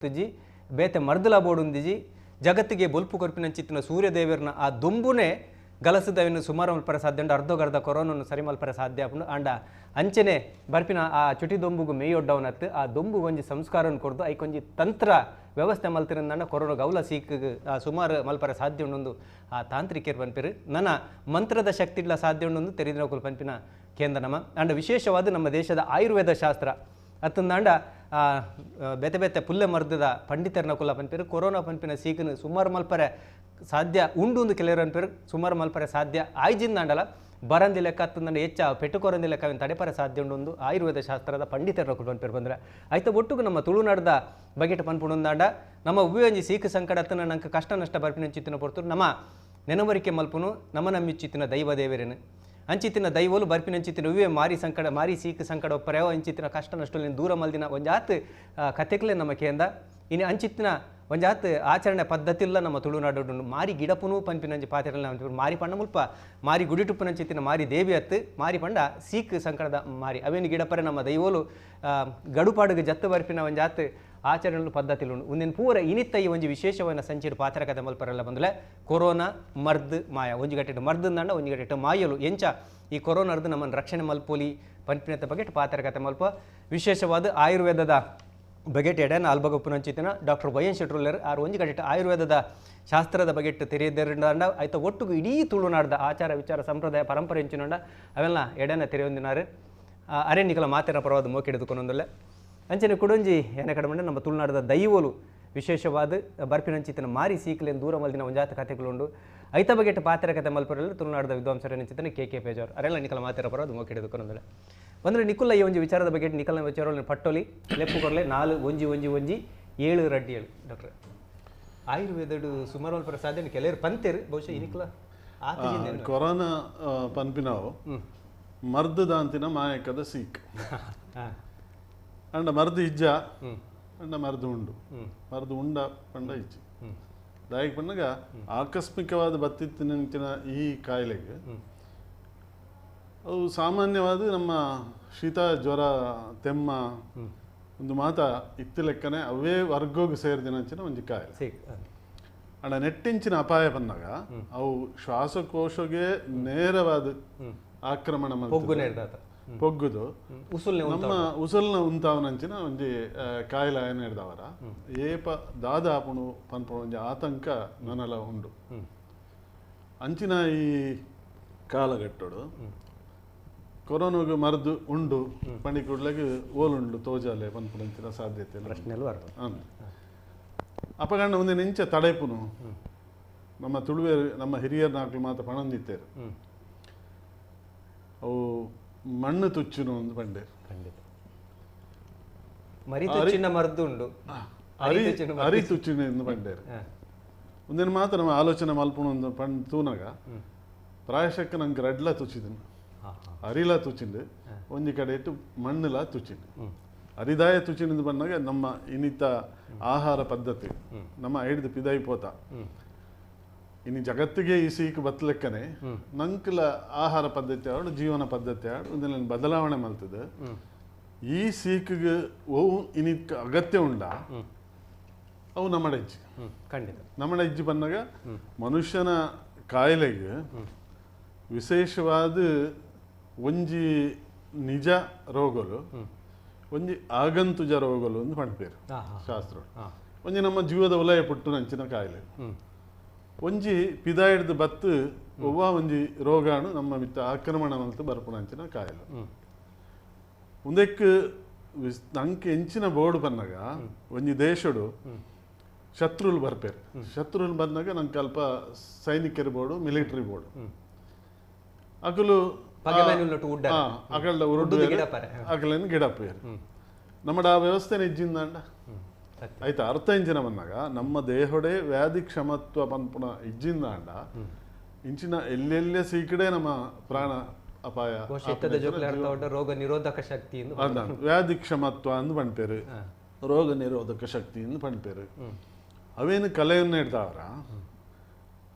ತುಜಿ ಬೇತೆ ಮರ್ದಲ ಬೋಡುಂದಿಜಿ ಜಗತ್ತಿಗೆ ಬೊಲ್ಪು ಕೊರ್ಪಿನಂಚಿತ್ತಿನ ಸೂರ್ಯದೇವರನ ಆ ದುಂಬುನೇ ಗಲಸದವನ್ನು ಸುಮಾರು ಮಲ್ಪರ ಸಾಧ್ಯ ಉಂಡು ಅರ್ಧಗರ್ಧ ಕೊರೋನನ್ನು ಸರಿ ಮಲ್ಪರ ಸಾಧ್ಯ ಆಪುಂಡು ಅಂಡ ಅಂಚನೆ ಬರ್ಪಿನ ಆ ಚುಟಿ ದೊಂಬುಗು ಮೇಯೊಡ್ಡವನತ್ತು ಆ ದೊಂಬು ಒಂಜಿ ಸಂಸ್ಕಾರವನ್ನು ಕೊಡ್ದು ಐಕೊಂಜಿ ತಂತ್ರ ವ್ಯವಸ್ಥೆ ಮಲ್ತಿರಂದ ಕೊರೋನಾ ಗೌಲ ಸೀಕ್ ಸುಮಾರು ಮಲ್ಪರ ಸಾಧ್ಯ ಉಂಡೊಂದು ಆ ತಾಂತ್ರಿಕರು ಪನ್ಪಿರು ನನ್ನ ಮಂತ್ರದ ಶಕ್ತಿ ಇಲ್ಲ ಸಾಧ್ಯ ಉಂಡೊಂದು ತೆರೆದಿನ ಪನ್ಪಿನ ಕೇಂದ್ರ ನಮ ಅಂಡ ವಿಶೇಷವಾದ ನಮ್ಮ ದೇಶದ ಆಯುರ್ವೇದ ಶಾಸ್ತ್ರ ಅತ್ತಂದಾಂಡ ಬೇತೆ ಬೇತೆ ಪುಲ್ಲೆ ಮರ್ದದ ಪಂಡಿತರನ ಕುಲ ಪನ್ಪೇರು ಕೊರೋನಾ ಪನ್ಪಿನ ಸೀಕನು ಸುಮಾರು ಮಲ್ಪರೆ ಸಾಧ್ಯ ಉಂಡು ಒಂದು ಕೆಲವರು ಅನ್ಪೇರು ಸುಮಾರು ಮಲ್ಪರೆ ಸಾಧ್ಯ ಆಯ್ಜಿಂದಾಂಡಲ ಬರಂದಿ ಲೆಕ್ಕ ಅತ್ತಂದಂಡ ಹೆಚ್ಚ ಪೆಟ್ಟುಕೊರಂದಿ ಲೆಕ್ಕ ತಡೆಪರ ಸಾಧ್ಯ ಉಂಡು ಒಂದು ಆಯುರ್ವೇದ ಶಾಸ್ತ್ರದ ಪಂಡಿತರನ ಕುಲ ಪನ್ಪೇರು ಬಂದರೆ ಆಯ್ತು ಒಟ್ಟಿಗೂ ನಮ್ಮ ತುಳುನಾಡದ ಬಗೆಟ್ ಪನ್ಪುಣಂದಾಂಡ ನಮ್ಮ ಉವ್ಯಂಜಿ ಸೀಕ ಸಂಕಟ ಅತ್ತನ ನಂಗೆ ಕಷ್ಟ ನಷ್ಟ ಬರ್ಪಿನ ಚಿತ್ತಿನ ಪೊರ್ತು ನಮ್ಮ ನೆನವರಿಕೆ ಮಲ್ಪುನು ನಮ್ಮ ನಮ್ಮಿಚ್ಚಿತ್ತಿನ ದೈವ ದೇವರೇನು ಅಂಚಿತ್ತಿನ ದೈವಲು ಬರ್ಪಿನ ಅಂಚಿತ್ತಿನ ಉವೆ ಮಾರಿ ಸಂಕಟ ಮಾರಿ ಸೀಕ ಸಂಕಟ ಒಪ್ಪರೆಯೋ ಅಂಚಿತ್ತಿನ ಕಷ್ಟ ನಷ್ಟಲ್ಲಿ ದೂರ ಮಲ್ದಿನ ಒಂಜಾತ್ ಕಥೆಕ್ಲೆ ನಮ್ಮ ಕೇಂದ ಇನ್ನು ಅಂಚಿತ್ತಿನ ಒಂಜಾತ್ ಆಚರಣೆ ಪದ್ಧತಿ ಇಲ್ಲ ನಮ್ಮ ತುಳುನಾಡು ಮಾರಿ ಗಿಡಪುನು ಪಂಪಿನಂಜಿ ಪಾತ್ರೆ ಮಾರಿ ಪಂಡ ಮುಲ್ಪ ಮಾರಿ ಗುಡಿಟುಪ್ಪನಂಚಿತ್ತಿನ ಮಾರಿ ದೇವಿ ಹತ್ತು ಮಾರಿ ಪಂಡ ಸೀಕ್ ಸಂಕಟದ ಮಾರಿ ಅವೇನು ಗಿಡಪರೆ ನಮ್ಮ ದೈವಲು ಗಡುಪಾಡುಗೆ ಜತ್ತು ಬರ್ಪಿನ ಒಂಜಾತ್ ಆಚರಣೆ ಪದ್ಧತಿಲು ಒಂದಿನ ಪೂರ ಇನಿತ್ತ ಈ ಒಂಜಿ ವಿಶೇಷವಾದ ಸಂಚಿಡು ಪಾತ್ರ ಕಥೆ ಮಲ್ಪರೆಲ್ಲ ಬಂದಲೆ ಕೊರೋನಾ ಮರ್ದ್ ಮಾಯ ಒಂಜಿ ಗಟ್ಟಿಟ್ಟು ಮರ್ದಂದಾಂಡ ಒಂಜಿ ಗಟ್ಟಿಟ್ಟು ಮಾಯಲು ಎಂಚ ಈ ಕೊರೋನಾರ್ದು ನಮ್ಮನ್ನು ರಕ್ಷಣೆ ಮಲ್ಪೋಲಿ ಪಂಪಿನತ್ತ ಬಗೆಟ್ ಪಾತ್ರ ಕಥೆ ಮಲ್ಪ ವಿಶೇಷವಾದ ಆಯುರ್ವೇದದ ಬಗೆಟ್ ಎಡೆನ ಅಲ್ಬಗೊಪ್ಪುನಂಚಿತ್ತಿನ ಡಾಕ್ಟರ್ ವೈ ಎನ್ ಶೆಟ್ರುಲ್ಲರ್ ಆರು ಒಂಜಿ ಗಟ್ಟಿಟ್ಟು ಆಯುರ್ವೇದದ ಶಾಸ್ತ್ರದ ಬಗೆಟ್ ತೆರೆಯದಿರಂಡ ಆಯ್ತು ಒಟ್ಟಿಗೂ ಇಡೀ ತುಳುನಾಡ್ದ ಆಚಾರ ವಿಚಾರ ಸಂಪ್ರದಾಯ ಪರಂಪರೆ ಹೆಂಚಿನೊಂಡ ಅವೆಲ್ಲ ಎಡೆನ ತೆರೆಯೊಂದಿನಾರು ಅರೆ ನಿಕಲ ಮಾತಿನ ಪರವಾದ ಮೋಕಿಡಿದುಕೊಂಡೊಂದಲ್ಲ ಅಂಚನೆ ಕುಡೊಂಜಿ ಏನೇ ಕಡಿಮೆ ನಮ್ಮ ತುಳುನಾಡದ ದೈವಲು ವಿಶೇಷವಾದ ಬರ್ಪಿನಂಚಿತ್ತಿನ ಮಾರಿ ಸೀಕ್ಲೇನು ದೂರ ಮಲ್ದಿನ ಒಂಜಾತ ಕಥೆಗಳುಂಡು ಐತ ಬಗೆಟ್ ಪಾತ್ರ ಕಥೆ ಮಲ್ಪರೆಲ್ಲ ತುಳುನಾಡದ ವಿದ್ವಾಂಸರ ನೆಂಚಿತ್ತಿನ ಕೆ ಪೇಜಾರ್ ಅರೆಲ್ಲ ನಿಕಲ ಮಾತಿನ ಪರವಾದ ಮೋಕಿಡಿದುಕೊಂಡೊಂದಲ್ಲ ಅಂದರೆ ನಿಕುಲ್ಲ ಈ ಒಂಜಿ ವಿಚಾರದ ಬಗ್ಗೆ ನಿಕಲ್ನ ವಿಚಾರ ಪಟ್ಟೋಲಿ ಲೆಪ್ಪು ಕೊರಲೆ 4 ಒಂಜಿ 7 ರಡ್ಡಿ 7 ಡಾಕ್ಟ್ರೆ ಆಯುರ್ವೇದಡು ಸುಮಾರು ಮಲ್ಪರ ಸಾಧ್ಯ ಕೆಲವರು ಪಂತೇರು ಬಹುಶಃ ಈ ನಿಕಲ ಕೊರೋನಾ ಪನ್ಪಿನಾವು ಮರ್ದದಾಂತಿನ ಮಾಯಕದ ಸೀಕ್ ಅಂಡ ಮರ್ದು ಇಜ್ಜ ಅಂಡ ಮರ್ದು ಉಂಡು ಮರ್ದು ಉಂಡ ಪಂಡ ಇಜ್ಜಿ ದಾಯಿಗೆ ಪಂಡಗ ಆಕಸ್ಮಿಕವಾದ ಬತ್ತಿತ್ತಿನ ಈ ಕಾಯಿಲೆಗೆ ಅವು ಸಾಮಾನ್ಯವಾದ ನಮ್ಮ ಶೀತ ಜ್ವರ ತೆಮ್ಮ ಒಂದು ಮಾತ ಇತ್ತು ಲೆಕ್ಕನೆ ಅವೇ ವರ್ಗೋಗಿ ಸೇರಿದಿನಂಚಿನ ಒಂಜಿ ಕಾಯಿಲೆ ಅಂಡ ನೆಟ್ಟಿಂಚಿನ ಅಪಾಯ ಬಂದಾಗ ಅವು ಶ್ವಾಸಕೋಶಗೆ ನೇರವಾದ ಆಕ್ರಮಣ ಪೊಗ್ಗುದು ನಮ್ಮ ಉಸುಲ್ನ ಉಂತಾವನಂಚಿನ ಒಂಜಿ ಕಾಯಿಲೆ ಏನು ಹಿಡ್ದವರ ಏಪ ದಾದಾಪುಣು ಪನ್ಪುಣ ಒಂಜಿ ಆತಂಕ ನನಲ ಉಂಡು ಅಂಚಿನ ಈ ಕಾಲಘಟ್ಟಡು ಕೊರೋನಾಗ ಮರ್ದು ಉಂಡು ಪಂಡಿ ಕೂಡ್ಲೆಗ್ ಓಲುಂಡು ತೋಜಾಲೆ ಪನ್ಪುಣಂಚಿನ ಸಾಧ್ಯತೆ ಪ್ರಶ್ನೆಲು ಅಪಗಂಡ ಒಂದಿನ ಇಂಚ ತಡೆಪುನು ನಮ್ಮ ತುಳುವೇರು ನಮ್ಮ ಹಿರಿಯರ್ ನಾಲ್ಕು ಮಾತ್ರ ಪಣಂದಿತ್ತೇರು ಅವು ಮಣ್ಣು ತುಚ್ಚುನು ಒಂದು ಪಂಡೆ ಅರಿ ತುಚ್ಚಿನ ಎಂದು ಪಂಡೇರು ಒಂದಿನ ಮಾತ್ರ ನಮ್ಮ ಆಲೋಚನೆ ಮಲ್ಪುಣ ಒಂದು ಪಂಡ್ ತೂನಾಗ ಪ್ರಾಯಶಕ್ಕ ನಂಗೆ ರಡ್ಲ ತುಚ್ಚಿದನು ಅರಿಲ ತುಚ್ಚಿಂಡು ಒಂಜಿ ಕಡೆ ಇಟ್ಟು ಮಣ್ಣುಲ ತುಚ್ಚಿಂಡು ಅರಿದಾಯ ತುಚ್ಚಿನಿಂದ ಬಂದಾಗ ನಮ್ಮ ಇನ್ನಿತ ಆಹಾರ ಪದ್ಧತಿ ನಮ್ಮ ಹಿಡಿದು ಪಿದಾಯಿ ಪೋತ ಇನ್ನು ಜಗತ್ತಿಗೆ ಈ ಸೀಕ್ ಬತ್ತಲೆಕ್ಕನೆ ನಂಕಲ ಆಹಾರ ಪದ್ಧತಿ ಆಡು ಜೀವನ ಪದ್ಧತಿ ಆಡು ಒಂದಿನ ಬದಲಾವಣೆ ಮಲ್ತದೆ ಈ ಸೀಕ್ಗೆ ಓವು ಇನ್ನಿತ್ ಅಗತ್ಯ ಉಂಡ ಅವು ನಮ್ಮಡ ಇಜ್ಜಿ ಖಂಡಿತ ನಮ್ಮಡ ಇಜ್ಜಿ ಬಂದಾಗ ಮನುಷ್ಯನ ಕಾಯಿಲೆಗೆ ವಿಶೇಷವಾದ ಒಂಜಿ ನಿಜ ರೋಗಲು ಒಂಜಿ ಆಗಂತುಜ ರೋಗಲು ಒಂದು ಪಂಡ್ಪೇರು ಶಾಸ್ತ್ರ ಒಂಜಿ ನಮ್ಮ ಜೀವದ ವಲಯ ಪುಟ್ಟು ನಂಚಿನ ಕಾಯಿಲೆ ಒಂಜಿ ಪಿದ ಹಿಡ್ದು ಬತ್ತು ಒವ್ವ ಒಂಜಿ ರೋಗಾಣು ನಮ್ಮ ಮಿತ್ತ ಆಕ್ರಮಣ ಮಲ್ತು ಬರ್ಪುಣಂಚಿನ ಕಾಯಿಲೆ ಮುಂದಕ್ಕೆ ನಂಗೆ ಎಂಚಿನ ಬೋರ್ಡು ಬಂದಾಗ ಒಂಜಿ ದೇಶಡು ಶತ್ರುಲು ಬರ್ಪೇರು ಶತ್ರುಲು ಬಂದಾಗ ನಂಗೆ ಅಲ್ಪ ಸೈನಿಕರ ಬೋರ್ಡು ಮಿಲಿಟರಿ ಬೋರ್ಡು ಅಕಲು ಅಕಲ್ದ ಉರುಡು ಅಕಲೇನು ಗಿಡಪ್ಪೇರು ನಮ್ಮಡ ಆ ವ್ಯವಸ್ಥೆನ ಇಜ್ಜಿಂದಾಂಡ ಆಯ್ತಾ ಅರ್ಥ ಇಂಚಿನ ಬಂದಾಗ ನಮ್ಮ ದೇಹಡೆ ವ್ಯಾಧಿ ಕ್ಷಮತ್ವ ಪನ್ಪುಣ ಇಜ್ಜಿಂದಾಂಡ ಇಂಚಿನ ಎಲ್ಲೆಲ್ಲೇ ಸೀಕಡೆ ನಮ್ಮ ಪ್ರಾಣ ಅಪಾಯ ರೋಗ ನಿರೋಧಕ ಶಕ್ತಿ ವ್ಯಾಧಿ ಕ್ಷಮತ್ವ ಅಂದು ಪಂಪೇರು ರೋಗ ನಿರೋಧಕ ಶಕ್ತಿ ಎಂದು ಪಂಪೇರು ಅವೇನು ಕಲೆಯನ್ನು ಇಡ್ತಾವ್ರ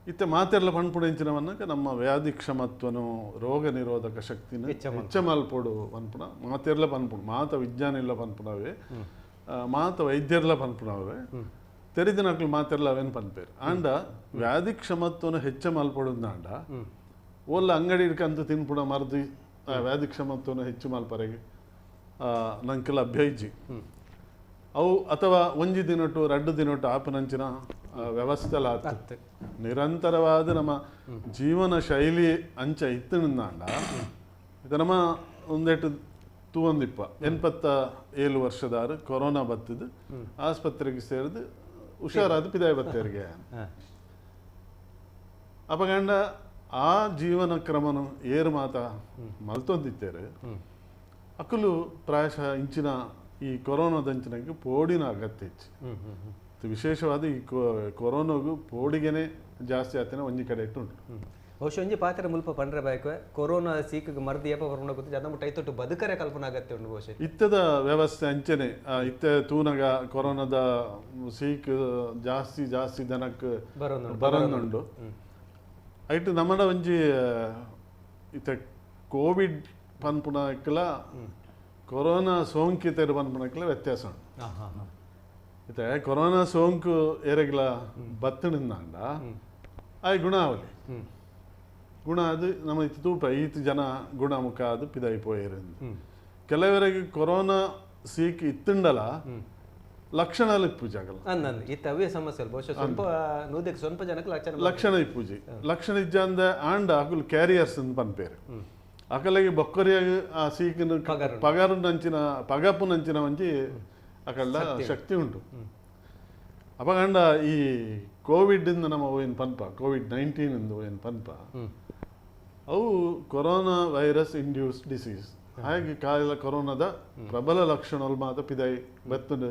ಇತ್ತೆ ಮಾತೆಲ್ಲ ಪನ್ಪುಡೆಂಚಿನವನ್ನಾಗ ನಮ್ಮ ವ್ಯಾಧಿ ಕ್ಷಮತ್ವನು ರೋಗ ನಿರೋಧಕ ಶಕ್ತಿನ ಹೆಚ್ಚ ಮಲ್ಪೊಡು ಪನ್ಪುಣ ಮಾತೆಲ್ಲ ಪನ್ಪುಡು ಮಾತ ವಿಜ್ಞಾನ ಇಲ್ಲ ಪನ್ಪುಣವೇ ಮಾತ ವೈದ್ಯರ್ಲ ಪನ್ಪುನವ್ರೆ ತೆರಿದಿನಕ್ಲು ಮಾತೆರ್ಲ ಅವೇನು ಪನ್ಪೇರು ಆಂಡ ವ್ಯಾಧಿ ಕ್ಷಮತ್ವನ ಹೆಚ್ಚ ಮಲ್ಪಡುಂದಾಂಡ ಓಲ್ಲ ಅಂಗಡಿ ಹಿಡ್ಕಂತ ತಿನ್ಪುಣ ಮರ್ದಿ ವ್ಯಾಧಿ ಕ್ಷಮತ್ವನ ಹೆಚ್ಚು ಮಲ್ಪರೆಗೆ ನಂಕೆಲ್ಲ ಅಭ್ಯಯಿಜಿ ಅವು ಅಥವಾ ಒಂಜಿ ದಿನಟ್ಟು 2 ದಿನಟ್ಟು ಆಪನಂಚಿನ ವ್ಯವಸ್ಥೆಲ ಆತು ನಿರಂತರವಾದ ನಮ್ಮ ಜೀವನ ಶೈಲಿ ಅಂಚ ಇತ್ತಿನಿಂದಾಂಡ ಇದು ನಮ್ಮ ಒಂದೆಟ್ಟು ತೂವೊಂದಿಪ್ಪ 87 ವರ್ಷದಾರು ಕೊರೋನಾ ಬತ್ತದು ಆಸ್ಪತ್ರೆಗೆ ಸೇರಿದು ಹುಷಾರಾದ ಪಿದಾಯ ಬತ್ತೇರಿಗೆ ಅಪಗಂಡ ಆ ಜೀವನ ಕ್ರಮನು ಏರು ಮಾತ ಮಲ್ತೊಂದಿತ್ತೇರು ಅಕುಲು ಪ್ರಾಯಶಃ ಇಂಚಿನ ಈ ಕೊರೋನಾದಂಚಿನಕ್ಕೆ ಪೋಡಿನ ಅಗತ್ಯ ಹೆಚ್ಚು ವಿಶೇಷವಾದ ಈ ಕೊರೋನಾಗೂ ಪೋಡಿಗೆನೆ ಜಾಸ್ತಿ ಆತನ ಒಂಜಿ ಕಡೆ ಇಟ್ಟುಂಟು ಬಹುಶಃ ಒಂಜಿ ಪಾತ್ರ ಮುಲ್ಪ ಪಂಡ್ರೆ ಬಾಯ್ಕ ಕೊರೋನಾ ಸೀಕಿಗೆ ಮರ್ದಿ ಏಪ ಬರ್ಕೊಂಡ ಗೊತ್ತು ಜನ ಮುಟ್ಟ ಐತೊಟ್ಟು ಬದುಕರೆ ಕಲ್ಪನಾ ಅಗತ್ಯ ಉಂಟು ಬಹುಶಃ ಇತ್ತದ ವ್ಯವಸ್ಥೆ ಅಂಚನೆ ಇತ್ತೆ ತೂನಗ ಕೊರೋನಾದ ಸೀಕ್ ಜಾಸ್ತಿ ಜಾಸ್ತಿ ಜನಕ್ಕೆ ಬರೋನುಂಡು ಐಟು ನಮ್ಮಡ ಒಂಜಿ ಇತ್ತೆ ಕೋವಿಡ್ ಪನ್ಪುನಕ್ಕೆಲ್ಲ ಕೊರೋನಾ ಸೋಂಕಿತರು ಪನ್ಪುನಕ್ಕೆಲ್ಲ ವ್ಯತ್ಯಾಸ ಉಂಟು ಇತ್ತೆ ಕೊರೋನಾ ಸೋಂಕು ಏರೆಗ್ಲ ಬತ್ತಣಿಂದಾಂಡ ಆಯ್ ಗುಣ ಅವಲಿ ಗುಣ ಅದು ನಮ್ಮ ಇತ್ತು ತೂಪ ಈತ್ ಜನ ಗುಣಮುಖ ಅದು ಪಿದಾಯಿ ಪೋಯಿರಿಂದ ಕೆಲವರಿಗೆ ಕೊರೋನಾ ಸೀಕ್ ಇತ್ತುಂಡಲ ಲಕ್ಷಣಾలు ಇಪ್ಪುಜಾಗಲ್ಲ ಇತ್ತ ಅವೇ ಸಮಸ್ಯೆ ಬಹುಶಃ ಸ್ವಲ್ಪ ನೂದಕ್ಕೆ ಸ್ವಲ್ಪ ಜನಕ್ಕೆ ಲಕ್ಷಣ ಇಪ್ಪುಜಿ ಲಕ್ಷಣ ಇಜ್ಜಂದ ಆಂಡ ಅಕುಲು ಕ್ಯಾರಿಯರ್ಸ್ ಅಂತ ಪನ್ಪೇರು ಅಕಲಿಗೆ ಬೊಕ್ಕರಿಯಾಗ ಆ ಸೀಕಿನ ಪಗರು ನಂಚಿನ ಪಗಪ್ಪು ನಂಚಿನ ಒಂಜಿ ಅಕಲ್ಡ ಶಕ್ತಿ ಉಂಟು ಅಪಗಂಡ ಈ ಕೋವಿಡ್ ಇಂದ ನಮ್ಮ ಏನು ಪನ್ಪ COVID-19 ಇಂದು ಏನು ಪನ್ಪ ಅವು ಕೊರೋನಾ ವೈರಸ್ ಇಂಡ್ಯೂಸ್ ಡಿಸೀಸ್ ಹಾಗೆ ಕಾಯಿಲೆ ಕೊರೋನಾದ ಪ್ರಬಲ ಲಕ್ಷಣಗಳು ಮಾತ್ರ ಪಿದಾಯಿ ಬರ್ತದೆ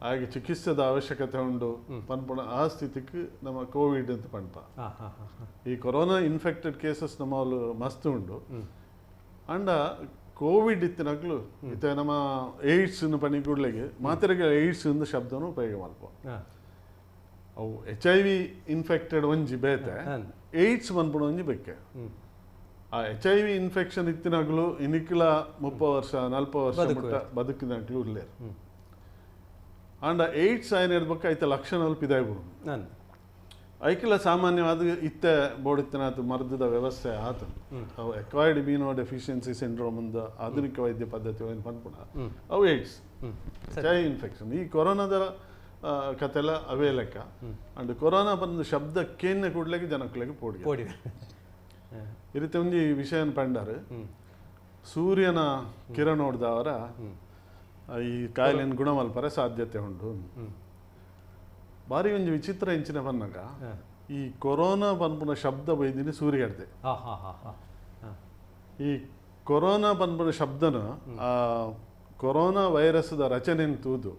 ಹಾಗೆ ಚಿಕಿತ್ಸೆದ ಅವಶ್ಯಕತೆ ಉಂಡು ಪನ್ಪುಣ ಆ ಸ್ಥಿತಿಗೆ ನಮ್ಮ ಕೋವಿಡ್ ಅಂತ ಪನ್ಪ ಈ ಕೊರೋನಾ ಇನ್ಫೆಕ್ಟೆಡ್ ಕೇಸಸ್ ನಮ್ಮಲ್ಲಿ ಮಸ್ತ್ ಉಂಡು ಅಂಡ ಕೋವಿಡ್ ಇತ್ತಿನಕ್ಲು ಇತ್ತೆ ನಮ್ಮ ಏಡ್ಸ್ ಪನಿ ಕೂಡ್ಲೆಗೆ ಮಾತ್ರೆಗೆ ಏಡ್ಸ್ ಇಂದ ಶಬ್ದನೂ ಉಪಯೋಗ ಮಲ್ಪ ಅವು HIV ಇನ್ಫೆಕ್ಟೆಡ್ ಒಂಜಿ ಬೇತೆ ಏಡ್ಸ್ ಪನ್ಪುಣ ಒಂಜಿ ಬೆಕ್ಕೆ ಆ HIV ಇನ್ಫೆಕ್ಷನ್ ಇತ್ತಿನಗ್ಲು ಇನಿಕ್ಲ 30 ವರ್ಷ 40 ವರ್ಷ ಬದುಕಿನಕ್ಲು ಇರ್ಲೇರು ಅಂಡ ಏಡ್ಸ್ ಆಯ್ನ ಇರ್ಬೇಕು ಐತೆ ಲಕ್ಷಣಗಳು ಪಿದಾಯಿ ಬಿಡು ಐಕಿಲ್ಲ ಸಾಮಾನ್ಯವಾದ ಇತ್ತೆ ಬೋಡಿತ್ತಿನಾತು ಮರ್ದದ ವ್ಯವಸ್ಥೆ ಆತ ಅವು ಎಕ್ವೈರ್ಡ್ ಇಮ್ಯೂನೋ ಡೆಫಿಷಿಯನ್ಸಿ ಸಿಂಡ್ರೋಮ್ ಒಂದು ಆಧುನಿಕ ವೈದ್ಯ ಪದ್ಧತಿ ಏನು ಪನ್ಪುಣ ಅವು ಏಡ್ಸ್ HIV ಇನ್ಫೆಕ್ಷನ್ ಈ ಕೊರೋನಾದ ಕಥೆಲ್ಲ ಅವೇ ಲೆಕ್ಕ ಅಂಡ್ ಕೊರೋನಾ ಬಂದು ಶಬ್ದ ಕೇನ್ನೆ ಕೂಡ್ಲಿಕ್ಕೆ ಜನಕ್ಲಿಗೆ ಪೋಡಿ ಈ ರೀತಿ ಒಂದು ವಿಷಯ ಪಂಡಾರು ಸೂರ್ಯನ ಕಿರಣ ನೋಡಿದವರ ಈ ಕಾಯಿಲೆಯನ್ನು ಗುಣ ಮಲ್ಪರೆ ಸಾಧ್ಯತೆ ಉಂಟು ಬಾರಿ ಒಂದು ವಿಚಿತ್ರ ಇಂಚಿನ ಬಂದಾಗ ಈ ಕೊರೋನಾ ಪನ್ಪುನ ಶಬ್ದ ಬೈದಿನಿ ಸೂರ್ಯಡ್ದೆ ಈ ಕೊರೋನಾ ಪನ್ಪುನ ಶಬ್ದನ ಆ ಕೊರೋನಾ ವೈರಸ್ದ ರಚನೆಯನ್ನು ತೂದು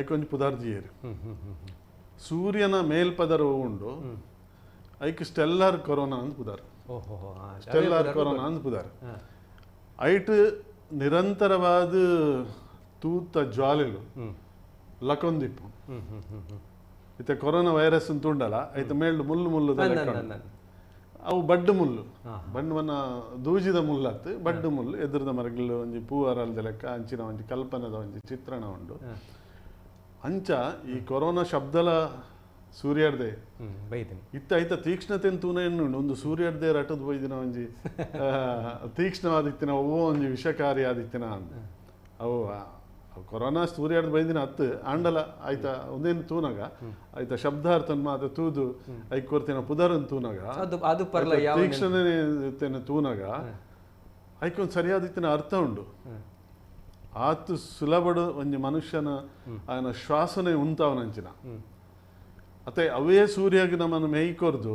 ಐಕೊಂಜಿ ಪುದಾರ್ಜಿಯರು ಸೂರ್ಯನ ಮೇಲ್ಪದರ ಉಂಡು ಐಕ್ ಸ್ಟೆಲ್ಲಾರ್ ಕೊರೋನಾ ಅಂತ ಪುದಾರ್ ಸ್ಟೆಲ್ಲಾರ್ ಕೊರೋನಾ ಅಂತ ಪುದಾರ್ ಐಟ್ ನಿರಂತರವಾದ ತೂತ ಜ್ವಾಲೆಲು ಲಕೊಂದಿಪ್ಪು ಇತ್ತೆ ಕೊರೋನಾ ವೈರಸ್ ಅಂತ ಉಂಡಲ್ಲ ಐತ ಮೇಲ್ಡು ಮುಳ್ಳು ಅವು ಬಡ್ಡು ಮುಳ್ಳು ಬಣ್ಣವನ್ನ ದೂಜಿದ ಮುಳ್ಳತ್ತು ಬಡ್ಡು ಮುಳ್ಳು ಎದುರದ ಮರಗಳು ಒಂಜಿ ಪೂವರಲ್ದ ಲೆಕ್ಕ ಅಂಚಿನ ಒಂಜಿ ಕಲ್ಪನದ ಒಂಜಿ ಚಿತ್ರಣ ಉಂಡು ಅಂಚ ಈ ಕೊರೋನಾ ಶಬ್ದಲ ಸೂರ್ಯರ್ದೆ ಇತ್ತ ಐತ ತೀಕ್ಷ್ಣತೆ ತೂನ ಎನ್ನುಂಡು ಒಂದು ಸೂರ್ಯರ್ದೆ ರಟದ್ ಬೈದಿನ ಒಂಜಿ ತೀಕ್ಷ್ಣವಾದಿತ್ತಿನ ಓ ಒಂಜಿ ವಿಷಕಾರಿ ಆದಿತ್ತಿನ ಅಂದ ಅವು ಕೊರೋನಾ ಸೂರ್ಯರ್ದ ಬೈದಿನ ಹತ್ತು ಆಂಡಲ ಆಯ್ತ ಒಂದೇನು ತೂನಗ ಆಯ್ತ ಶಬ್ದಾರ್ಥನ್ ಮಾತ ತೂದು ಐಕ್ ಕೊರ್ತಿನ ಪುದರನ್ ತೂನಗ ತೀಕ್ಷ್ಣತೆ ತೂನಗ ಐಕೊಂದು ಸರಿಯಾದಿತ್ತಿನ ಅರ್ಥ ಉಂಡು ಆತು ಸುಲಭಡು ಒಂಜಿ ಮನುಷ್ಯನ ఆయన ಶ್ವಾಸನೆ ಉಂತಾವನಂಚಿನ ಅತ್ತೆ ಅವೇ ಸೂರ್ಯಗೆ ನಮ್ಮನ್ನು ಮೇಯ್ಕೊರ್ದು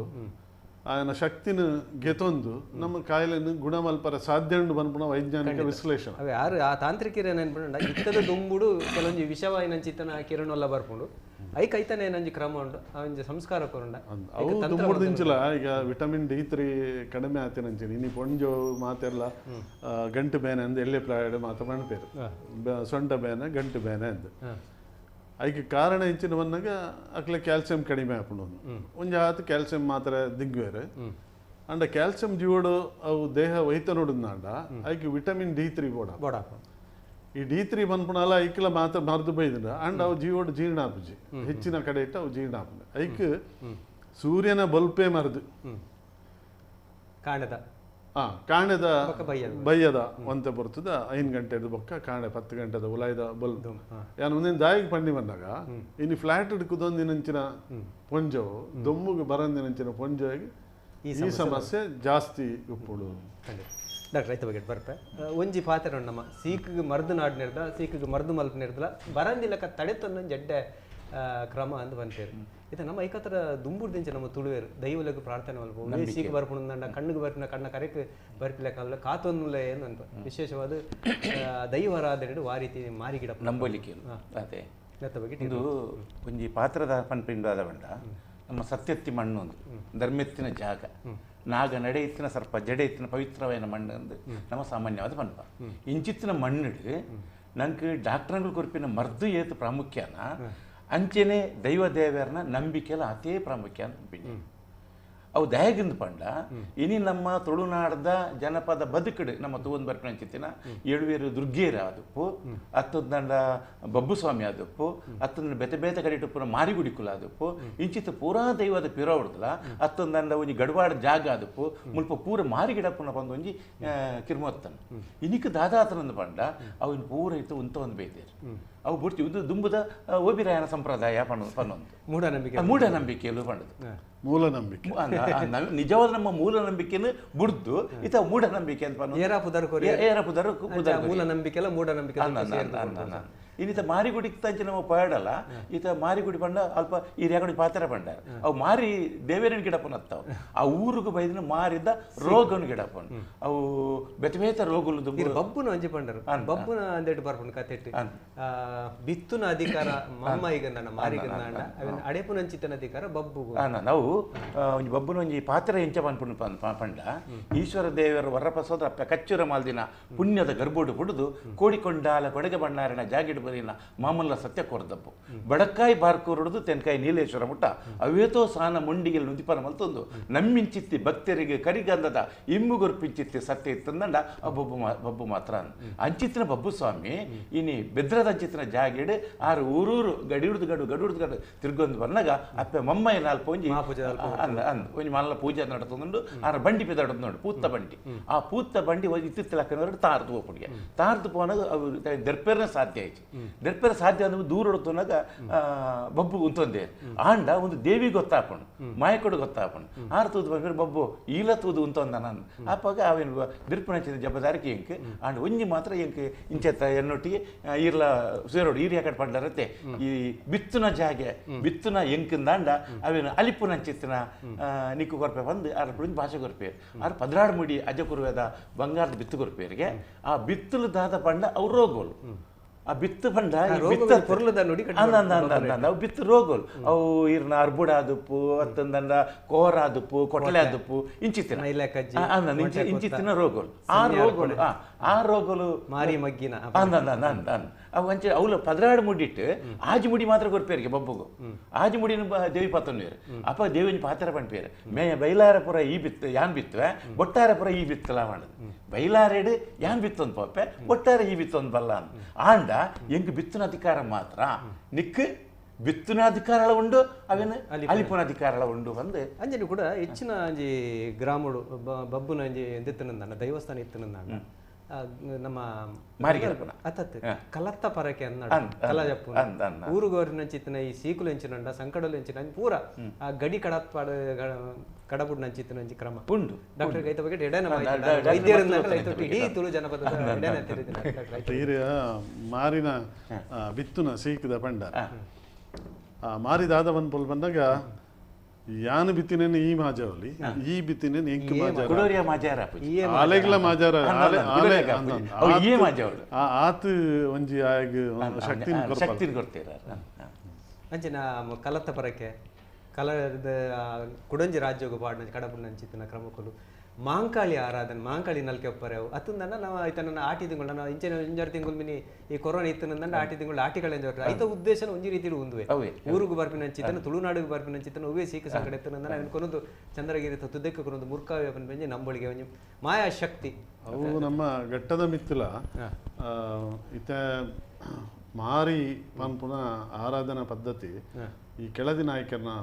ఆయన ಶಕ್ತಿನ ಗೆತೊಂದು ನಮ್ಮ ಕಾಯಿಲೆಯನ್ನು ಗುಣಮಲ್ಪರ ಸಾಧ್ಯ ಉಂಡು ಬನ್ಪುಣ ವೈಜ್ಞಾನಿಕ ವಿಶ್ಲೇಷಣೆ ಅವೆ ಯಾರು ಆ ತಾಂತ್ರಿಕರು ಏನೇನು ಇತ್ತದ ದುಂಬುಡು ಕೆಲವೊಂದು ವಿಷವಾಯಿನಂಚಿತ್ತನ ಕಿರಣೆಲ್ಲ ಬರ್ಕೊಂಡು ಐಕ್ ಐತನೇ ನಂಜಿ ಕ್ರಮ ಉಂಡು ಅವಂಜಿ ಸಂಸ್ಕಾರ ಕೊರಂಡ ಅವು ದುಂಬುಡ್ದಿಂಚಿಲ್ಲ ಈಗ ವಿಟಮಿನ್ D3 ಕಡಿಮೆ ಆತಿನಂಚಿನ ಇನಿ ಪೊಂಜೋ ಮಾತೆಲ್ಲ ಗಂಟು ಬೇನೆ ಅಂದ್ ಎಲ್ಲೆ ಪ್ಲಾಯ್ಡ್ ಮಾತ ಮಣ್ಪೇರು ಸೊಂಟ ಬೇನೆ ಗಂಟು ಬೇನೆ ಅಂದ್ ಐಕ್ ಕಾರಣ ಇಂಚಿನ ಬಂದಾಗ ಅಕ್ಲೆ ಕ್ಯಾಲ್ಸಿಯಂ ಕಡಿಮೆ ಆಪುಂಡು ಒಂಜಿ ಆತು ಕ್ಯಾಲ್ಸಿಯಂ ಮಾತ್ರ ದಿಗ್ವೇರು ಅಂಡ ಕ್ಯಾಲ್ಸಿಯಂ ಜೀವಡು ಅವು ದೇಹ ವೈತ ನೋಡುಂದಾಂಡ ಐಕ್ ವಿಟಮಿನ್ D3 ಬೋಡ ಈ D3 ಬಂದ್ಪುಣಲ್ಲ ಐಕ್ಲ ಮಾತ್ರ ಮರ್ದು ಬೈದಿನ ಅಂಡ್ ಅವು ಜೀವೋಡು ಜೀರ್ಣ ಆಪುಜಿ ಹೆಚ್ಚಿನ ಕಡೆ ಇಟ್ಟು ಅವು ಜೀರ್ಣ ಆಪುಂಡು ಐಕ್ ಸೂರ್ಯನ ಬಲ್ಪೇ ಮರ್ದು ಕಾಣದ ಕಾಣದ ಬಯ್ಯದ ಒಂತೆ ಬರ್ತದ 5 ಗಂಟೆದ ಬೊಕ್ಕ ಕಾಣೆ 10 ಗಂಟೆದ ಉಲಾಯ್ದ ಬಲ್ಬ್ ಯಾನು ಒಂದಿನ ದಾಯಿಗೆ ಪಂಡಿ ಬಂದಾಗ ಇನ್ನು ಫ್ಲಾಟ್ ಹಿಡ್ಕುದೊಂದಿನಂಚಿನ ಪೊಂಜವು ದೊಮ್ಮಿಗೆ ಬರಂದಿನಂಚಿನ ಪೊಂಜಾಗಿ ಈ ಸಮಸ್ಯೆ ಜಾಸ್ತಿ ಉಪ್ಪುಡು ಡಾಕ್ಟರ್ ರೈತ ಬಗ್ಗೆ ಬರ್ಪೆ ಒಂಜಿ ಪಾತ್ರ ನಮ್ಮ ಸೀಕಿಗೆ ಮರ್ದು ನಾಡ್ನಿರ್ದ ಸೀಕಿಗೆ ಮರ್ದು ಮಲ್ಪನಿರ್ದಲ್ಲ ಬರಂದಿಲ್ಲಕ ತಡೆತೊನ್ನ ಜಡ್ಡೆ ಕ್ರಮ ಅಂತ ಬಂತೇರು ಇದು ನಮ್ಮ ಐಕತ್ರ ದುಂಬುಡ್ದಿಂಚ ನಮ್ಮ ತುಳುವೇರು ದೈವలకు ಪ್ರಾರ್ಥನೆ ಮಲ್ಪು ಸೀಕ್ ಬರ್ಪುಂಡ ಕಣ್ಣಿಗೆ ಬರ್ಪಿನ ಕಣ್ಣ ಕರೆಕ್ ಬರ್ಪಿಲಕ್ಕಲ್ಲ ಕಾತೊಂದುಲೆ ಏನು ಅಂತ ವಿಶೇಷವಾದ ದೈವರಾಧನೆ ಆ ರೀತಿ ಮಾರಿಗಿಡ ನಂಬಲಿಕ್ಕೆ ಅದೇ ಇದು ಒಂಜಿ ಪಾತ್ರದ ಪನ್ಪಿಂಡಾದ ಬಂಡ ನಮ್ಮ ಸತ್ಯತ್ತಿ ಮಣ್ಣು ಒಂದು ಧರ್ಮೆತ್ತಿನ ಜಾಗ ನಾಗ ನಡೆ ಎತ್ತಿನ ಸರ್ಪ ಜಡೆ ಎತ್ತಿನ ಪವಿತ್ರವಾದ ಮಣ್ಣು ಅಂದು ನಮ್ಮ ಸಾಮಾನ್ಯವಾದ ಪನ್ಪ ಇಂಚಿತ್ತಿನ ಮಣ್ಣಿಡು ನಂಗೆ ಡಾಕ್ಟರ್ಗಳು ಕೊರ್ಪಿನ ಮರ್ದು ಏತು ಪ್ರಾಮುಖ್ಯನ ಅಂಚೆನೆ ದೈವ ದೇವರನ್ನ ನಂಬಿಕೆಲ್ಲ ಅತೇ ಪ್ರಾಮುಖ್ಯ ಅಂತ ಅವು ದಯಗಿಂದ ಪಂಡ ಇನಿ ನಮ್ಮ ತುಳುನಾಡದ ಜನಪದ ಬದುಕಡು ನಮ್ಮ ತೂವನ್ ಬರ್ಪಿನ ಚಿತ್ತಿನ ಏಳುವೇರು ದುರ್ಗೇರ ಅದಪ್ಪು ಅತ್ತೊಂದಂಡ ಬಬ್ಬು ಸ್ವಾಮಿ ಅದಪ್ಪು ಅತ್ತೊಂದು ಬೆತೆ ಬೇತೆ ಕಡೆ ಪೂರ ಮಾರಿಗುಡಿಕುಲ ಅದಪ್ಪು ಇಂಚಿತ್ತು ಪೂರಾ ದೈವದ ಪಿರ ಹೊಡ್ದಲ ಅತ್ತೊಂದಂಡ ಒಂಜಿ ಗಡವಾಡ ಜಾಗ ಅದಪ್ಪು ಮುಲ್ಪ ಪೂರ ಮಾರಿಗಿಡಪ್ಪನ ಬಂದು ಒಂಜಿ ಕಿರ್ಮೊತ್ತನು ಇನಿಕ್ ದಾದಾತನಂದು ಪಂಡ ಅವನ್ ಪೂರ ಇತ್ತು ಉಂತ ಒಂದು ಬೇತೇರು ಅವು ಬುಡ್ತಿ ಇದು ದುಂಬುದ ಓಬಿರಾಯನ ಸಂಪ್ರದಾಯ ಪನ್ನೊಂದು ಮೂಢನಂಬಿಕೆಯಲ್ಲೂ ಪಂಡದು ಮೂಲನಂಬಿಕೆ ನಿಜವಾದ ನಮ್ಮ ಮೂಲನಂಬಿಕೆಯನ್ನು ಬುಡ್ದು ಇತ ಮೂಢನಂಬಿಕೆ ಅಂತ ಮೂಲನಂಬಿಕೆ ಮೂಢನಂಬಿಕೆ ಇನ್ನಿತ ಮಾರಿಗುಡಿಗೆ ತಂಚೆ ನಮ್ಮ ಪಯಡಲ್ಲ ಈತ ಮಾರಿಗುಡಿ ಪಂಡ ಅಲ್ಪ ಈ ರೇಗಡಿ ಪಾತ್ರ ಪಂಡ ಅವು ಮಾರಿ ದೇವೇರನ ಗಿಡಪನ ಹತ್ತಾವ ಆ ಊರಿಗೆ ಬೈದಿನ ಮಾರಿದ್ದ ರೋಗನ ಗಿಡಪನ್ ಅವು ಬೆತ ಬೇತ ರೋಗಲು ಬಬ್ಬುನ ಅಂಜಿ ಪಂಡರು ಬಬ್ಬುನ ಅಂದೇಟು ಬರ್ಪುಂಡು ಕತೆಟ್ಟು ಬಿತ್ತುನ ಅಧಿಕಾರ ಮಮ್ಮ ಈಗ ನನ್ನ ಮಾರಿಗಂದ ಅಡೆಪುನ ಅಂಚಿತನ ಅಧಿಕಾರ ಬಬ್ಬು ನಾವು ಒಂಜಿ ಬಬ್ಬುನ ಒಂಜಿ ಪಾತ್ರ ಎಂಚ ಪನ್ಪುಂಡು ಪಂಡ ಈಶ್ವರ ದೇವರ ವರಪ್ರಸಾದ ಕಚ್ಚುರ ಮಾಲ್ದಿನ ಪುಣ್ಯದ ಗರ್ಭೋಡು ಪುಡುದು ಕೋಡಿಕೊಂಡಾಲ ಕೊಡಗೆ ಬಣ್ಣಾರಣ ಜಾಗಿಡು ಬರೀನ ಮಾಮಲ್ಲ ಸತ್ಯ ಕೊರದಪ್ಪು ಬಡಕಾಯಿ ಬಾರ್ಕೂರುಡು ತೆನ್ಕಾಯಿ ನೀಲೇಶ್ವರ ಮುಟ್ಟ ಅವೇತೋ ಸಾನ ಮುಂಡಿಗೆಲ್ ನುದಿಪನ ಮಲ್ತೊಂದು ನಮ್ಮಿಂಚಿತ್ತಿ ಭಕ್ತರಿಗೆ ಕರಿಗಂಧದ ಇಮ್ಮುಗೊರ್ಪಿಂಚಿತ್ತಿ ಸತ್ಯ ಇತ್ತಂದಂಡ ಆ ಬಬ್ಬು ಮಾತ್ರ ಅಂಚಿತ್ತಿನ ಬಬ್ಬು ಸ್ವಾಮಿ ಇನಿ ಬೆದ್ರದ ಅಂಚಿತ್ತಿನ ಜಾಗಿಡು ಆರು ಊರೂರು ಗಡಿಯುಡ್ದು ಗಡು ತಿರ್ಗೊಂದು ಬಂದಾಗ ಅಪ್ಪೆ ಮಮ್ಮ ನಾಲ್ಕು ಒಂಜಿ ಒಂಜಿ ಮಲ್ಲ ಪೂಜೆ ನಡತೊಂದು ಆರ ಬಂಡಿ ಪಿದಾಡೋದು ನೋಡಿ ಪೂತ್ತ ಬಂಡಿ ಆ ಪೂತ್ತ ಬಂಡಿ ಇತ್ತಿತ್ತಲಕ್ಕನವರು ತಾರ್ದು ಹೋಗ್ಬಿಡಿಗೆ ತಾರ್ದು ಪೋನಾಗ ಅವು ದೆರ್ಪೇರ್ನ ಸಾಧ್ಯ ಆಯ್ತು ದೆರ್ಪೇರ ಸಾಧ್ಯ ಅಂದ್ರೆ ದೂರ ಹೊಡ್ತೋನಾಗ ಬಬ್ಬು ಉಂತೊಂದೇ ಆಂಡ ಒಂದು ದೇವಿ ಗೊತ್ತಾಪಣು ಮಾಯಕೊಡು ಗೊತ್ತಾಪಣು ಆರು ತೂದು ಬಂದ್ರೆ ಬಬ್ಬು ಈಲ ತೂದು ಉಂತೊಂದ ನಾನು ಅಪ್ಪಾಗ ಅವೇನು ದೆರ್ಪಣ ಜಬ್ಬದಾರಿಕೆ ಎಂಕ್ ಆಂಡ್ ಒಂಜಿ ಮಾತ್ರ ಎಂಕ್ ಇಂಚೆತ್ತ ಎನ್ನೊಟ್ಟಿಗೆ ಈರ್ಲ ಸೇರೋಡು ಈರಿ ಯಾಕಡೆ ಪಡ್ಲಾರತ್ತೆ ಈ ಬಿತ್ತುನ ಜಾಗೆ ಬಿತ್ತುನ ಎಂಕಿಂದಾಂಡ ಅವೇನು ಅಲಿಪುನ ಚಿತ್ತಿನ ನಿಕ್ಕು ಕೊರ್ಪೆ ಬಂದು ಆರ ಪುಳಿಂದ ಭಾಷೆ ಕೊರ್ಪೇರು ಆರು ಪದ್ರಾಡು ಮುಡಿ ಅಜ ಕುರುವೇದ ಬಂಗಾರದ ಬಿತ್ತು ಕೊರ್ಪೇರಿಗೆ ಆ ಬಿತ್ತಲು ದಾದ ಪಂಡ ಅವ್ರು ರೋಗೋಲು ಆ ಬಿತ್ತು ಬಂಡ ನಾವು ಬಿತ್ತು ರೋಗೋಲು ಅವು ಇರ್ನ ಅರ್ಬುಡ ಆದುಪ್ಪು ಅತ್ತಂದಂಡ ಕೋರ ಆದುಪ್ಪು ಕೊಟ್ಲೆ ಆದುಪ್ಪು ಇಂಚಿತ್ತಿನ ಇಂಚಿತ್ತಿನ ರೋಗೋಲು ಆ ರೋಗೋಲು ಮಾರಿ ಮಗ್ಗಿನ ಅವು ಅಂಚೆ ಅವಳು ಪದ್ರಾಡು ಮುಡಿಟ್ಟು ಆಜಿ ಮುಡಿ ಮಾತ್ರ ಕೊರ್ಪೇರಿಗೆ ಬಬ್ಬುಗು ಆಜಿ ಮುಡಿನ ದೇವಿ ಪಾತೊಂದೇರು ಅಪ್ಪ ದೇವಿನ ಪಾತ್ರ ಪಂಪೇರು ಮೇ ಬೈಲಾರಪುರ ಈ ಬಿತ್ತು ಯಾನ್ ಬಿತ್ತವೆ ಒಟ್ಟಾರಪುರ ಈ ಬಿತ್ತಲ ಮಾಡೋದು ಬೈಲಾರೆಡು ಯಾನ್ ಬಿತ್ತೊಂದು ಪಪ್ಪೆ ಒಟ್ಟಾರೆ ಈ ಬಿತ್ತೊಂದು ಬಲ್ಲ ಅಂತ ಆಂಡ ಎಂಗ್ ಬಿತ್ತುನ ಅಧಿಕಾರ ಮಾತ್ರ ನಿಕ್ ಬಿತ್ತುನ ಅಧಿಕಾರಳ ಉಂಡು ಅವೇನು ಅಲಿಪುನ ಅಧಿಕಾರಳ ಉಂಡು ಬಂದು ಅಂಜನಿ ಕೂಡ ಹೆಚ್ಚಿನ ಅಂಜಿ ಗ್ರಾಮಡು ಬಬ್ಬುನ ಅಂಜಿ ಎಂದಿತ್ತನಂದ ದೈವಸ್ಥಾನ ಇತ್ತನಂದ ನಮ್ಮ ಅತ್ತತ್ತು ಕಲತ್ತ ಪರಕೆ ಅನ್ನ ಕಲಜಪ್ಪು ಊರುಗೋರಿನಂಚಿತ್ತಿನ ಈ ಸೀಕುಲು ಎಂಚಿನಂಡ ಸಂಕಡಲು ಎಂಚಿನ ಪೂರ ಆ ಗಡಿ ಕಡತ್ಪಾಡ ಕಡಬುಡ್ ನಂಚಿತ್ತಿನ ಅಂಚಿ ಕ್ರಮ ಉಂಡು ಡಾಕ್ಟರ್ ಗೈತ ಬಗ್ಗೆ ಎಡೆನ ವೈದ್ಯರಿಂದ ಇಡೀ ತುಳು ಜನಪದ ಮಾರಿನ ಬಿತ್ತುನ ಸೀಕಿದ ಪಂಡ ಮಾರಿದಾದ ಒಂದು ಬಂದಾಗ ಯಾನು ಬಿತ್ತಿನೇನು ಈ ಮಾಜಾವಲಿ ಈ ಬಿತ್ತಿನೇನು ಎಂಕು ಮಾಜಾರ ಆಲೆಗ್ಲ ಮಾಜಾರ ಆತು ಒಂಜಿ ಶಕ್ತಿ ಕೊಡ್ತೀರ ಅಂಚಿನ ಕಲತ್ತ ಪರಕೆ ಕಲದ ಕುಡಂಜಿ ರಾಜ್ಯೋಗ ಪಾಡಿನ ಕಡಪು ನಂಚಿತ್ತಿನ ಕ್ರಮಕ್ಕಲು ಮಾಂಕಾಳಿ ಆರಾಧನೆ ಮಾಂಕಾಳಿ ನಲ್ಕೆ ಒಪ್ಪರೆವು ಅತ್ತಂದನ್ನ ನಾವು ಆಯ್ತನ ಆಟಿ ತಿಂಗಳು ನಾವು ಇಂಚಿನ ಇಂಜಾರು ತಿಂಗಳು ಮಿನಿ ಈ ಕೊರೋನಾ ಇತ್ತನಂದ ಆಟಿ ತಿಂಗಳು ಆಟಿಗಳಿಂದ ಐತ ಉದ್ದೇಶ ಒಂಜಿ ರೀತಿಯಲ್ಲಿ ಉಂದುವೆ ಊರುಗು ಬರ್ಪಿನ ಚಿತ್ತನ ತುಳುನಾಡಿಗೆ ಬರ್ಪಿನ ಚಿತ್ತನ ಉವೆ ಸೀಕ ಸಂಕಡೆ ಎತ್ತನಂದ ನಾವು ಕೊನೊಂದು ಚಂದ್ರಗಿರಿ ತುದ್ದಕ್ಕೆ ಕೊನೊಂದು ಮುರ್ಕಾವೆ ಅಪ್ಪನ ಬೆಂಜಿ ನಂಬಳಿಗೆ ಒಂಜಿ ಮಾಯಾ ಶಕ್ತಿ ಅವು ನಮ್ಮ ಘಟ್ಟದ ಮಿತ್ತಲ ಇತ ಮಾರಿ ಪನ್ಪುನ ಆರಾಧನಾ ಪದ್ಧತಿ ಈ ಕೆಳದಿ ನಾಯಕರನ್ನ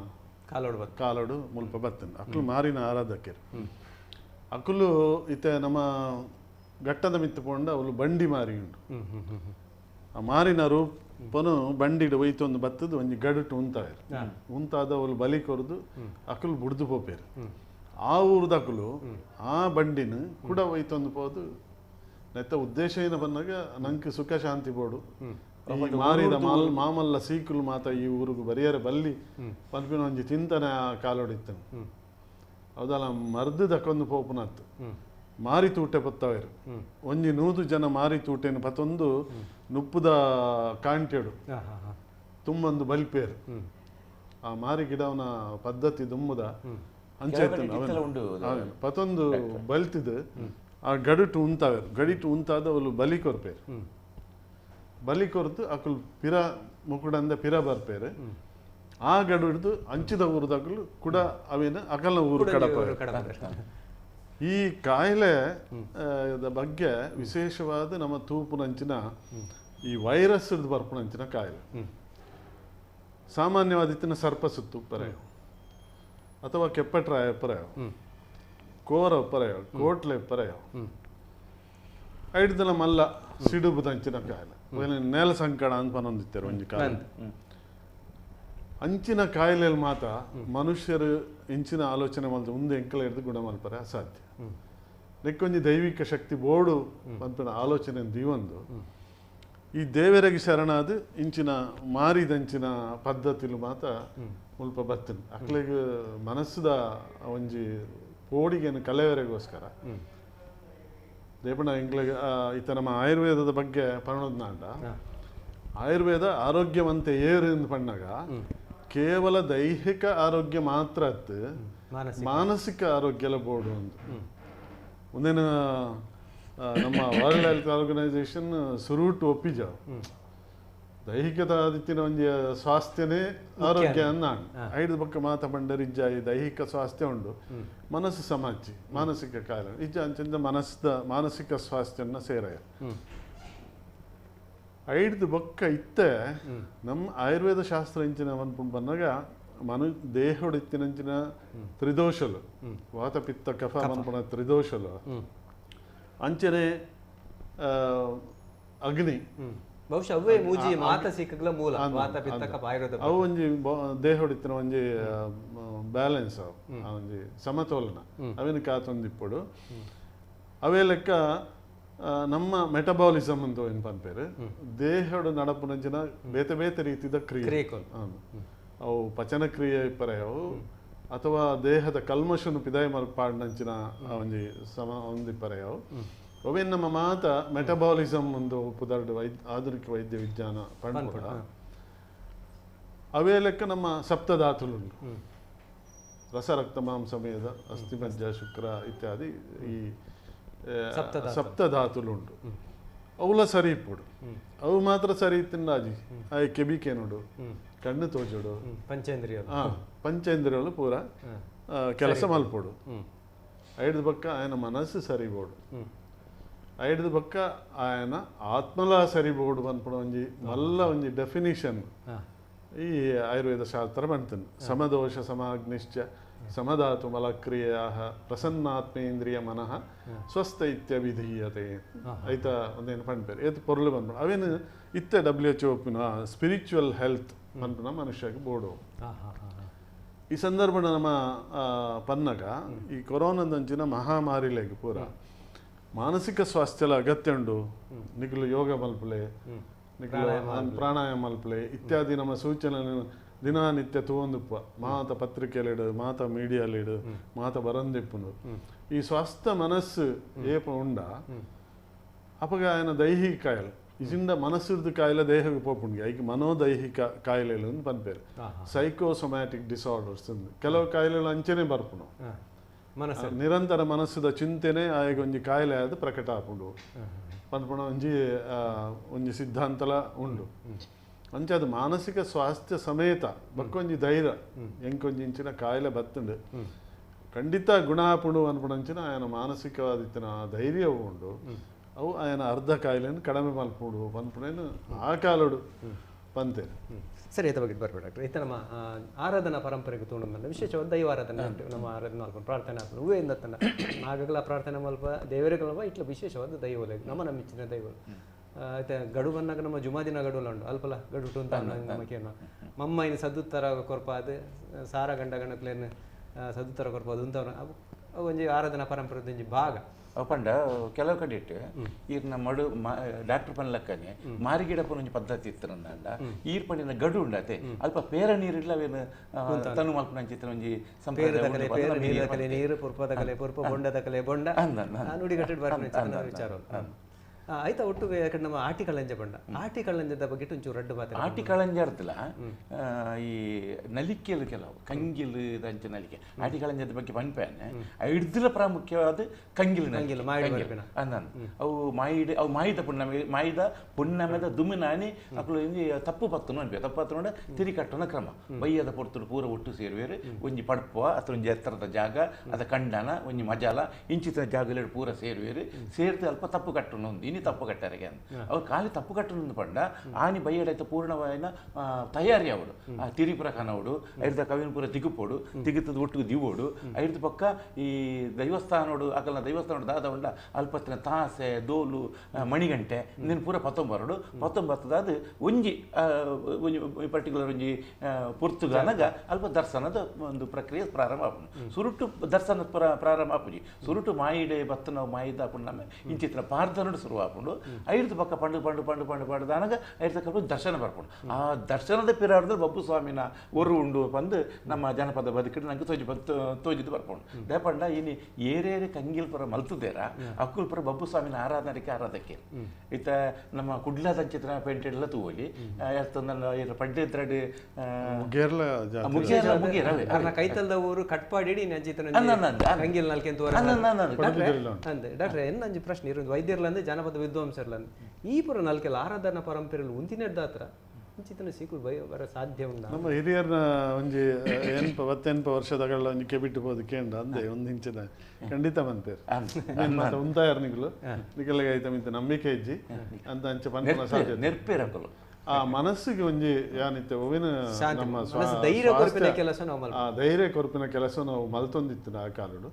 ಕಾಲೋಡು ಮುಲ್ಪ ಬರ್ತದೆ ಅಕ್ಕಲು ಮಾರಿನ ಆರಾಧಕರು ಅಕ್ಕಲು ಇತ ನಮ್ಮ ಘಟ್ಟದ ಮಿತ್ತು ಪೋಂಡ ಅವಳು ಬಂಡಿ ಮಾರಿ ಉಂಡು ಆ ಮಾರಿನ ರೂಪನು ಬಂಡಿಡು ಒಯ್ತೊಂದು ಬತ್ತದು ಒಂಜಿ ಗಡುಟು ಉಂತಾದ ಅವಳು ಬಲಿ ಕೊರದು ಅಕ್ಕಲು ಬುಡ್ದು ಪೋಪೇರು ಆ ಊರ್ದ ಅಕ್ಕಲು ಆ ಬಂಡಿನ ಕೂಡ ಒಯ್ತೊಂದು ಪೋದು ನೆತ್ತ ಉದ್ದೇಶ ಏನ ಬಂದಾಗ ನಂಗೆ ಸುಖ ಶಾಂತಿ ಬೋಡು ಈ ಮಾರಿದ ಮಾಮಲ್ಲ ಸೀಕುಲು ಮಾತ ಈ ಊರಿಗೂ ಬರಿಯರೆ ಬಲ್ಲಿ ಪನ್ಪಿನ ಒಂಜಿ ಚಿಂತನೆ ಆ ಕಾಲೋಡಿತ್ತನು ಹೌದಲ್ಲ ಮರ್ದು ದಕ್ಕೊಂದು ಪೋಪುನತ್ತು ಮಾರಿ ತೂಟೆ ಪತ್ತವೇರು ಒಂಜಿ 100 ಜನ ಮಾರಿ ತೂಟೆನು ಪತ್ತೊಂದು ನುಪ್ಪುದ ಕಾಂಟೆಡು ತುಂಬೊಂದು ಬಲ್ಪೇರು ಆ ಮಾರಿ ಗಿಡವನ ಪದ್ಧತಿ ದುಮ್ಮುದ ಅಂಚೆತ್ತನು ಪತ್ತೊಂದು ಬಲ್ತಿದ್ದು ಆ ಗಡಿಟು ಉಂತಾವೇರು ಗಡಿಟು ಉಂತಾದ ಅವಳು ಬಲಿ ಕೊರ್ಪೇರು ಬಲಿ ಕೊರ್ದು ಅಕುಲು ಪಿರ ಮುಕುಡಂದ ಪಿರ ಬರ್ಪೇರು ಆ ಗಡು ಹಿಡಿದು ಅಂಚಿದ ಊರದಾಗಲು ಕೂಡ ಅವೇನ ಅಕಲ್ನ ಊರು ಕಡಪ ಈ ಕಾಯಿಲೆ ಬಗ್ಗೆ ವಿಶೇಷವಾದ ನಮ್ಮ ತೂಪುನಂಚಿನ ಈ ವೈರಸ್ ಬರ್ಪುನಂಚಿನ ಕಾಯಿಲೆ ಸಾಮಾನ್ಯವಾದಿತ್ತಿನ ಸರ್ಪ ಸುತ್ತು ಪರೆಯ ಅಥವಾ ಕೆಪ್ಪಟ್ರಾಯ ಪರೆಯ ಕೋರ ಪರೆಯ ಕೋಟ್ಲೆ ಪರೆಯ ಐಡ್ದಲ ಮಲ್ಲ ಸಿಡುಬುದಂಚಿನ ಕಾಯಿಲೆ ನೆಲ ಸಂಕಟ ಅಂತ ಪನೊಂದಿತ್ತೇರು ಒಂಜಿ ಕಾಯಿಲೆ ಅಂಚಿನ ಕಾಯಿಲೆಯಲ್ಲಿ ಮಾತ ಮನುಷ್ಯರು ಇಂಚಿನ ಆಲೋಚನೆ ಮಲ್ತು ಮುಂದೆ ಎಂಕಲ ಹಿಡಿದು ಗುಣ ಮಲ್ಪರೆ ಅಸಾಧ್ಯ ನೆಕ್ಕೊಂಜಿ ದೈವಿಕ ಶಕ್ತಿ ಬೋಡು ಪಂಪಿನ ಆಲೋಚನೆ ದೀವೊಂದು ಈ ದೇವರಿಗೆ ಶರಣಾದ ಇಂಚಿನ ಮಾರಿದಂಚಿನ ಪದ್ಧತಿಲು ಮಾತ ಮುಲ್ಪ ಬರ್ತೇನೆ ಅಕ್ಲಿಗೆ ಮನಸ್ಸುದ ಒಂಜಿ ಪೋಡಿಗೆನು ಕಲೆಯವರಿಗೋಸ್ಕರ ದೇಪಣ ಎಂಕ್ಲಿಗೆ ಈತ ನಮ್ಮ ಆಯುರ್ವೇದದ ಬಗ್ಗೆ ಪರಣೋದ್ನಾಂಡ ಆಯುರ್ವೇದ ಆರೋಗ್ಯವಂತ ಏರು ಎಂದು ಪಣ್ಣಾಗ ಕೇವಲ ದೈಹಿಕ ಆರೋಗ್ಯ ಮಾತ್ರ ಅತ್ತು ಮಾನಸಿಕ ಆರೋಗ್ಯ ಬೋರ್ಡು ಅಂತ ಮುಂದಿನ ನಮ್ಮ ವರ್ಲ್ಡ್ ಹೆಲ್ತ್ ಆರ್ಗನೈಸೇಷನ್ ಸುರೂಟು ಒಪ್ಪಿಜ ದೈಹಿಕದ ಆದಿತ್ತಿನ ಒಂಜಿ ಸ್ವಾಸ್ಥ್ಯನೇ ಆರೋಗ್ಯ ಅನ್ನಾಂಡ್ ಐದು ಪಕ್ಕ ಮಾತ ಬಂಡರಿಜ್ಜ ಈ ದೈಹಿಕ ಸ್ವಾಸ್ಥ್ಯ ಉಂಡು ಮನಸ್ಸು ಸಮಾಜಿ ಮಾನಸಿಕ ಕಾಯಿಲೆ ಇಜ್ಜ ಅಂಚಿಂದ ಮಾನಸಿಕ ಸ್ವಾಸ್ಥ್ಯನ ಸೇರಯ ಐದು ಬೊಕ್ಕ ಇತ್ತೆ ನಮ್ಮ ಆಯುರ್ವೇದ ಶಾಸ್ತ್ರ ಇಂಚಿನ ಅನ್ಪುಂಡು ಬಂದಾಗ ದೇಹೊಡಿತ್ತಿನಂಚಿನ ತ್ರಿದೋಷಲು ವಾತ ಪಿತ್ತ ಕಫ ಅನ್ಪುಣ ತ್ರಿದೋಷಲು ಅಂಚನೆ ಅಗ್ನಿ ಬಹುಶಃ ಅವೇ ಮೂಜಿ ಮಾತಸಿಕಗಳ ಮೂಲ ವಾತ ಪಿತ್ತ ಕಫ ಆಯುರ್ವೇದ ಅವು ಒಂಜಿ ದೇಹೊಡಿತ್ತಿನ ಒಂಜಿ ಬ್ಯಾಲೆನ್ಸ್ ಒಂಜಿ ಸಮತೋಲನ ಅವೇನು ಕಾತೊಂದಿಪ್ಪಡು ಅವೇ ಲೆಕ್ಕ ನಮ್ಮ ಮೆಟಬಾಲಿಸಮ್ ಅಂತ ಏನು ಪನ್ಪೇರು ದೇಹಡು ನಡಪುನಂಚಿನ ಬೇತೆ ಬೇತೆ ರೀತಿದ ಕ್ರಿಯೆ ಅವು ಪಚನ ಕ್ರಿಯೆ ಪರೆಯವು ಅಥವಾ ದೇಹದ ಕಲ್ಮಶನು ಪಿದಾಯ ಮಲ್ಪಾಡ್ನಂಚಿನ ಒಂಜಿ ಒಂದಿ ಪರೆಯವು ಅವೇನು ನಮ್ಮ ಮಾತ ಮೆಟಬಾಲಿಸಮ್ ಒಂದು ಪುದರ್ಡು ಆಧುನಿಕ ವೈದ್ಯ ವಿಜ್ಞಾನ ಪಂಡ ಅವೇ ಲೆಕ್ಕ ನಮ್ಮ ಸಪ್ತಧಾತುಲುಂಡು ರಸರಕ್ತ ಮಾಂಸಮೇಧ ಅಸ್ಥಿ ಮಜ್ಜ ಶುಕ್ರ ಇತ್ಯಾದಿ ಈ ಸಪ್ತಧಾತುಲುಂಡು ಅವುಲ ಸರಿ ಇಪ್ಪುಡು ಅವು ಮಾತ್ರ ಸರಿ ಇತ್ತಿಂಡಾಜಿ ಆಯ್ ಕೆಬಿಕೆ ನೋಡು ಕಣ್ಣು ತೋಜುಡು ಪಂಚೇಂದ್ರಿಯಗಳು ಪೂರ ಕೆಲಸ ಮಲ್ಪೋಡು ಐದು ಪಕ್ಕ ಆಯನ ಮನಸ್ಸು ಸರಿಬೋಡು ಐದು ಪಕ್ಕ ಆಯನ ಆತ್ಮಲ ಸರಿಬೋಡು ಅನ್ಪಡ ಒಂಜಿ ಮಲ್ಲ ಒಂಜಿ ಡೆಫಿನಿಷನ್ ಈ ಆಯುರ್ವೇದ ಶಾಸ್ತ್ರ ಬಂತನು ಸಮದೋಷ ಸಮಾಗ್ನಿಶ್ಚ ಸಮಧಾತು ಮಲಕ್ರಿಯ ಪ್ರಸನ್ನಾತ್ಮೇಂದ್ರಿಯ ಮನಃ ಸ್ವಸ್ಥ ಇತ್ಯವಿಧೀಯತೆ ಐತ ಒಂದೇನು ಪಂಪೇರು ಏತ್ ಪೊರ್ಲು ಬಂದ್ಬಿಡು ಅವೇನು ಇತ್ತೆ WHO ಒಪ್ಪಿನ ಸ್ಪಿರಿಚುವಲ್ ಹೆಲ್ತ್ ಪನ್ಪುನ ಮನುಷ್ಯಗೆ ಬೋಡು ಈ ಸಂದರ್ಭ ನಮ್ಮ ಪನ್ನಗ ಈ ಕೊರೋನಾದಂಚಿನ ಮಹಾಮಾರಿಲೆಗೆ ಪೂರ ಮಾನಸಿಕ ಸ್ವಾಸ್ಥ್ಯಲ ಅಗತ್ಯ ಉಂಡು ನಿಖಲು ಯೋಗ ಮಲ್ಪಲೆ ನಿಖಲು ಪ್ರಾಣಾಯಾಮ ಮಲ್ಪಲೆ ಇತ್ಯಾದಿ ನಮ್ಮ ಸೂಚನೆ ದಿನನಿತ್ಯ ತೂಂದುಪ್ಪ ಮಾತ ಪತ್ರಿಕೆಲಿಡು ಮಾತ ಮೀಡಿಯಾಲಿಡು ಮಾತ ಬರಂದಿಪ್ಪುಂಡು ಈ ಸ್ವಸ್ಥ ಮನಸ್ಸು ಏಪ ಉಂಡ ಅಪಗ ఆయన ದೈಹಿಕ ಕಾಯಿಲೆ ಇಜಿಂದ ಮನಸ್ಸಿರ್ದು ಕಾಯಿಲೆ ದೇಹಕ್ಕೆ ಪೋಪುಂಡಿಗೆ ಐಕ್ ಮನೋದೈಹಿಕ ಕಾಯಿಲೆಗಳು ಅಂತ ಪನ್ಪೇರು ಸೈಕೋಸೊಮ್ಯಾಟಿಕ್ ಡಿಸಾರ್ಡರ್ಸ್ ಕೆಲವು ಕಾಯಿಲೆಗಳು ಅಂಚನೆ ಬರ್ಪುನು ನಿರಂತರ ಮನಸ್ಸುದ ಚಿಂತೆನೆ ಆಗ ಒಂಜಿ ಕಾಯಿಲೆ ಅದು ಪ್ರಕಟ ಆಪುಂಡು ಪನ್ಪುಣ ಒಂಜಿ ಸಿದ್ಧಾಂತಲ ಉಂಡು ಅಂಚೆ ಅದು ಮಾನಸಿಕ ಸ್ವಾಸ್ಥ್ಯ ಸಮೇತ ಬಕ್ಕೊಂಜಿ ಧೈರ್ಯ ಎಂಕೊಂಜಿ ಇಂಚಿನ ಕಾಯಿಲೆ ಬತ್ತುಂಡು ಖಂಡಿತ ಗುಣ ಆಪುಂಡು ಅನ್ಪುಣಂಚಿನ ಆಯನ ಮಾನಸಿಕವಾದಿತ್ತಿನ ಧೈರ್ಯವು ಉಂಡು ಅವು ಆಯನ ಅರ್ಧ ಕಾಯಿಲೆಯನ್ನು ಕಡಿಮೆ ಮಲ್ಪುಡು ಪನ್ಪುಣೇನು ಆ ಕಾಲಡು ಪಂತೇನೆ ಸರಿ ಐತ ಬಗ್ಗೆ ಬರ್ಬೇಡ ಡಾಕ್ಟರ್ ಐತ ನಮ್ಮ ಆರಾಧನಾ ಪರಂಪರೆಗೆ ತಗೊಂಡು ವಿಶೇಷವಾದ ದೈವ ಆರಾಧನೆ ಉಂಟು ನಮ್ಮ ಆರಾಧನೆ ಮಲ್ಪ ಪ್ರಾರ್ಥನೆ ಆಗ್ತದೆ ಹೂವಿಂದ ತನ್ನ ನಾಗಗಳ ಪ್ರಾರ್ಥನೆ ಮಲ್ಪ ದೇವರಿಗಳವ ಇಟ್ಲ ವಿಶೇಷವಾದ ದೈವಲೆ ನಮ್ಮ ಮಿಚ್ಚಿನ ದೈವ అయితే గడువు అన్నాక నమ్మ జుమాదిన గడువులు ఉండు అల్పల గడువు ఉంటాను నమ్మకేನು ಮಮ್ಮ ಇನ್ನು ಸದ್ದುತ್ತರ ಕೊರಪ ಅದು ಸಾರ ಗಂಡ ಗಣಕ್ಲೇನು ಸದ್ದುತ್ತರ ಕೊರಪ ಅದು ಉಂತವನ ಅವು ಒಂಜಿ ಆರಾಧನಾ ಪರಂಪರೆ ಒಂಜಿ ಭಾಗ ಪಂಡ ಕೆಲವು ಕಡೆ ಇಟ್ಟು ಈರ್ನ ಮಡು ಡಾಕ್ಟರ್ ಪನ್ಲಕ್ಕನೆ ಮಾರಿಗಿಡ ಪೊಂಜಿ ಪದ್ಧತಿ ಇತ್ತರಂದ ಈರ್ ಪಂಡಿನ ಗಡು ಉಂಡತೆ ಅಲ್ಪ ಪೇರ ನೀರಿಡ್ಲ ಅವೇನು ತನು ಮಲ್ಪನ ಚಿತ್ರ ಒಂಜಿ ಸಂಪ್ರದಾಯ ನೀರು ಪುರ್ಪದ ಕಲೆ ಪುರ್ಪ ಬೊಂಡದ ಕಲೆ ಬೊಂಡ ನುಡಿ ಕಟ್ಟಿಡ್ ಬರ್ನ ವಿಚಾರ ಆಯ್ತಾ ಒಟ್ಟು ಯಾಕಂದ್ರೆ ನಮ್ಮ ಆಟಿ ಕಳಂಜ ಬಂಡ ಆಟಿ ಕಳಂಜದ ಬಗ್ಗೆ ಒಂಚೂರು ರಡ್ಡು ಮಾತು ಆಟಿ ಕಳಂಜ ಇರ್ತಲ್ಲ ಈ ನಲಿಕೆಲು ಕೆಲವು ಕಂಗಿಲು ದಂಚ ನಲಿಕೆ ಆಟಿ ಕಳಂಜದ ಬಗ್ಗೆ ಪನ್ಪೇನೆ ಹಿಡ್ದಿಲ ಪ್ರಾಮುಖ್ಯವಾದ ಕಂಗಿಲು ಅವು ಮಾಯಿದ ಪುಣ್ಣಮೆದ ದುಮ್ಮಿನಾನಿ ಅಕ್ಕಳು ತಪ್ಪು ಪತ್ತನು ಅನ್ಬೇಕು ತಪ್ಪು ಪತ್ತು ನೋಡ ತಿರಿ ಕಟ್ಟನ ಕ್ರಮ ಬಯ್ಯದ ಪೊರ್ತುಡು ಪೂರ ಒಟ್ಟು ಸೇರುವೇರು ಒಂಜಿ ಪಡ್ಪುವ ಅಥವಾ ಒಂಜಿ ಎತ್ತರದ ಜಾಗ ಅದ ಕಂಡನ ಒಂಜಿ ಮಜಾಲ ಇಂಚಿತ ಜಾಗ ಪೂರ ಸೇರುವೇರು ಸೇರ್ತು ಅಲ್ಪ ತಪ್ಪು ಕಟ್ಟನು ಒಂದು ಇನಿ ತಪ್ಪು ಕಟ್ಟಾರಿಗೆ ಅವ್ರು ಖಾಲಿ ತಪ್ಪು ಕಟ್ಟನು ಪಂಡ ಆನಿ ಬಯ್ಯಡೈತೆ ಪೂರ್ಣವಾಯಿನ ತಯಾರಿ ಅವಡು ಆ ತಿರಿಪುರ ಕನವಡು ಐರ್ದ ಕವಿನ ಪೂರ ದಿಗುಪೋಡು ದಿಗುತ್ತದ ಒಟ್ಟಿಗೆ ದಿವೋಡು ಐರ್ದ ಪಕ್ಕ ಈ ದೈವಸ್ಥಾನೋಡು ಅಕಲ್ನ ದೇವಸ್ಥಾನ ದಾದ ಉಂಡ ಅಲ್ಪತ್ತಿನ ತಾಸೆ ದೋಲು ಮಣಿಗಂಟೆ ನೀನು ಪೂರ 19 ಅದು ಒಂಜಿ ಪರ್ಟಿಕ್ಯುಲರ್ ಒಂಜಿ ಪುರ್ತುಗಾನಗ ಅಲ್ಪ ದರ್ಶನದ ಒಂದು ಪ್ರಕ್ರಿಯೆ ಪ್ರಾರಂಭ ಆಪುಂಡು ಸುರುಟು ದರ್ಶನ ಪ್ರಾರಂಭ ಆಪುಜಿ ಸುರುಟು ಮಾಯಿಡೆ ಬತ್ತ ನಾವು ಮಾಯಿದ ಪುಣ್ಣಮೆ ಇಂಚಿತ್ರ ಪಾರ್ಧನುಡು ಶುರು ಆಪುಂಡು ಐರ್ದ ಪಕ್ಕ ಪಂಡು ದಾನಗ ಐರ್ದ ಕಲ್ಪ ದರ್ಶನ ಬರ್ಪುಂಡು ಆ ದರ್ಶನದ ಪಿರಾರ್ದಲ್ಲಿ ಬಬ್ಬು ಸ್ವಾಮಿನ ಒರು ಉಂಡು ಬಂದು ನಮ್ಮ ಜನಪದ ಬದುಕಿಟ್ಟು ನಂಗೆ ತೋಜಿದ್ದು ಬರ್ಪುಂಡು ದೇಪಂಡ ಇನಿ ಏರೇರೆ ಕಂಗಿಲ್ ಪುರ ಮಲ್ತುದೇರ ಅಕ್ಕುಲ್ ಪುರ ಬಬ್ಬು ಸ್ವಾಮಿನ ಆರಾಧಕ್ಕೆ ಇತ್ತ ನಮ್ಮ ಕುಡ್ಲದ ಚಿತ್ರ ಪೇಂಟೆಡ್ ಎಲ್ಲ ತೂಲಿ ಪಡ್ಡೆ ತ್ರಡ್ ಕೈತಲ್ದ ಊರು ಕಟ್ಪಾಡಿ ಕಂಗಿಲ್ ನಾಲ್ಕೆ ಡಾಕ್ಟ್ರೆ ಎನ್ನಂಜಿ ಪ್ರಶ್ನೆ ಇರೋದು ವೈದ್ಯರ್ಲಂದ್ರೆ ಜನಪದ ವಿದ್ವಾಂಸರ್ಲಂದು ಈ ಪುರ ನಾಲ್ಕೆಲ್ಲ ಆರಾಧನಾ ಪರಂಪರೆಯಲ್ಲಿ ಉಂತಿನೆಡ್ದಾತ್ರ ಇಂಚಿತನ ಸಿಕ್ಕುಲು ಬರ ಸಾಧ್ಯ ಉಂಡ ನಮ್ಮ ಹಿರಿಯರ್ನ ಒಂಜಿ 10 ವರ್ಷದಗಳ ಒಂಜಿ ಕೆಬಿಟ್ಟು ಕೇಂದ್ರ ಅಂದೆ ಒಂದು ಇಂಚಿನ ಖಂಡಿತ ಬಂತೇರು ಮತ್ತೆ ಉಂತಾಯರ್ನಿಗಳು ನಿಕಲ್ಗೆ ಐತ ಮಿಂತ ನಂಬಿಕೆ ಇಜ್ಜಿ ಅಂತ ಅಂಚೆ ಪಂಪನ ಸಾಧ್ಯ ನೆರ್ಪೇರಕಲು ಆ ಮನಸ್ಸಿಗೆ ಒಂಜಿ ಯಾನಿತ್ತೆ ಒವಿನ ನಮ್ಮ ಧೈರ್ಯ ಕೊರಪಿನ ಕೆಲಸ ಆ ಧೈರ್ಯ ಕೊರಪಿನ ಕೆಲಸ ನಾವು ಮಲ್ತೊಂದಿತ್ತು ಆ ಕಾಲಡು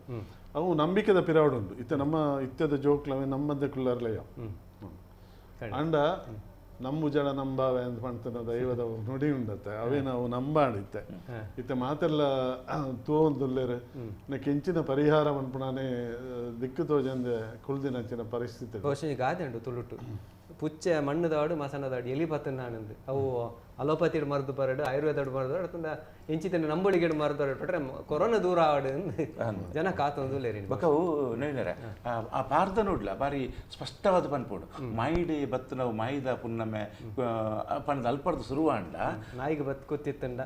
ಅವು ನಂಬಿಕೆದ ಪಿರಾವಡ್ ಉಂಟು ಇತ್ತ ನಮ್ಮ ಇತ್ಯದ ಜೋಕ್ಲವೆ ನಮ್ಮದೇ ಕುಳ್ಳರ್ಲೆಯ ಅಂಡ ನಮ್ಮು ಜಡ ನಂಬಾವೆ ಅಂತ ಪಂಡ್ತಾನೆ ದೈವದ ನುಡಿ ಉಂಡತ್ತೆ ಅವೇ ನಾವು ನಂಬಾಡಿತ್ತೆ ಇತ್ತ ಮಾತೆಲ್ಲ ತೋಲ್ದುಲ್ಲೇರು ಕೆಂಚಿನ ಪರಿಹಾರ ಮನ್ಪುಣಾನೆ ದಿಕ್ಕು ತೋಜಂದೆ ಕುಳ್ದಿನಂಚಿನ ಪರಿಸ್ಥಿತಿ ಗಾದೆ ಉಂಟು ತುಳುಟು ಪುಚ್ಚೆ ಮಣ್ಣದಾಡು ಮಸನದಾಡು ಎಲಿ ಪತ್ತನಾನಂದು ಅವು ಅಲೋಪತಿ ಮರದು ಬರಡು ಆಯುರ್ವೇದ ಮರದು ಅಡ್ತಂದ ಎಂಚಿತನ ನಂಬಳಿಗೆ ಮರದು ಪಟ್ರೆ ಕೊರೋನಾ ದೂರ ಆಡು ಜನ ಕಾತೊಂದು ಲೇರಿ ಬಕವು ನೋಡಿದರೆ ಆ ಪಾರ್ದ ನೋಡ್ಲ ಬಾರಿ ಸ್ಪಷ್ಟವಾದ ಪನ್ಪೋಡು ಮಾಯಿಡೆ ಬತ್ತು ನಾವು ಮಾಯಿದ ಪುನ್ನಮೆ ಪಣದ ಅಲ್ಪರ್ದು ಶುರುವಾಂಡ ನಾಯಿಗೆ ಬತ್ ಕೂತಿತ್ತಂಡ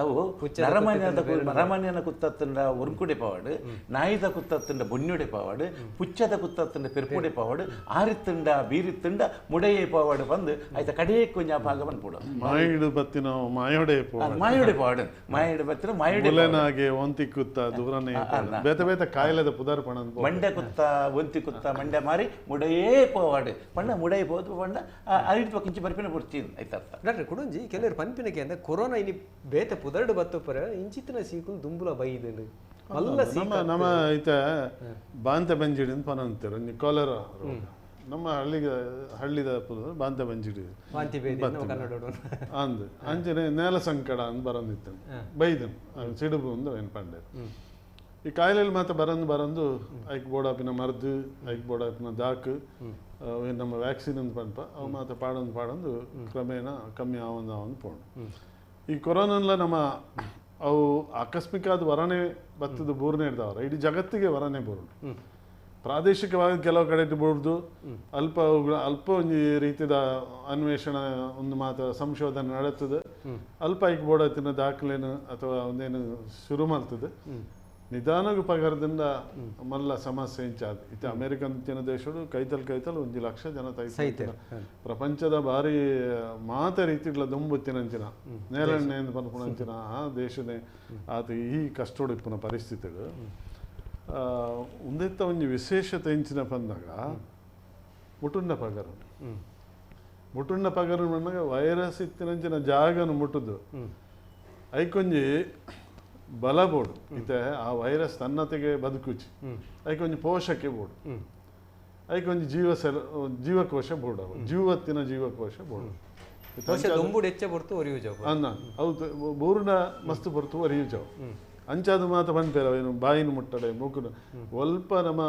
ಅವು ನರಮನ್ಯನ ಕುತ್ತತ್ತಂಡ ಒರ್ಕುಡೆ ಪವಾಡು ನಾಯಿದ ಕುತ್ತತ್ತಂಡ ಬೊನ್ನುಡೆ ಪವಾಡು ಪುಚ್ಚದ ಕುತ್ತತ್ತಂಡ ಪೆರ್ಪುಡೆ ಪವಾಡು ಆರಿತ್ತಂಡ ಬೀರಿತ್ತಂಡ ಮುಡೆಯೇ ಪವಾಡು ಬಂದು ಆಯ್ತಾ ಕಡೆ ಕೊಂಚ ಭಾಗ ಬಂದ್ಬಿಡು ಮಾಯಿಡು ಬತ್ತಿನ ಮಾಯೋಡೆ ಪಾಡು ಮಾಯಿಡು ಬತ್ತಿನ ಮಾಯೋಡೆ ಒಂತಿ ಕುತ್ತ ದೂರನೇ ಬೇತ ಬೇತ ಕಾಯಿಲೆದ ಪುದರ್ಪಣ ಮಂಡ್ಯ ಕುತ್ತ ಒಂತಿ ಕುತ್ತ ಮಂಡ್ಯ ಮಾರಿ ಮುಡೆಯೇ ಪೋವಾಡು ಪಂಡ ಮುಡೆಯೇ ಪೋದು ಪಂಡ ಅರಿಟ್ ಪಕ್ಕಿಂಚಿ ಬರ್ಪಿನ ಬರ್ತೀನಿ ಆಯ್ತಾ ಡಾಕ್ಟರ್ ಕುಡಂಜಿ ಕೆಲವರು ಪನ್ಪಿನಕ್ಕೆ ಅಂದ್ರೆ ಕೊರೋನಾ ಇನಿ ಬೇತೆ ಪುದರ್ಡು ಬತ್ತುಪರ ಇಂಚಿತ್ತಿನ ಸೀಕುಲು ದುಂಬುಲ ಬೈದು ನಮ್ಮ ಐತ ಬಾಂತ ಬಂಜಿಡಿ ಅಂತ ಪನಂತಾರೆ ಕೊಲೆರಾ ನಮ್ಮ ಹಳ್ಳಿದ ಬಾಂತ ಬಂಜಿಡಿ ಅಂದ್ ಅಂಚನೆ ನೇಲ ಸಂಕಟ ಅಂತ ಬರಂದಿತ್ತು ಬೈದನ್ ಸಿಡುಬು ಅಂದ ಏನು ಪಂಡೆ ಈ ಕಾಯಿಲೆಯಲ್ಲಿ ಮಾತ್ರ ಬರಂದು ಐಕ್ ಬೋಡಾಪಿನ ಮರ್ದು ಐಕ್ ಬೋಡಾಪಿನ ದಾಕು ನಮ್ಮ ವ್ಯಾಕ್ಸಿನ್ ಅಂತ ಪಂಪ ಅವು ಮಾತ್ರ ಪಾಡೊಂದು ಕ್ರಮೇಣ ಕಮ್ಮಿ ಆವಂದು ಪೋಣು ಈ ಕೊರೋನಲ್ಲ ನಮ್ಮ ಅವು ಆಕಸ್ಮಿಕವಾದ ವರನೆ ಬತ್ತದ ಬೂರ್ನೆ ಇರ್ತಾವ್ರ ಇಡೀ ಜಗತ್ತಿಗೆ ವರನೆ ಬೂರ್ಡು ಪ್ರಾದೇಶಿಕವಾಗಿ ಕೆಲವು ಕಡೆ ಬಿಡ್ದು ಅಲ್ಪ ಒಂದು ರೀತಿಯ ಅನ್ವೇಷಣೆ ಒಂದು ಮಾತು ಸಂಶೋಧನೆ ನಡೆತದೆ ಅಲ್ಪ ಐಕ್ ಬೋಡತ್ತಿನ ದಾಖಲೆನು ಅಥವಾ ಒಂದೇನು ಶುರು ಮಾಡ್ತದೆ ನಿಧಾನಗ ಪಗರದಿಂದ ಮಲ್ಲ ಸಮಸ್ಯೆ ಇಂಚಾದ ಇತ್ತೆ ಅಮೇರಿಕನ್ ತಿನ ದೇಶಡು ಕೈತಲ್ 1 ಲಕ್ಷ ಜನ ತೈತಿನ ಪ್ರಪಂಚದ ಬಾರಿ ಮಾತ ರೀತಿಗಳ ದೊಂಬುತ್ತಿನಂಚಿನ ನೇರಣ್ಣೆ ಎಂದು ಪನ್ಪುಣಂಚಿನ ಆ ದೇಶನೇ ಆತ ಈ ಕಷ್ಟೋಡಿಪ್ಪನ ಪರಿಸ್ಥಿತಿಗಳು ಒಂದೆತ್ತ ಒಂದು ವಿಶೇಷತೆ ಇಂಚಿನ ಬಂದಾಗ ಮುಟುಂಡ ಪಗರು ಮುಟುಂಡ ಪಗರು ಬಂದಾಗ ವೈರಸ್ ಇತ್ತಿನಂಚಿನ ಜಾಗನು ಮುಟ್ಟುದು ಐಕೊಂಜಿ ಬಲ ಬೋಡು ಇತ್ತೆ ಆ ವೈರಸ್ ತನ್ನತೆಗೆ ಬದುಕುಚಿ ಐಕೊಂಜಿ ಪೋಷಕ್ಕೆ ಬೋಡು ಐಕೊಂಜಿ ಜೀವಕೋಶ ಬೋಡು ಜೀವತ್ತಿನ ಜೀವಕೋಶ ಬೋಡು ಅನ್ನ ಹೌದು ಬೋರ್ನ ಮಸ್ತ್ ಬರ್ತು ಒರಿಯುಜವು ಅಂಚಾದು ಮಾತ ಬಂದ್ಪೇರ ಏನು ಬಾಯಿನ ಮುಟ್ಟಡೆ ಮೂಕುನ ಸ್ವಲ್ಪ ನಮ್ಮ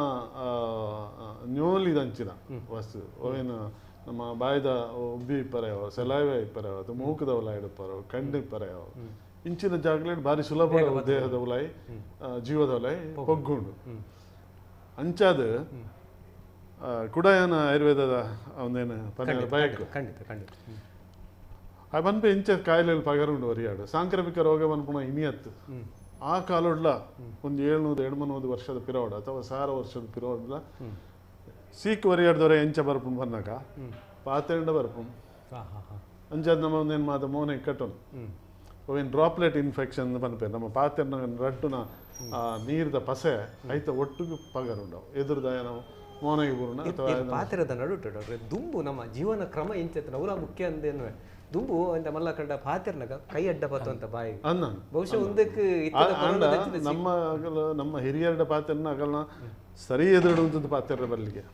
ನ್ಯೋಲಿದಂಚಿನ ವಸ್ತು ಅವೇನು ನಮ್ಮ ಬಾಯ್ದ ಉಬ್ಬಿ ಪರೆಯವ ಸೆಲಾವೆ ಪರೆಯವ ಅಥವಾ ಮೂಕದ ಉಲಾಯಿ ಪರವ ಕಣ್ಣಿ ಪರೆಯವ ಇಂಚಿನ ಜಾಗಲೇಟ್ ಭಾರಿ ಸುಲಭ ದೇಹದ ಉಲಾಯಿ ಜೀವದ ಉಲಾಯಿ ಪೊಗ್ಗುಂಡು ಅಂಚಾದ ಕುಡಾಯನ ಆಯುರ್ವೇದದ ಅವನೇನು ಪನ್ನೆರಡು ಬಯಕು ಆ ಬನ್ಪೆ ಇಂಚ ಕಾಯಿಲೆಯಲ್ಲಿ ಪಗರುಂಡು ಒರಿಯಾಡು ಸಾಂಕ್ರಾಮಿಕ ರೋಗ ಬನ್ಪುಣ ಇನಿಯತ್ತು ಆ ಕಾಲೊಡ್ಲ ಒಂದು 700-800 ವರ್ಷದ ಪಿರೋಡ್ ಅಥವಾ 1000 ವರ್ಷದ ಪಿರೋಡ್ಲ ಸೀಕ್ ಒರಿಯಾಡ್ದವ್ರೆ ಎಂಚ ಬರ್ಪುಂಡು ಬನ್ನಾಗ ಪಾತೆಂಡ ಬರ್ಪುಂಡು ಅಂಚಾದ ನಮ್ಮ ಒಂದೇನು ಮಾತ ಮೋನೆ ಕಟ್ಟೋನು ಅವೇನು ಡ್ರಾಪ್ಲೆಟ್ ಇನ್ಫೆಕ್ಷನ್ ಬಂದ್ಪೆ ನಮ್ಮ ಪಾತೆನ ರಡ್ಡುನ ನೀರ್ದ ಪಸೆ ಐತ ಒಟ್ಟಿಗೆ ಪಗರುಂಡವು ಎದುರ್ದ ನಾವು ಮೋನೆಗೆ ಬರೋಣ ಅಥವಾ ಪಾತ್ರದ ನಡುಟ ದುಂಬು ನಮ್ಮ ಜೀವನ ಕ್ರಮ ಇಂಚತ್ತ ಅವರ ಮುಖ್ಯ ಅಂದೇನು ದುಂಬು ಅಂತ ಮಲ್ಲ ಕಂಡ ಪಾತಿರ್ನಾಗ ಕೈ ಅಡ್ಡ ಪತ್ತು ಅಂತ ಬಾಯಿ ಅನ್ನ ಬಹುಶಃ ಒಂದಕ್ಕೆ ನಮ್ಮ ಹಿರಿಯರ ಪಾತ್ರನ ಅಗಲ್ನ ಸರಿ ಎದುರುಡುವಂಥದ್ದು ಪಾತ್ರ ಬಲ್ಲಿಗೆ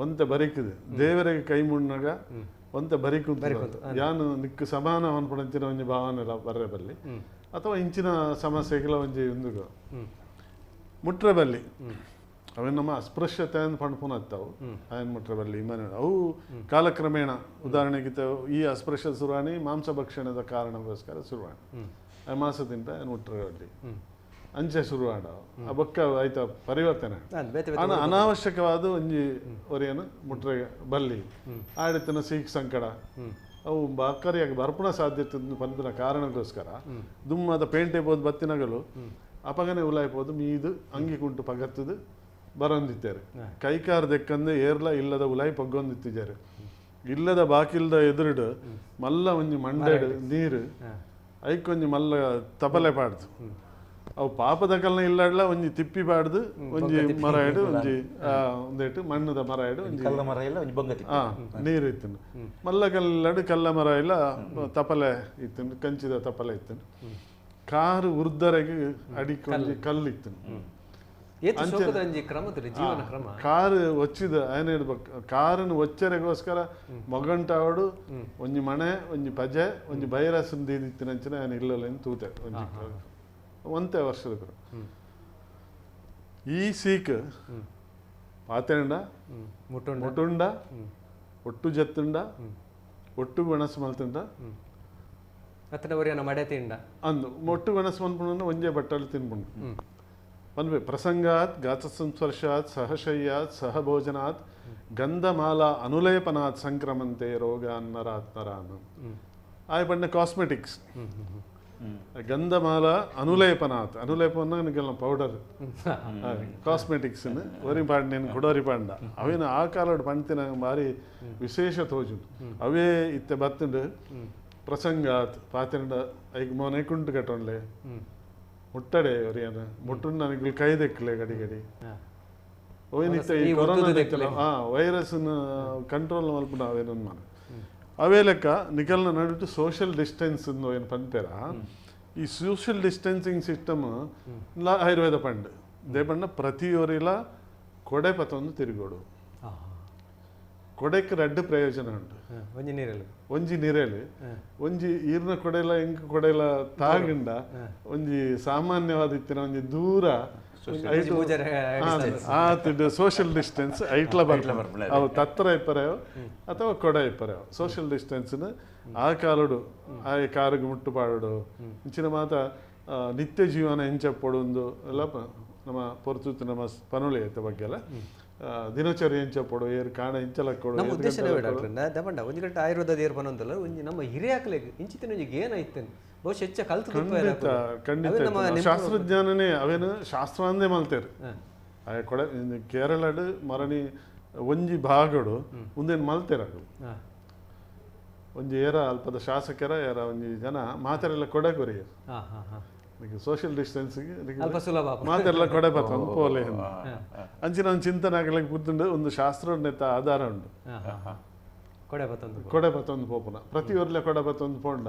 ಒಂತೆ ಬರಿಕಿದೆ ದೇವರಿಗೆ ಕೈ ಮುಣ್ಣಾಗ ಒಂತೆ ಬರಿಕುಂತ ಯಾನು ನಿಕ್ಕು ಸಮಾನ ಅನ್ಪಡಂಚಿನ ಒಂಜಿ ಭಾವನೆ ಎಲ್ಲ ಬರ್ರೆ ಬಲ್ಲಿ ಅಥವಾ ಇಂಚಿನ ಸಮಸ್ಯೆಗಳ ಒಂಜಿ ಒಂದುಗು ಮುಟ್ರೆ ಬಲ್ಲಿ ಅವನ್ ನಮ್ಮ ಅಸ್ಪೃಶ್ಯತೆ ಅಂತ ಪಂಡ್ಪುನ ಹತ್ತವು ಅವೇನು ಮುಟ್ರೆ ಬಲ್ಲಿ ಮನೆ ಅವು ಕಾಲಕ್ರಮೇಣ ಉದಾಹರಣೆಗೆ ಈ ಅಸ್ಪೃಶ್ಯ ಸುರಾಣಿ ಮಾಂಸ ಭಕ್ಷಣದ ಕಾರಣಕ್ಕೋಸ್ಕರ ಸುರುವಾಣಿ ಆ ಮಾಸದಿಂದ ಏನು ಮುಟ್ರೆ ಬಲ್ಲಿ ಅಂಚೆ ಶುರುವಾಡ ಆ ಬೊಕ್ಕ ಆಯ್ತ ಪರಿವರ್ತನೆ ಅನಾವಶ್ಯಕವಾದ ಒಂಜಿ ಒರಿಯನ್ನು ಮುಟ್ರೆ ಬಲ್ಲಿ ಆಡಿತನ ಸೀಕ್ ಸಂಕಟ ಅವು ಬಕ್ಕರಿಯಾಗಿ ಬರ್ಪುಣ ಸಾಧ್ಯತೆ ಪಂಪಿನ ಕಾರಣಕ್ಕೋಸ್ಕರ ದುಮ್ಮದ ಪೇಂಟೆ ಬೋದು ಬತ್ತಿನಗಲು ಅಪಗನೆ ಉಲಾಯ್ಬೋದು ಮೀದು ಅಂಗಿ ಕುಂಟು ಪಗತ್ತದು ಬರೊಂದಿತ್ತೇರು ಕೈಕಾರ್ ದೆಕ್ಕಂದು ಏರ್ಲ ಇಲ್ಲದ ಉಲಾಯಿ ಪಗ್ಗೊಂದಿತ್ತಿದ್ದಾರೆ ಇಲ್ಲದ ಬಾಕಿಲ್ದ ಎದುರುಡು ಮಲ್ಲ ಒಂಜಿ ಮಂಡೆಡು ನೀರು ಐಕೊಂಜಿ ಮಲ್ಲ ತಪಲೆ ಪಾಡ್ದು ಅವು ಪಾಪದ ಕಲ್ನ ಇಲ್ಲಾಡ್ಲ ಒಂಜಿ ತಿಪ್ಪಿ ಪಾಡ್ದು ಒಂಜಿ ಮರ ಇಡು ಒಂಜಿ ಒಂದೇಟು ಮಣ್ಣದ ಮರ ಇಡು ಒಂಜಿ ಕಲ್ಲ ಮರ ಇಲ್ಲ ಒಂಜಿ ಬೊಂಗ ನೀರು ಇತ್ತು ಮಲ್ಲ ಕಲ್ಲಾಡು ಕಲ್ಲ ಮರ ಇಲ್ಲ ತಪಲೆ ಇತ್ತು ಕಂಚಿದ ತಪಲೆ ಇತ್ತು ಕಾರು ಉರ್ದರೆಗೆ ಅಡಿಕೊಂಜಿ ಕಲ್ಲಿತ್ತು ಕಾರು ಒಚ್ಚಿದ ಏನ್ ಹೇಳ್ಬೇಕು ಕಾರನ್ನು ಒಚ್ಚರೆಗೋಸ್ಕರ ಮೊಗಂಟಾವಡು ಒಂಜಿ ಮನೆ ಒಂಜಿ ಪಜೆ ಒಂಜಿ ಬೈರಸನ್ ದೀದಿತ್ತಿನಂಚಿನ ಏನು ಇಲ್ಲಲ್ಲ ತೂತೆ ಒಂಜಿ ಒಂತೆ ವರ್ಷದ ಈ ಸೀಕ್ ಪಾತೆಂಡ ಮುಟುಂಡ ಒಟ್ಟು ಜತ್ತುಂಡ ಒಟ್ಟು ಗಣಸು ಮಲ್ತುಂಡ ಮಡೆ ತಿಂಡ ಅಂದು ಒಟ್ಟು ಗಣಸು ಮಲ್ಪುಂಡ ಒಂಜೆ ಬಟ್ಟಲು ತಿನ್ಪುಂಡು ಪನ್ವೆ ಪ್ರಸಂಗಾತ್ ಗಾತ ಸಂಸ್ಪರ್ಶಾತ್ ಸಹಶಯ್ಯಾತ್ ಸಹಭೋಜನಾತ್ ಗಂಧಮಾಲಾ ಅನುಲೇಪನಾತ್ ಸಂಕ್ರಮಂತೆ ರೋಗ ನರಾತ್ ನರಾನ್ ಆಯ್ ಪಂಡ ಕಾಸ್ಮೆಟಿಕ್ಸ್ ಗಂಧಮಾಲ ಅನುಲೇಪನಾತ್ ಅನುಲೇಪನ ಪೌಡರ್ ಕಾಸ್ಮೆಟಿಕ್ಸ್ ಒರಿ ಪಾಂಡ నేను ಕೊಡೋರಿ ಪಾಂಡ ಅವೇನು ಆ ಕಾಲೋಡು ಪಂತಿನ ಬಾರಿ ವಿಶೇಷ ತೋಜು ಅವೇ ಇತ್ತೆ ಬತ್ತುಂಡು ಪ್ರಸಂಗಾತ್ ಪಾತೆಂಡ ಐಕ್ ಮೋನೆ ಕುಂಟು ಕಟ್ಟೊಂಡ್ಲೆ ಮುಟ್ಟಡೆ ಅವರೇನು ಮುಟ್ಟು ನನಗೆ ಕೈ ದೆಕ್ಕಲೆ ಗಡಿ ಗಡಿ ಅವೇನಿತ್ತ ಈ ಕೊರೋನಾ ವೈರಸ್ ಕಂಟ್ರೋಲ್ ಮಲ್ಪುಂಡು ಅವೇನು ಮಾನ ಅವೇ ಲೆಕ್ಕ ನಿಕಲ್ನ ನಡುಟು ಸೋಷಿಯಲ್ ಡಿಸ್ಟೆನ್ಸ್ ಏನು ಪಂಪೇರ ಈ ಸೋಷಿಯಲ್ ಡಿಸ್ಟೆನ್ಸಿಂಗ್ ಸಿಸ್ಟಮ್ ಆಯುರ್ವೇದ ಪಂಡ್ ದೇ ಪಂಡ ಪ್ರತಿಯೊರಿಲ ಕೊಡೆ ಪತ್ತೊಂದು ತಿರುಗೋಡು ಕೊಡೆಕ್ಕೆ ರಡ್ಡು ಪ್ರಯೋಜನ ಉಂಟು ಒಂಜಿ ನೀರೇಳು ಒಂಜಿ ಈರ್ನ ಕೊಡೆಲ ಎಂಕ್ ಕೊಡೆಲ ತಾಗಿಂಡ ಒಂಜಿ ಸಾಮಾನ್ಯವಾದ ಇತ್ತಿನ ಒಂಜಿ ದೂರ ಸೋಷಿಯಲ್ ಡಿಸ್ಟೆನ್ಸ್ ಐಟ್ಲ ಬರ್ಲ ಅವು ತತ್ರ ಇಪ್ಪರೆಯೋ ಅಥವಾ ಕೊಡ ಇಪ್ಪರೆಯೋ ಸೋಷಿಯಲ್ ಡಿಸ್ಟೆನ್ಸ್ ಆ ಕಾಲುಡು ಆ ಕಾರಿಗೆ ಮುಟ್ಟುಪಾಡು ಇಂಚಿನ ಮಾತ ನಿತ್ಯ ಜೀವನ ಹೆಂಚಪ್ಪೊಡು ಎಲ್ಲ ನಮ್ಮ ಪೊರ್ತುತ್ತು ನಮ್ಮ ಪನುಳಿ ಐತೆ ಬಗ್ಗೆ ಎಲ್ಲ ದಿನಚರಿ ಎಂಚಪಡು ಏರು ಕಾಣ ಇಂಚಲಕ್ಕೊಡು ನಮ್ಮ ಉದ್ದೇಶನೇ ಡಾಕ್ಟರ್ ದಪಂಡ ಒಂದು ಗಂಟೆ ಆಯುರ್ವೇದ ಏರ್ ಬಂದಲ್ಲ ಒಂಜಿ ನಮ್ಮ ಹಿರಿಯಾಕಲೆಗೆ ಇಂಚಿತ್ತಿನ ಒಂಜಿಗೆ ಏನಾಯ್ತೇನೆ ಬಹುಶಃ ಹೆಚ್ಚ ಕಲ್ತು ಖಂಡಿತ ಶಾಸ್ತ್ರಜ್ಞಾನನೇ ಅವೇನು ಶಾಸ್ತ್ರ ಅಂದೇ ಮಲ್ತೇರು ಕೊಡ ಕೇರಳಡು ಮರಣಿ ಒಂಜಿ ಭಾಗಡು ಮುಂದೇನು ಮಲ್ತೇರ ಅದು ಒಂಜಿ ಏರ ಅಲ್ಪದ ಶಾಸಕರ ಏರ ಒಂಜಿ ಜನ ಮಾತೆರೆಲ್ಲ ಕೊಡೆ ಕೊರಿಯರು ಸೋಷಿಯಲ್ ಡಿಸ್ಟೆನ್ಸಿಗೆ ಮಾತೆಲ್ಲ ಕೊಡೆ ಬರ್ತಂದು ಪೋಲೆ ಅಂಚಿನ ಒಂದು ಚಿಂತನೆ ಆಗಲಿಕ್ಕೆ ಕೂತ್ಕೊಂಡು ಒಂದು ಶಾಸ್ತ್ರೋನ್ನತ ಆಧಾರ ಉಂಟು ಕೊಡೆ ಬತ್ತೊಂದು ಪೋಪುನ ಪ್ರತಿ ಊರ್ಲೆ ಕೊಡೆ ಬತ್ತೊಂದು ಪೋಂಡ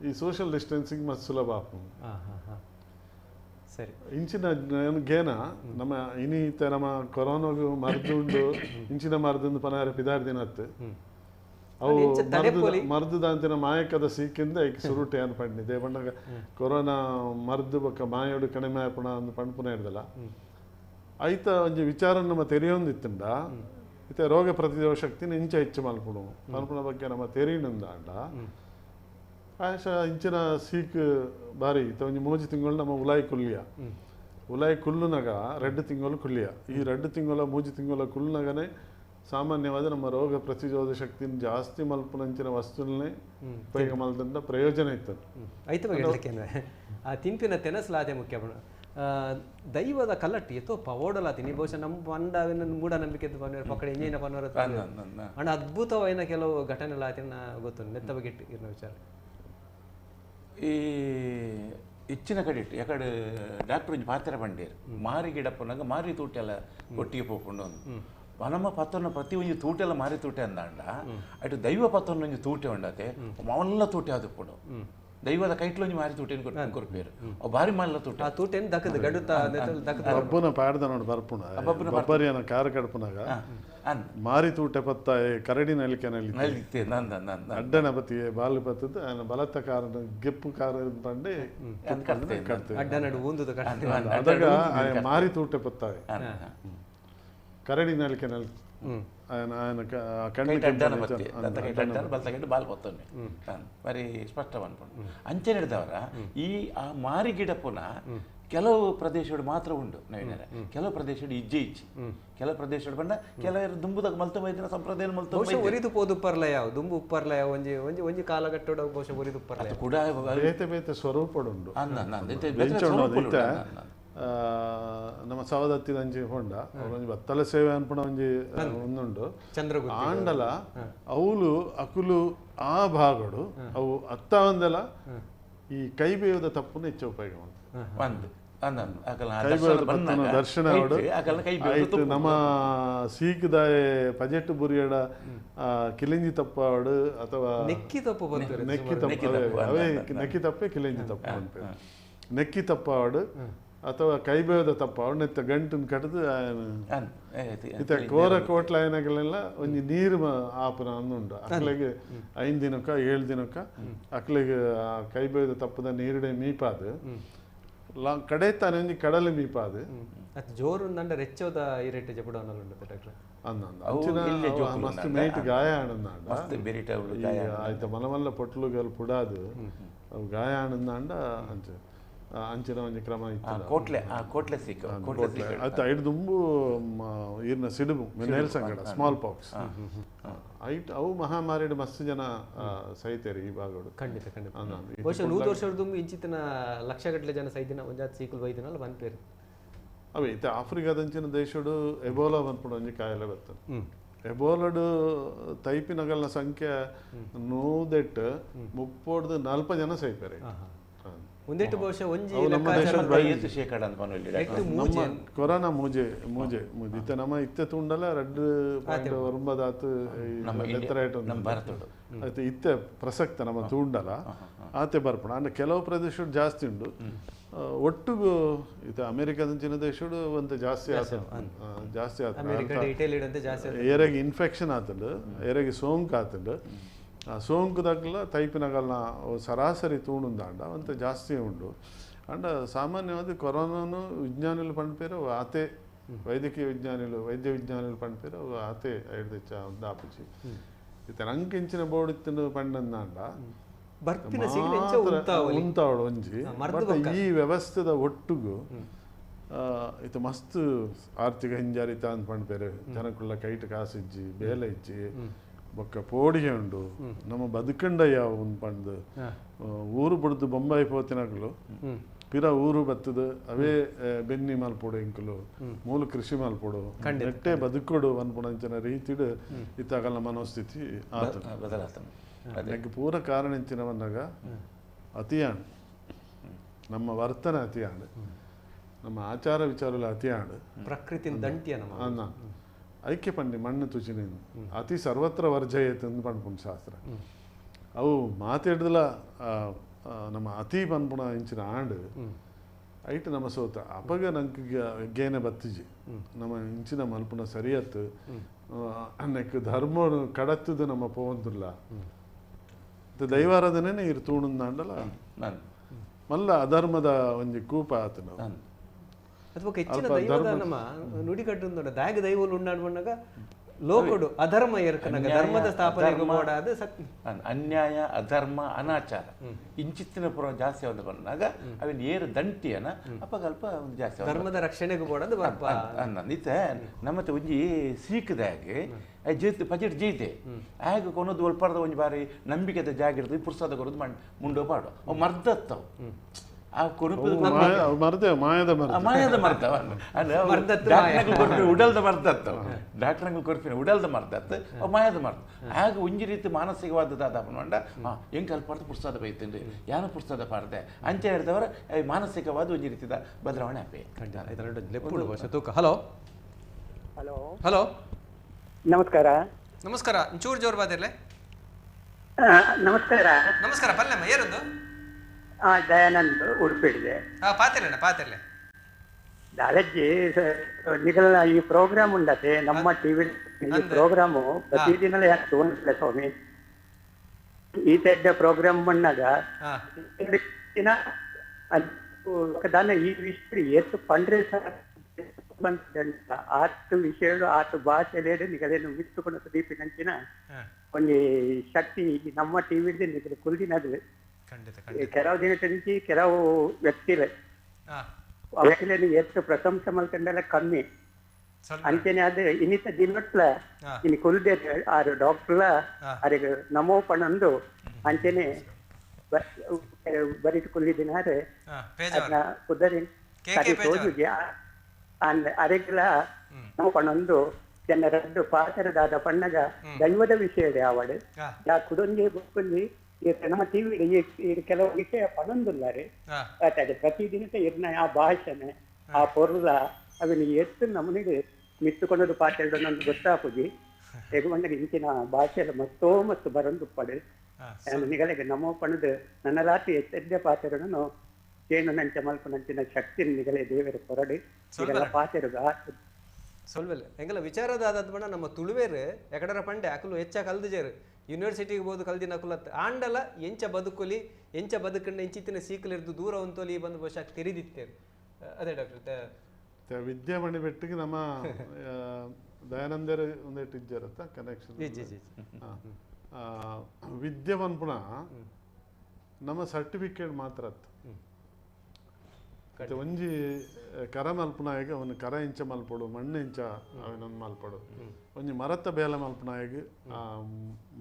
ಈ ಸೋಷಿಯಲ್ ಡಿಸ್ಟೆನ್ಸಿಂಗ್ ಮಸ್ತ್ ಸುಲಭ ಆಪು ಸರಿ ಇಂಚಿನ ಗೇನ ನಮ್ಮ ಇನಿತ ನಮ್ಮ ಕೊರೋನಾಗೂ ಮರ್ದುಂಡು ಇಂಚಿನ ಮರ್ದುಂದು ಪನಾರ ಪಿದಾರ್ದಿನತ್ತು ಅವು ಮರ್ದು ದಾಂತಿನ ಮಾಯಕದ ಸೀಕಿಂದ ಈಗ ಸುರುಟೆ ಅನ್ಪಂಡಿದೆ ಬಂದಾಗ ಕೊರೋನಾ ಮರ್ದು ಬೊಕ್ಕ ಮಾಯೋಡು ಕಡಿಮೆ ಆಪುಣ ಅಂದು ಪಂಪುನ ಇರ್ದಲ್ಲ ಐತ ಒಂಜಿ ವಿಚಾರ ನಮ್ಮ ತೆರೆಯೊಂದಿತ್ತಂಡ ಇತ್ತೆ ರೋಗ ಪ್ರತಿರೋಧ ಶಕ್ತಿನ ಇಂಚ ಹೆಚ್ಚು ಮಲ್ಪುಡು ಮಲ್ಪುನ ಬಗ್ಗೆ ನಮ್ಮ ತೆರೀನುಂದಾಂಡ ಆಯಶ ಇಂಚಿನ ಸೀಕ್ ಬಾರಿ ಇತ್ತ ಒಂಜಿ 3 ತಿಂಗಳು ನಮ್ಮ ಉಲಾಯಿ ಕುಲ್ಯ ಉಲಾಯಿ ಕುಲ್ಲುನಗ 2 ತಿಂಗಳು ಕುಲ್ಯ ಈ 2 ತಿಂಗಳ 3 ತಿಂಗಳ ಕುಲ್ಲುನಗನೇ ಸಾಮಾನ್ಯವಾದ ನಮ್ಮ ರೋಗ ಪ್ರತಿರೋಧ ಶಕ್ತಿನ ಜಾಸ್ತಿ ಮಲ್ಪುನಂಚಿನ ವಸ್ತುಗಳನ್ನೇ ಉಪಯೋಗ ಮಲ್ದಂಡ ಪ್ರಯೋಜನ ಇತ್ತು ಐತೆ ಆ ತಿಂಪಿನ ತೆನಸಲಾದೆ ಮುಖ್ಯ ದೈವದ ಕಲ್ಲಟ್ಟಿ ಎತ್ತೋ ಪವೋಡಲ ತಿನಿ ಬಹುಶಃ ನಮ್ಮ ಪಂಡವಿನ ಮೂಢನಂಬಿಕೆ ಪಕ್ಕಡೆ ಎಂಜಿನ ಪನ್ನೋರ ಅಣ್ಣ ಅದ್ಭುತವಾದ ಕೆಲವು ಘಟನೆಲಾತಿನ ಗೊತ್ತು ನೆತ್ತ ಬಗ್ಗೆ ಇರೋ ವಿಚಾರ ಈ ಇಚ್ಚಿನ ಕಡೆ ಇಟ್ಟು ಯಾಕಡೆ ಡಾಕ್ಟರ್ ಒಂಜಿ ಪಾತ್ರ ಬಂಡೇರು ಮಾರಿ ಗಿಡಪ್ಪನಾಗ ಮಾರಿ ತೂಟೆಲ್ಲ ಒಟ್ಟಿಗೆ ಪೋಪುಂಡು ವನಮ ಪತ್ತೊನ್ನ ಪ್ರತಿ ಒಂಜಿ ತೂಟೆಲ್ಲ ಮಾರಿ ತೂಟೆ ಅಂದಾಂಡ ಅటు ದೈವ ಪತ್ತೊನ್ನ ಒಂಜಿ ತೂಟೆ ಉಂಡತೆ ಮಲ್ಲ ತೂಟೆ ಆದುಪ್ಪುಡು ದೈವದ ಕೈಟ್ಲೊಂಜಿ ಮಾರಿ ತೂಟೆನ್ ಕೊರ್ಪೇರು ಅವು ಬಾರಿ ಮಲ್ಲ ತೂಟ ಆ ತೂಟೆನ್ ದಕ್ಕದ ಗಡುತ ಬಬ್ಬುನ ಪಾಡ್ದ ನೋಡಿ ಬರ್ಪುಣ ಬಬ್ಬರಿಯನ ಕಾರ ಕಡ್ಪುನಾಗ ಮಾರಿ ತೂಟೆ ಪತ್ತ ಕರಡಿ ನಲಿಕೆ ಅಡ್ಡನ ಬತ್ತಿಗೆ ಬಾಲು ಪತ್ತದ ಬಲತ್ತ ಕಾರಣ ಗೆಪ್ಪು ಕಾರ ಪಂಡೆ ಅಡ್ಡನಡು ಊಂದುದ ಅದಾಗ ಮಾರಿ ತೂಟೆ ಪತ್ತಾವೆ ಕರಡಿ ನಲಿಕೆ మరి స్పష్టం అనుకోండి అంచె ಹಿಡಿದವರ ಈ ಆ ಮಾರಿ ಗಿಡ ಪುನಃ ಕೆಲವು ಪ್ರದೇಶಗಳು ಮಾತ್ರ ಉಂಡು ನವೀನರ ಕೆಲವು ಪ್ರದೇಶಗಳು ಇಜ್ಜೆ ಇಜ್ಜಿ ಕೆಲವು ಪ್ರದೇಶಗಳು ಬಂದ ಕೆಲವರು ದುಂಬುದಾಗ ಮಲ್ತು ಬೈದಿನ ಸಂಪ್ರದಾಯ ಮಲ್ತು ಒರಿದು ಪೋದು ಉಪ್ಪರ್ಲ ಯಾವ ದುಂಬು ಉಪ್ಪರ್ಲ ಯಾವ ಒಂಜಿ ಒಂಜಿ ಒಂಜಿ ಕಾಲಘಟ್ಟೋಡ ಬಹುಶಃ ಒರಿದು ಉಪ್ಪರ್ಲ ಕೂಡ ಬೇತೆ ಬೇತೆ ಸ್ವರೂಪಡುಂಡು ನಮ್ಮ ಸವದತ್ತಿದಂಜಿ ಹೊಂಡ ಒಂಜಿ ಬತ್ತಲ ಸೇವೆ ಅನ್ಪುಣ ಒಂಜಿ ಒಂದುಂಡು ಆಂಡಲ ಅವಳು ಅಕುಲು ಆ ಭಾಗಡು ಅವು ಅತ್ತ ಒಂದೆಲ್ಲ ಈ ಕೈ ಬೇಯದ ತಪ್ಪನ್ನು ಹೆಚ್ಚು ಉಪಯೋಗ ದರ್ಶನ ಆಯ್ತು ನಮ್ಮ ಸೀಕ್ದಾಯ ಪಜೆಟ್ ಬುರಿಯಡ ಕಿಲಿಂಜಿ ತಪ್ಪಾಡು ಅಥವಾ ನೆಕ್ಕಿ ತಪ್ಪು ನೆಕ್ಕಿ ತಪ್ಪೆ ಕಿಲಿಂಜಿ ತಪ್ಪು ಅಂತ ನೆಕ್ಕಿ ತಪ್ಪಾಡು ಅಥವಾ ಕೈಬೇದ ತಪ್ಪ ಅವನ್ನೆತ್ತ ಗಂಟನ್ನು ಕಡ್ದು ಇತ್ತ ಕೋರ ಕೋಟ್ಲಾಯನಗಳೆಲ್ಲ ಒಂಜಿ ನೀರು ಆಪುನ ಅಂದುಂಡು ಅಕ್ಲೆಗೆ 5 ದಿನಕ್ಕ 7 ದಿನಕ್ಕ ಅಕ್ಲೆಗೆ ಕೈಬೇದ ತಪ್ಪದ ನೀರುಡೆ ಮೀಪಾದು ಕಡೆ ತಾನೆ ಒಂಜಿ ಕಡಲೆ ಮೀಪಾದು ಜೋರು ನಂಡ ರೆಚ್ಚೋದ ಈ ರೇಟ್ ಜಪಡವನಲ್ಲ ಡಾಕ್ಟರ್ ಮಸ್ತ್ ಮೇಟ್ ಗಾಯ ಆನಂದಾಂಡ ಆಯ್ತ ಮಲಮಲ್ಲ ಪೊಟ್ಲುಗಳು ಪುಡಾದು ಗಾಯ ಆನಂದಾಂಡ ಅಂಚೆ ಅಂಚಿನ ಒಂಜಿ ಕ್ರಮ ಕೋಟ್ಲೆ ಸಿಕ್ಕ ಆಯ್ತು ಐದು ದುಂಬು ಇರ್ನ ಸಿಡುಬು ನೇಲ್ ಸಂಗಡ ಸ್ಮಾಲ್ ಪಾಕ್ಸ್ ಐಟ್ ಅವು ಮಹಾಮಾರಿಡ್ ಮಸ್ತ್ ಜನ ಸೈತೇರಿ ಈ ಭಾಗಗಳು ಖಂಡಿತ ಬಹುಶಃ 100 ವರ್ಷದ ದುಂಬು ಇಂಚಿನ ಲಕ್ಷಗಟ್ಟಲೆ ಜನ ಸೈದಿನ ಒಂಜಾತ್ ಸೀಕಲ್ ಬೈದಿನಲ್ಲ ಬಂದ್ಪೇರು ಅವೇ ಇತ್ತೆ ಆಫ್ರಿಕಾದಂಚಿನ ದೇಶಡು ಎಬೋಲಾ ಬಂದ್ಪುಡು ಒಂಜಿ ಕಾಯಿಲೆ ಬರ್ತದೆ ಎಬೋಲಡು ತೈಪಿನಗಲ್ನ ಸಂಖ್ಯೆ 130 ಜನ ಸೈಪೇರಿ ಒಂದೆಟ್ಟು ಬಹುಶಃ ಒಂಜಿ ಕೊರೋನಾ ಮೂಜೆ ಇತ್ತೆ ನಮ್ಮ ಇತ್ತೆ ತುಂಡಲ 2.9 ಆಯ್ತು ಇತ್ತೆ ಪ್ರಸಕ್ತ ನಮ್ಮ ತೂಂಡಲ ಆತೆ ಬರ್ಪಣ ಅಂದ್ರೆ ಕೆಲವು ಪ್ರದೇಶ ಜಾಸ್ತಿ ಉಂಡು ಒಟ್ಟಿಗೂ ಇದು ಅಮೆರಿಕದಂಚಿನ ದೇಶಡು ಒಂದು ಜಾಸ್ತಿ ಏರೆಗೆ ಇನ್ಫೆಕ್ಷನ್ ಆತಂಡು ಏರೆಗೆ ಸೋಂಕು ಆತಂಡು ಸೋಂಕು ತಗ್ಲ ತೈಪಿನಗಲ್ನ ಸರಾಸರಿ ತೂಣುಂದಾಂಡ ಅಂತ ಜಾಸ್ತಿ ಉಂಡು ಅಂಡ ಸಾಮಾನ್ಯವಾದ ಕೊರೋನಾನು ವಿಜ್ಞಾನಿಗಳು ಪಂಡ್ಪೇರು ಆತೆ ವೈದ್ಯ ವಿಜ್ಞಾನಿಗಳು ಪಂಡ್ಪೇರು ಆತೆ ಐಡ್ದೆಚ್ಚ ಒಂದು ಆಪುಜಿ ಇತ್ತ ನಂಕಿಂಚಿನ ಬೋಡಿತ್ತಿನ ಪಂಡಂದಾಂಡ ಉಂತಾವಡು ಒಂಜಿ ಬಟ್ ಈ ವ್ಯವಸ್ಥೆದ ಒಟ್ಟಿಗೂ ಇದು ಮಸ್ತ್ ಆರ್ಥಿಕ ಹಿಂಜಾರಿತ ಅಂತ ಪಂಡ್ಪೇರು ಜನಕ್ಕುള്ള ಕೈಟ್ ಕಾಸಿಜ್ಜಿ ಬೇಲೆ ಇಜ್ಜಿ ಬೊಕ್ಕ ಪೋಡಿಗೆ ಉಂಡು ನಮ್ಮ ಬದುಕಂಡಯ್ಯ ಒಂದು ಪಂಡು ಊರು ಬಿಡ್ದು ಬೊಂಬಾಯಿ ಪೋತಿನಗಳು ಪಿರ ಊರು ಬತ್ತದ ಅವೇ ಬೆನ್ನಿ ಮಲ್ಪೋಡು ಇಂಕುಲು ಮೂಲ ಕೃಷಿ ಮಲ್ಪೋಡು ನೆಟ್ಟೆ ಬದುಕೋಡು ಅನ್ಪುಣಂಚಿನ ರೀತಿಡು ಇತ್ತಾಗಲ್ಲ ಮನೋಸ್ಥಿತಿ ಆತ ಪೂರ ಕಾರಣ ಇಂಚಿನವನ್ನಾಗ ಅತಿಯಾಣ್ ನಮ್ಮ ವರ್ತನ ಅತಿಯಾಣ್ ನಮ್ಮ ಆಚಾರ ವಿಚಾರಗಳು ಅತಿಯಾಣ್ ಪ್ರಕೃತಿ ದಂಟಿಯ ಅನ್ನ ಐಕ್ಯ ಪಂಡಿ ಮಣ್ಣು ತುಚಿನ ಅತಿ ಸರ್ವತ್ರ ವರ್ಜಯತ್ ಅಂತ ಪಂಡ್ಪುಂಡು ಶಾಸ್ತ್ರ ಅವು ಮಾತಾಡಿದಲ ನಮ್ಮ ಅತಿ ಪನ್ಪುಣ ಇಂಚಿನ ಆಂಡ್ ಐಟ್ ನಮ್ಮ ಸೋತ ಅಪಗ ನಂಗೆ ಗೇನೆ ಬತ್ತಿಜಿ ನಮ್ಮ ಇಂಚಿನ ಮಲ್ಪುಣ ಸರಿಯತ್ತು ನೆಕ್ ಧರ್ಮ ಕಡತ್ತದು ನಮ್ಮ ಪೋವಂದುಲ್ಲ ದೈವಾರಾಧನೆ ಇರು ತೂಣಂದಾಂಡಲ್ಲ ಮಲ್ಲ ಅಧರ್ಮದ ಒಂಜಿ ಕೂಪ ಆತ ನಾವು ಅಥವಾ ಹೆಚ್ಚಿನ ದೈವದ ನಮ್ಮ ನುಡಿಕಟ್ಟು ದಾಗ ದೈವಲು ಉಂಡಾಡ್ಬಣ್ಣಾಗ ಲೋಕಡು ಅಧರ್ಮ ಏರ್ಕನಾಗ ಧರ್ಮದ ಸ್ಥಾಪನೆಗೆ ಮಾಡೋದು ಅನ್ಯಾಯ ಅಧರ್ಮ ಅನಾಚಾರ ಇಂಚಿತ್ತಿನ ಪುರ ಜಾಸ್ತಿ ಆದ ಬಂದಾಗ ಅವನ್ ಏರು ದಂಟಿಯನ ಅಪಗಲ್ಪ ಒಂದು ಜಾಸ್ತಿ ಧರ್ಮದ ರಕ್ಷಣೆಗೆ ಬೋಡದು ನಿತ ನಮ್ಮತ್ತೆ ಒಂಜಿ ಸೀಕದಾಗೆ ಜೀತ್ ಬಜೆಟ್ ಜೀತೆ ಆಗ ಕೊನದು ಒಲ್ಪಾರ್ದ ಒಂಜಿ ಬಾರಿ ನಂಬಿಕೆದ ಜಾಗಿರ್ದು ಪುರ್ಸದ ಕೊರದು ಮುಂಡೋ ಪಾಡು ಅವು ಮರ್ದತ್ತವು ಆ ಕೊರುಪು ಮಾಯದ ಮರ್ದವ ಉಡಲ್ದ ಮರ್ದತ್ತು ಡಾಕ್ಟರ್ಗಳು ಕೊರ್ಪಿನ ಉಡಲ್ದ ಮರ್ದತ್ತು ಮಾಯದ ಮರ್ದ ಆಗ ಒಂಜಿ ರೀತಿ ಮಾನಸಿಕವಾದದಾದ ಪಂಡ ಹೆಂಗೆ ಅಲ್ಪಾರ್ದು ಪುರ್ಸದ ಬೈತೇನ್ರಿ ಯಾನು ಪುರ್ಸದ ಪಾರ್ದೆ ಅಂಚೆ ಹೇಳಿದವರ ಮಾನಸಿಕವಾದ ಒಂಜಿ ರೀತಿದ ಬದಲಾವಣೆ ಆಪೆ. ಹಲೋ ಹಲೋ ಹಲೋ ನಮಸ್ಕಾರ. ನಮಸ್ಕಾರ ಚೂರು ಜೋರು ಬಾದಿರ್ಲೆ. ನಮಸ್ಕಾರ. ನಮಸ್ಕಾರ ಪಲ್ಲೆಮ್ಮ ಏರದ್ದು ದಯಾನಂದ್ ಉಡುಪಿಡಿದೆ ಪಾತಿರ್ಲೆ ದಾಲಜ್ಜಿ ನಿಗಲ ಈ ಪ್ರೋಗ್ರಾಮ್ ಉಂಡತೆ ನಮ್ಮ ಟಿವಿ ಈ ಪ್ರೋಗ್ರಾಮು ಪ್ರತಿದಿನ ಯಾಕೆ ತೋರಿಸಲ ಸ್ವಾಮಿ ಈ ತೆಡ್ಡ ಪ್ರೋಗ್ರಾಮ್ ಬಂದಾಗ దాని ఈ విషయం ఎత్తు పండ్రే ఆత్ విషయాలు ఆత్ భాష లేడు నీకు మిత్తుకున్న దీపినంచిన కొన్ని ಶಕ್ತಿ ನಮ್ಮ ಟಿವಿಲಿ ನಿಮಗೆ ಕುಲ್ದಿನದು ಕೆಲವು ದಿನದ నుంచి ಕೆಲವು ವ್ಯಕ್ತಿಗಳು ಆ ವ್ಯಕ್ತಿಗಳನ್ನು ಎಷ್ಟು ಪ್ರಶಂಸೆ ಮಾಡ್ಕೊಂಡೆಲ್ಲ ಕಮ್ಮಿ ಅಂಚೆನೆ ಅದು ಇನ್ನಿತ ದಿನಟ್ಲ ಇನ್ನು ಕುಲ್ದೆ ಆರು ಡಾಕ್ಟರ್ಲ ಅವರಿಗೆ ನಮೋ ಪಣಂದು ಅಂಚೆನೆ ಬರೀಟ್ ಕುಲ್ಲಿದಿನಾರೆ ಅದನ್ನ ಕುದರಿ ಕರಿ ತೋಜುಗೆ ಅರೆಗ್ಲ ನಮೋ ಪಣಂದು ಜನರದ್ದು ಪಾತ್ರದಾದ ಪಣ್ಣಗ ದೈವದ ವಿಷಯದ ಆವಡು ಯಾ ಕುಡೊಂಜೆ ಬುಕ್ಕಲ್ಲಿ ನಮ್ಮ ಟಿವಿ ಕೆಲವು ವಿಷಯ ಪಣಂದುಲ್ಲಾರೆ ಪ್ರತಿದಿನ ಇರ್ನ ಆ ಭಾಷಣೆ ಆ ಪೊರ್ಲ ಅವನು ಎತ್ತು ನಮ್ಮನಿಗೆ ಮಿತ್ತುಕೊಂಡದು ಪಾಠ ನಂದು ಗೊತ್ತಾಪುಜಿ ಎಗುವಂದ್ರೆ ಇಂಚಿನ ಭಾಷೆಲ್ಲ ಮತ್ತೋ ಮತ್ತು ಬರಂದು ಪಡೆ ನಿಗಳಿಗೆ ನಮೋ ಪಣದು ನನ್ನ ರಾತ್ರಿ ಎಚ್ಚದ್ಯ ಪಾತ್ರಗಳನ್ನು ಏನು ನಂಚ ಮಲ್ಪ ನಂಚಿನ ಶಕ್ತಿ ನಿಗಲೇ ದೇವರ ಕೊರಡು ಈಗೆಲ್ಲ ಪಾತೆರುಗ ಸೊಲ್ವೆಲ್ಲ ಎಂಗಲ ವಿಚಾರದಾದ ಬಣ್ಣ ನಮ್ಮ ತುಳುವೇರು ಎಕಡರ ಪಂಡೆ ಅಕಲು ಹೆಚ್ಚ ಕಲ್ದಿಜೇರು ಯೂನಿವರ್ಸಿಟಿಗೆ ಬೋದು ಕಲ್ದಿನ ಅಕುಲತ್ ಆಂಡಲ ಎಂಚ ಬದುಕುಲಿ ಎಂಚ ಬದುಕಂಡ ಎಂಚಿತ್ತಿನ ಸೀಕಲಿರ್ದು ದೂರ ಒಂತೋಲಿ ಬಂದು ಬಹುಶಃ ತಿರಿದಿತ್ತೇರು ಅದೇ ಡಾಕ್ಟರ್ ವಿದ್ಯಾಮಣಿ ಬೆಟ್ಟಿಗೆ ನಮ್ಮ ದಯಾನಂದರ ಒಂದೇಟು ಇಜ್ಜಾರತ್ತ ಕನೆಕ್ಷನ್ ವಿದ್ಯೆ ಪನ್ಪುಣ ನಮ್ಮ ಸರ್ಟಿಫಿಕೇಟ್ ಮಾತ್ರ ಒಂಜಿ ಕರ ಮಲ್ಪನಾಯಗ ಅವನು ಕರ ಇಂಚ ಮಲ್ಪಡು ಮಣ್ಣು ಇಂಚ ಅವನೊಂದು ಮಲ್ಪಡು ಒಂಜಿ ಮರತ ಬೇಲೆ ಮಲ್ಪನಾಯಗ ಆ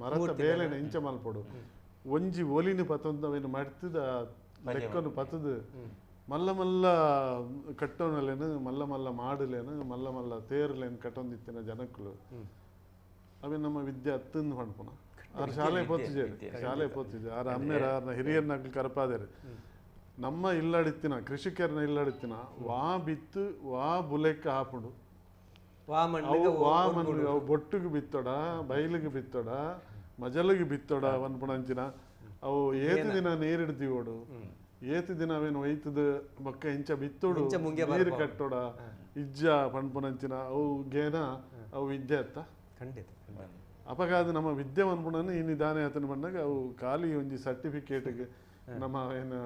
ಮರತ ಬೇಲೆನ ಇಂಚ ಮಲ್ಪಡು ಒಂಜಿ ಒಲಿನ ಪತೊಂದು ಅವನು ಮಡ್ತದ ಲೆಕ್ಕನು ಪತದು ಮಲ್ಲ ಮಲ್ಲ ಕಟ್ಟೋನಲ್ಲೇನು ಮಲ್ಲ ಮಲ್ಲ ಮಾಡಲೇನು ಮಲ್ಲ ಮಲ್ಲ ತೇರ್ಲೇನು ಕಟ್ಟೊಂದಿತ್ತಿನ ಜನಕ್ಕಳು ಅವೇ ನಮ್ಮ ವಿದ್ಯೆ ಹತ್ತಂದು ಪಣ್ಪುನ ಅವ್ರ ಶಾಲೆ ಪೋತಿಜೆ ಆರ ಅಮ್ಮೇರ ಅವ್ರನ್ನ ಹಿರಿಯರ್ನಾಗ್ಲಿ ಕರಪಾದೇರು ನಮ್ಮ ಇಲ್ಲಡಿತ್ತಿನ ಕೃಷಿಕರನ್ನ ಇಲ್ಲಡಿತ್ತಿನ ವಾ ಬಿತ್ತು ವಾ ಬುಲೆಕ್ಕ ಹಾಪುಡು ವಾ ಮಣ್ಣಿಗೆ ಅವು ಬೊಟ್ಟಿಗೆ ಬಿತ್ತೋಡ ಬೈಲಿಗೆ ಬಿತ್ತೋಡ ಮಜಲಿಗೆ ಬಿತ್ತೋಡ ಪನ್ಪುಣಂಚಿನ ಅವು ಏತು ದಿನ ನೀರಿಡ್ತೀವೋಡು ಏತು ದಿನ ಅವೇನು ಒಯ್ತದ ಬೊಕ್ಕ ಇಂಚ ಬಿತ್ತೋಡು ನೀರು ಕಟ್ಟೋಡ ಇಜ್ಜ ಪನ್ಪುಣಂಚಿನ ಅವು ಗೇನ ಅವು ವಿದ್ಯೆ ಅತ್ತ ಖಂಡಿತ ಅಪಗಾದ ನಮ್ಮ ವಿದ್ಯೆ ಪನ್ಪುಣನ ಈ ನಿಧಾನ ಆತನ ಬಂದಾಗ ಅವು ಖಾಲಿ ಒಂಜಿ ಸರ್ಟಿಫಿಕೇಟ್ಗೆ ನಮ್ಮ ಏನು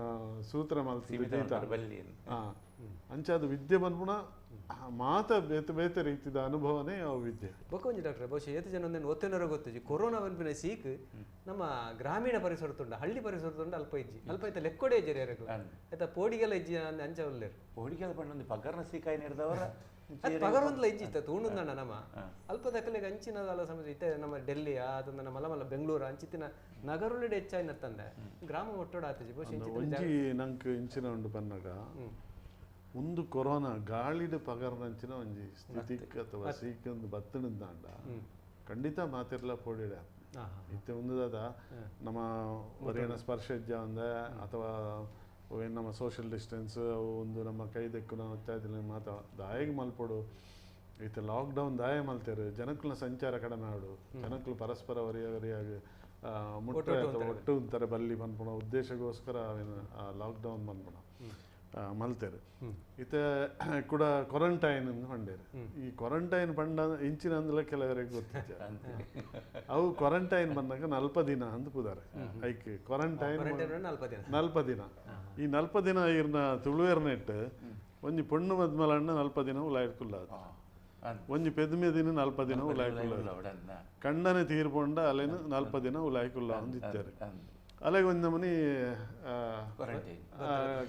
ಸೂತ್ರ ಮಲ್ತಿದ್ದ ಬಲ್ಲಿ ಅಂಚಾದ ವಿದ್ಯೆ ಬಂದ್ಪುಣ ಮಾತ ಬೇತೆ ಬೇತೆ ರೀತಿದ ಅನುಭವನೇ ಅವು ವಿದ್ಯೆ ಬೊಕೊಂಜಿ ಡಾಕ್ಟ್ರೆ ಬಹುಶಃ ಏತು ಜನ ಒಂದೇನು ಒತ್ತೇನರ ಗೊತ್ತಿಜಿ ಕೊರೋನಾ ಬಂದ್ಪಿನ ಸೀಕ್ ನಮ್ಮ ಗ್ರಾಮೀಣ ಪರಿಸರ ತುಂಡ ಹಳ್ಳಿ ಪರಿಸರ ತುಂಡ ಅಲ್ಪ ಇಜ್ಜಿ ಅಲ್ಪ ಐತ ಲೆಕ್ಕೊಡೆ ಇಜ್ಜಿ ಯಾರಗಳು ಆಯ್ತಾ ಪೋಡಿಗೆಲ್ಲ ಇಜ್ಜಿ ಅಂಚ ಒಲ್ಲೇರು ಪೋಡಿಗೆಲ್ಲ ಪಂಡ ಪಗರ್ನ ಸೀಕಾಯಿ ನಿರ್ದವರ ಪಗರ ಒಂದ್ಲ ಇಜ್ಜಿ ಇತ್ತ ತೂಣುಂದಣ್ಣ ನಮ್ಮ ಅಲ್ಪ ದಕ್ಕಲೆಗೆ ಅಂಚಿನದಲ್ಲ ಸಮಸ್ಯೆ ಇತ್ತೆ ನಮ್ಮ ಡೆಲ್ಲಿ ಅದನ್ನ ಮಲ್ಲ ಮಲ್ಲ ಬೆಂಗಳೂರು ಅಂಚಿತ್ತಿನ ನಗರುಲಿಡೆ ಹೆಚ್ಚಾಯಿನ ತಂದೆ ಗ್ರಾಮ ಒಟ್ಟೋಡ ಆತಜಿ ಬಹುಶಃ ಒಂಜಿ ನಂಗೆ ಇಂಚಿನ ಉಂಡು ಪನ್ನಗ ಒಂದು ಕೊರೋನಾ ಗಾಳಿದ ಪಗರ್ನಂಚಿನ ಒಂಜಿ ಸ್ಥಿತಿಕ್ ಅಥವಾ ಸೀಕೊಂದು ಬತ್ತನಿಂದಾಂಡ ಖಂಡಿತ ಮಾತಿರ್ಲ ಪೋಡಿಡ ಇತ್ತೆ ಒಂದಾದ ನಮ್ಮ ಹೊರಗಿನ ಸ್ಪರ್ಶ ಇಜ್ಜ ಅಂದ ಅಥವಾ ನಮ್ಮ ಸೋಷಿಯಲ್ ಡಿಸ್ಟೆನ್ಸ್ ಅವು ಒಂದು ನಮ್ಮ ಕೈ ದೆಕ್ಕುನ ಇತ್ಯಾದಿ ಮಾತ ದಾಯಿಗೆ ಮಲ್ಪಡು ಇತ್ತೆ ಲಾಕ್ಡೌನ್ ದಾಯ ಮಲ್ತೇರು ಜನಕ್ಕಳ ಸಂಚಾರ ಕಡಿಮೆ ಆಡು ಜನಕ್ಕಳು ಪರಸ್ಪರ ಒರಿಯಾಗಿ ಮುಟ್ಟ ಅಥವಾ ಒಟ್ಟು ಅಂತಾರೆ ಬಲ್ಲಿ ಬಂದ್ಪುಣ ಉದ್ದೇಶಗೋಸ್ಕರ ಲಾಕ್ಡೌನ್ ಬಂದ್ಪುಣ ಮಲ್ತೇರು ಇತ್ತೆ ಕೂಡ ಕ್ವಾರಂಟೈನ್ ಪಂಡೇರು ಈ ಕ್ವಾರಂಟೈನ್ ಪಂಡ ಇಂಚಿನ ಅಂದಲ ಕೆಲವರಿಗೆ ಗೊತ್ತಿದ್ದ ಅವು ಕ್ವಾರಂಟೈನ್ ಬಂದಾಗ 40 ದಿನ ಅಂತ ಪುದಾರೆ ಐಕೆ ಕ್ವಾರಂಟೈನ್ 40 ದಿನ ಈ 40 ದಿನ ಇರ್ನ ತುಳುವೇರ್ನೆಟ್ ಒಂಜಿ ಪೊಣ್ಣು ಮದ್ಮಲಣ್ಣ 40 ದಿನ ಉಲಾಯ್ಕುಲ್ಲ ಒಂಜಿ ಪೆದ್ಮೆ ದಿನ 40 ದಿನ ಉಲಾಯ್ಕುಲ್ಲ ಕಣ್ಣನೆ ತೀರ್ಪೊಂಡ ಅಲ್ಲೇನು 40 ದಿನ ಉಲಾಯ್ಕುಲ್ಲ ಅಂದಿದ್ದಾರೆ ಅಲ್ಲಿಗೆ ಒಂದು ನಮೂನಿ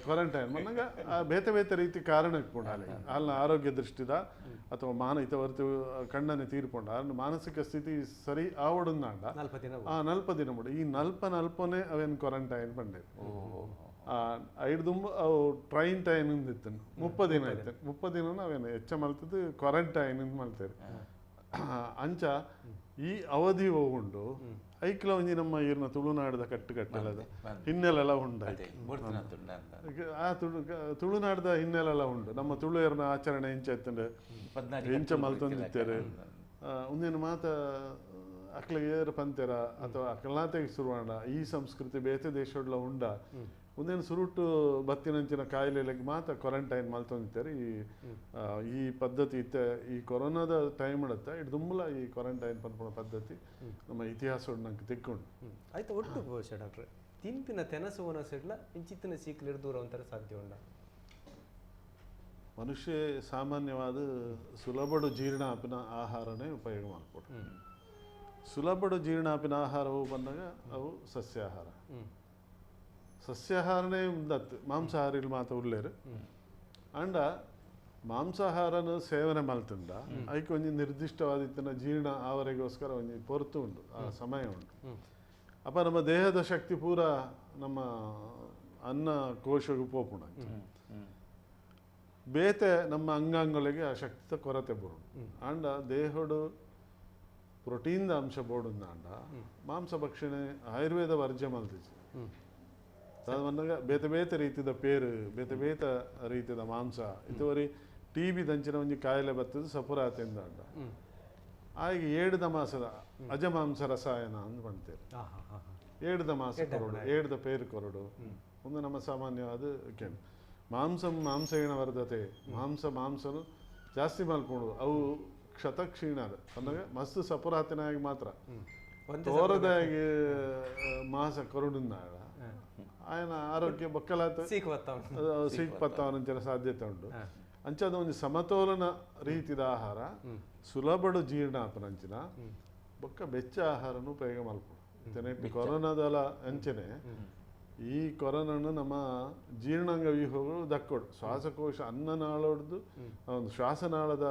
ಕ್ವಾರಂಟೈನ್ ಮನ್ನಾಗ ಬೇತೆ ಬೇತೆ ರೀತಿ ಕಾರಣಕ್ಕೆ ಕೂಡ ಅಲ್ಲಿಗೆ ಅಲ್ಲ ಆರೋಗ್ಯ ದೃಷ್ಟಿದ ಅಥವಾ ಇತ ಹೊರತು ಕಣ್ಣನೆ ತೀರ್ಕೊಂಡ ಅಲ್ಲಿ ಮಾನಸಿಕ ಸ್ಥಿತಿ ಸರಿ ಆವಡುಂದಾಂಡ 40 ದಿನ ಮುಡಿ ಈ ನಲ್ಪನೆ ಅವೇನು ಕ್ವಾರಂಟೈನ್ ಬಂಡೆ ಐಡ್ದುಂಬ ಅವು ಟ್ರೈನ್ ಟೈನ್ ಇತ್ತು 30 ದಿನ ಆಯ್ತು 30 ದಿನ ಅವೇನು ಹೆಚ್ಚ ಮಲ್ತದ್ದು ಕ್ವಾರಂಟೈನ್ ಮಲ್ತೇವೆ ಅಂಚ ಈ ಅವಧಿ ಉಂಡು ಐಕ್ಲ ಒಂಜಿ ನಮ್ಮ ಈರ್ನ ತುಳುನಾಡದ ಕಟ್ಟುಕಟ್ಟೆಲ್ಲದ ಹಿನ್ನೆಲೆಲ್ಲ ಉಂಡು ಆ ತುಳುನಾಡದ ಹಿನ್ನೆಲೆಲ್ಲ ಉಂಡು ನಮ್ಮ ತುಳುಯರ್ನ ಆಚರಣೆ ಹೆಂಚ ಮಲ್ತೊಂದಿತ್ತೇರೆ ಒಂದೇನು ಮಾತ ಅಕ್ಲಿಗೆ ಏರು ಪಂತೆರ ಅಥವಾ ಅಕ್ಲನಾತೆಗೆ ಶುರುವಾಂಡ ಈ ಸಂಸ್ಕೃತಿ ಬೇತೆ ದೇಶಡ್ಲ ಉಂಡ ಒಂದೇನು ಸುರುಟು ಬತ್ತಿನಂಚಿನ ಕಾಯಿಲೆಗೆ ಮಾತ್ರ ಕ್ವಾರಂಟೈನ್ ಮಲ್ತೊಂದಿತ್ತಾರೆ ಈ ಪದ್ಧತಿ ಇತ್ತೆ ಈ ಕೊರೋನಾದ ಟೈಮ್ ಇಡತ್ತೆ ಇಟ್ಟು ದುಂಬಲ ಈ ಕ್ವಾರಂಟೈನ್ ಪನ್ಪುಣ ಪದ್ಧತಿ ನಮ್ಮ ಇತಿಹಾಸ ನಂಗೆ ತಿಕ್ಕೊಂಡು ಆಯ್ತು ಒಟ್ಟು ಬಹುಶಃ ಡಾಕ್ಟ್ರೆ ತಿಂಪಿನ ತೆನಸುವನ ಸಿಡ್ಲ ಇಂಚಿತ್ತಿನ ಸೀಕ್ಲಿರ್ ದೂರ ಒಂಥರ ಸಾಧ್ಯ ಉಂಡ ಮನುಷ್ಯ ಸಾಮಾನ್ಯವಾದ ಸುಲಭಡು ಜೀರ್ಣಾಪಿನ ಆಹಾರನೇ ಉಪಯೋಗ ಮಾಡ್ಕೊಡು ಸುಲಭಡು ಜೀರ್ಣಾಪಿನ ಆಹಾರವು ಬಂದಾಗ ಅವು ಸಸ್ಯಾಹಾರ ಸಸ್ಯಾಹಾರನೇ ಉಂದತ್ತು ಮಾಂಸಾಹಾರಿಲ್ ಮಾತ ಉಳ್ಳೇರು ಅಂಡ ಮಾಂಸಾಹಾರನ ಸೇವನೆ ಮಲ್ತಿಂದ ಅದಕ್ಕೆ ಒಂದು ನಿರ್ದಿಷ್ಟವಾದಿತ್ತಿನ ಜೀರ್ಣ ಆವರೆಗೋಸ್ಕರ ಒಂದು ಪೊರ್ತು ಉಂಟು ಆ ಸಮಯ ಉಂಟು ಅಪ್ಪ ನಮ್ಮ ದೇಹದ ಶಕ್ತಿ ಪೂರ ನಮ್ಮ ಅನ್ನ ಕೋಶಗೂ ಪೋಪುಣ ಬೇತೆ ನಮ್ಮ ಅಂಗಾಂಗಗಳಿಗೆ ಆ ಶಕ್ತಿದ ಕೊರತೆ ಬರೋಣ ಅಂಡ ದೇಹಡು ಪ್ರೋಟೀನ್ದ ಅಂಶ ಬೋಡುಂದ ಅಂಡ ಮಾಂಸ ಭಕ್ಷಣೆ ಆಯುರ್ವೇದ ವರ್ಜ್ಯ ಮಲ್ತಿச்சு ಅದು ಬಂದಾಗ ಬೇತೆ ಬೇತೆ ರೀತಿಯ ಪೇರು ಬೇತೆ ಬೇತೆ ರೀತಿಯ ಮಾಂಸ ಇದುವರೆ ಟಿ.ಬಿ ದಂಚಿನ ಒಂಜಿ ಕಾಯಿಲೆ ಬರ್ತದೆ ಸಪುರಾತೆಂದ ಅಂಡ ಆಗ 7 ಮಾಸದ ಅಜಮಾಂಸ ರಸಾಯನ ಅಂತ ಬಂತೇವೆ 7 ಮಾಸ ಕೊರಡು 7 ಪೇರು ಕೊರಡು ಒಂದು ನಮ್ಮ ಸಾಮಾನ್ಯವಾದ ಕೇಳಿ ಮಾಂಸೇಣ ವರ್ಧತೆ ಮಾಂಸನು ಜಾಸ್ತಿ ಮಲ್ಕೊಂಡು ಅವು ಕ್ಷತಕ್ಷೀಣದ ಅಂದಾಗ ಮಸ್ತ್ ಸಪುರಾತಿನಾಗಿ ಮಾತ್ರ ತೋರದಾಗಿ ಮಾಸ ಕೊರಡುಂದ ఆయన ಆರೋಗ್ಯ ಬಕ್ಕಲಾತ ಸೀಕ್ ಪತ್ತವನಂಚಿನ ಸಾಧ್ಯತೆ ಉಂಟು ಅಂಚದ ಒಂದು ಸಮತೋಲನ ರೀತಿದ ಆಹಾರ ಸುಲಭಡು ಜೀರ್ಣಾಪನಂಚಿನ ಬೊಕ್ಕ ಬೆಚ್ಚ ಆಹಾರನು ಉಪಯೋಗ ಮಲ್ಪಡು ಕೊರೋನಾದಲ ಅಂಚನೆ ಈ ಕೊರೋನಾನು ನಮ್ಮ ಜೀರ್ಣಾಂಗ ವ್ಯೂಹಗಳು ದಕ್ಕೋಡು ಶ್ವಾಸಕೋಶ ಅನ್ನನಾಳೊಡ್ದು ಒಂದು ಶ್ವಾಸನಾಳದ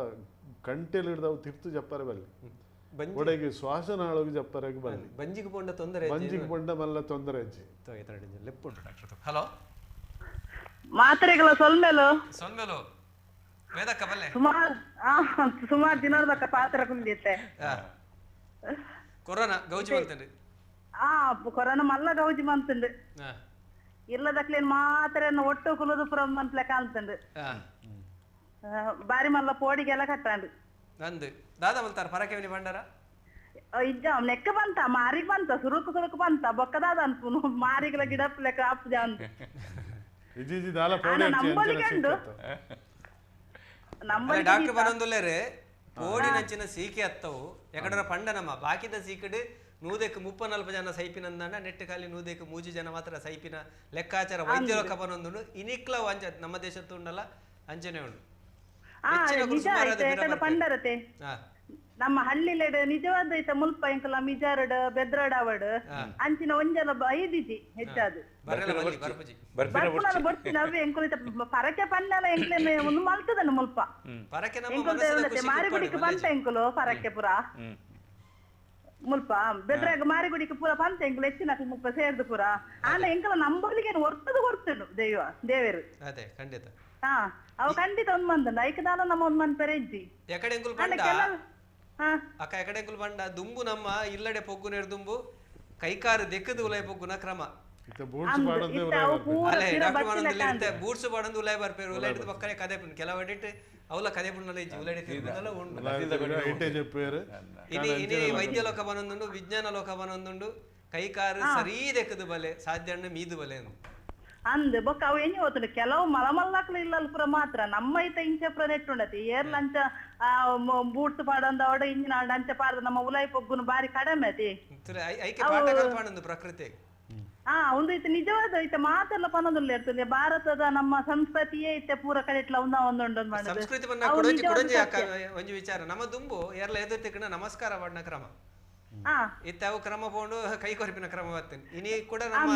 ಕಂಟೆಲಿಡ್ದವು ತಿರ್ತು ಜಪ್ಪರೆ ಬಲ್ಲಿ ಒಡೆಗೆ ಶ್ವಾಸನಾಳಗೆ ಜಪ್ಪರೆಗೆ ಬಲ್ಲಿ ಬಂಜಿಗೆ ಪೊಂಡ ತೊಂದರೆ ಬಂಜಿಗೆ ಪೊಂಡ ಮಲ್ಲ ತೊಂದರೆ ಅಜ್ಜಿ ಹಲೋ ಮಾತ್ರೆಗಳ ಸೊಲ್ಮೆಲು ವೇದಕ್ಕ ಬಲ್ಲೆ ಸುಮಾರು ದಿನದ ಪಾತ್ರ ಕುಂದಿತ್ತೆ ಕೊರೋನಾ ಗೌಜಿ ಬರ್ತೇನೆ ಕೊರೋನಾ ಮಲ್ಲ ಗೌಜಿ ಮಂತುಂಡು ಇಲ್ಲದಕ್ಲೇನ್ ಮಾತ್ರೆಯನ್ನು ಒಟ್ಟು ಕುಲದು ಪುರ ಮಂತ್ಲೆ ಕಾಣ್ತಂಡು ಬಾರಿ ಮಲ್ಲ ಪೋಡಿಗೆಲ್ಲ ಕಟ್ಟಾಂಡು ನಂದು ದಾದ ಮಲ್ತಾರ ಪರಕೆವನಿ ಬಂಡಾರ ಇಜ್ಜ ನೆಕ್ಕ ಬಂತ ಮಾರಿಗೆ ಬಂತ ಸುರುಕು ಬಂತ ಬೊಕ್ಕದಾದ ಅನ್ಪುನು ಮಾರಿಗಳ ಗಿಡಪ್ ಲೆಕ್ಕ ಆಪ್ಜ ಅಂತ ಡಾಕ್ಟರ್ ಬನೊಂದುಲ್ಲೇರೆ ಪೋಡಿ ನಂಚಿನ ಸೀಕೆ ಅತ್ತವು ಎಕಡರ ಪಂಡ ನಮ್ಮ ಬಾಕಿದ ಸೀಕಡು ನೂದೆಕ್ 30-40 ಜನ ಸೈಪಿನಂದಾಂಡ ನೆಟ್ಟು ಖಾಲಿ ನೂದೆಕ್ 3 ಜನ ಮಾತ್ರ ಸೈಪಿನ ಲೆಕ್ಕಾಚಾರ ವೈದ್ಯಲೋಕ ಬನ್ನೊಂದುಂಡು ಇನಿಕ್ಲ ಅಂಚ ನಮ್ಮ ದೇಶದ ಉಂಡಲ್ಲ ಅಂಚನೆ ಉಂಡು ನಿಜ ಐತೆ ಪಂಡರತೆ ನಮ್ಮ ಹಳ್ಳಿಲೆಡ್ ನಿಜವಾದ ಐತ ಮುಲ್ಪ ಎಂಕಲ ಮಿಜಾರಡ್ ಬೆದ್ರಡಾವಡ್ ಅಂಚಿನ ಒಂಜಲ ಐದಿಜಿ ಹೆಚ್ಚಾದು ಬರ್ಪುನಲ ಬರ್ತೀನಿ ಅವೇ ಎಂಕುಲಿತ ಪರಕೆ ಪಂಡಲ ಎಂಕ್ಲೆನೆ ಒಂದು ಮಲ್ತದನು ಮುಲ್ಪ ಎಂಕುಲ್ತೆ ಮಾರಿಗುಡಿಗೆ ಬಂತ ಎಂಕುಲು ಪರಕೆ ಪುರ ಮುಲ್ಪ ಬೆದ್ರಾಗ ಮಾರಿಗುಡಿಗೆ ಪೂರ ಪಂತ ಎಂಕುಲು ಹೆಚ್ಚಿನ ಮುಲ್ಪ ಸೇರ್ದು ಪುರ ಆಂಡ ಎಂಕಲ ನಂಬರ್ಲಿಗೆ ಹೊರ್ತದು ದೇವರು ಅದೇ ಖಂಡಿತ ಹಾ ಅವ ಖಂಡಿತ ಒಂದ್ ಮಂದ ಐಕದಾಲ ನಮ್ಮ ಒಂದ್ ಮಂದ್ ಪೆರೆಜ್ಜಿ ಎಕಡೆ ಎಂಕುಲ್ ಬಂಡ ಅಕ್ಕ ಎಕಡೆ ಎಂಕುಲ್ ಬಂಡ ದುಂಬು ನಮ್ಮ ಇಲ್ಲಡೆ ಪೊಗ್ಗು ನೆರ್ ದುಂಬು ಕೈಕಾರು ದೆಕ್ಕದು ಉಲೈ ಪೊಗ್ಗುನ ಕ್ರಮ ಬೂಟ್ಸ್ ಬಾಡಂದು ಉಲೈ ಬರ್ಪೇರು ಉಲೈ ಪಕ್ಕನೆ ಕದೆ ಕೆಲವಡಿಟ್ಟು ಅವಲ ಕದೆ ಪುಣ್ಣಲ ಇಜ್ಜಿ ಉಲೈ ತಿರುಗುದಲ್ಲ ಉಂಡು ಇನಿ ವೈದ್ಯ ಲೋಕ ಬನೊಂದುಂಡು ವಿಜ್ಞಾನ ಲೋಕ ಬನೊಂದುಂಡು ಕೈಕಾರು ಸರಿ ದೆಕ್ಕದು ಬಲೆ ಸಾಧ್ಯ ಮೀದು ಬಲೆ ಅಂದ್ ಬೊಕ್ಕ ಅವು ಎಣ್ಣೆ ಹೋಗ್ತದೆ ಕೆಲವು ಮಲಮಲ್ಲಕ್ಲು ಇಲ್ಲಲ್ ಪುರ ಮಾತ್ರ ನಮ್ಮ ಐತ ಇಂಚ ಪುರ ನೆಟ್ಟುಂಡತಿ ಏರ್ಲ ಅಂಚ ಬೂಟ್ಸ್ ಪಾಡಂದ ಅವಡ ಇಂಜಿನ ಅಂಚ ಪಾಡ್ದ ನಮ್ಮ ಉಲಾಯಿ ಪೊಗ್ಗುನು ಬಾರಿ ಕಡಿಮೆ ಅತಿ ಪ್ರಕೃತಿ ಒಂದು ಐತೆ ನಿಜವಾದ ಐತೆ ಮಾತೆಲ್ಲ ಪನ್ನೋದಿಲ್ಲ ಇರ್ತದೆ ಭಾರತದ ನಮ್ಮ ಸಂಸ್ಕೃತಿಯೇ ಐತೆ ಪೂರ ಕಡೆ ಇಟ್ಲ ಒಂದೊಂದು ಸಂಸ್ಕೃತಿ ಒಂದು ವಿಚಾರ ನಮ್ಮ ದುಂಬು ಎಲ್ಲ ಎದುರ್ತಿಕಣ ನಮಸ್ಕಾರ ಮಾಡನ ಕ್ರಮ ಇತ್ತಾವು ಕ್ರಮ ಪೋಂಡು ಕೈ ಕೊರ್ಪಿನ ಕ್ರಮ ಬರ್ತೇನೆ ಇನಿ ಕೂಡ ನಮ್ಮ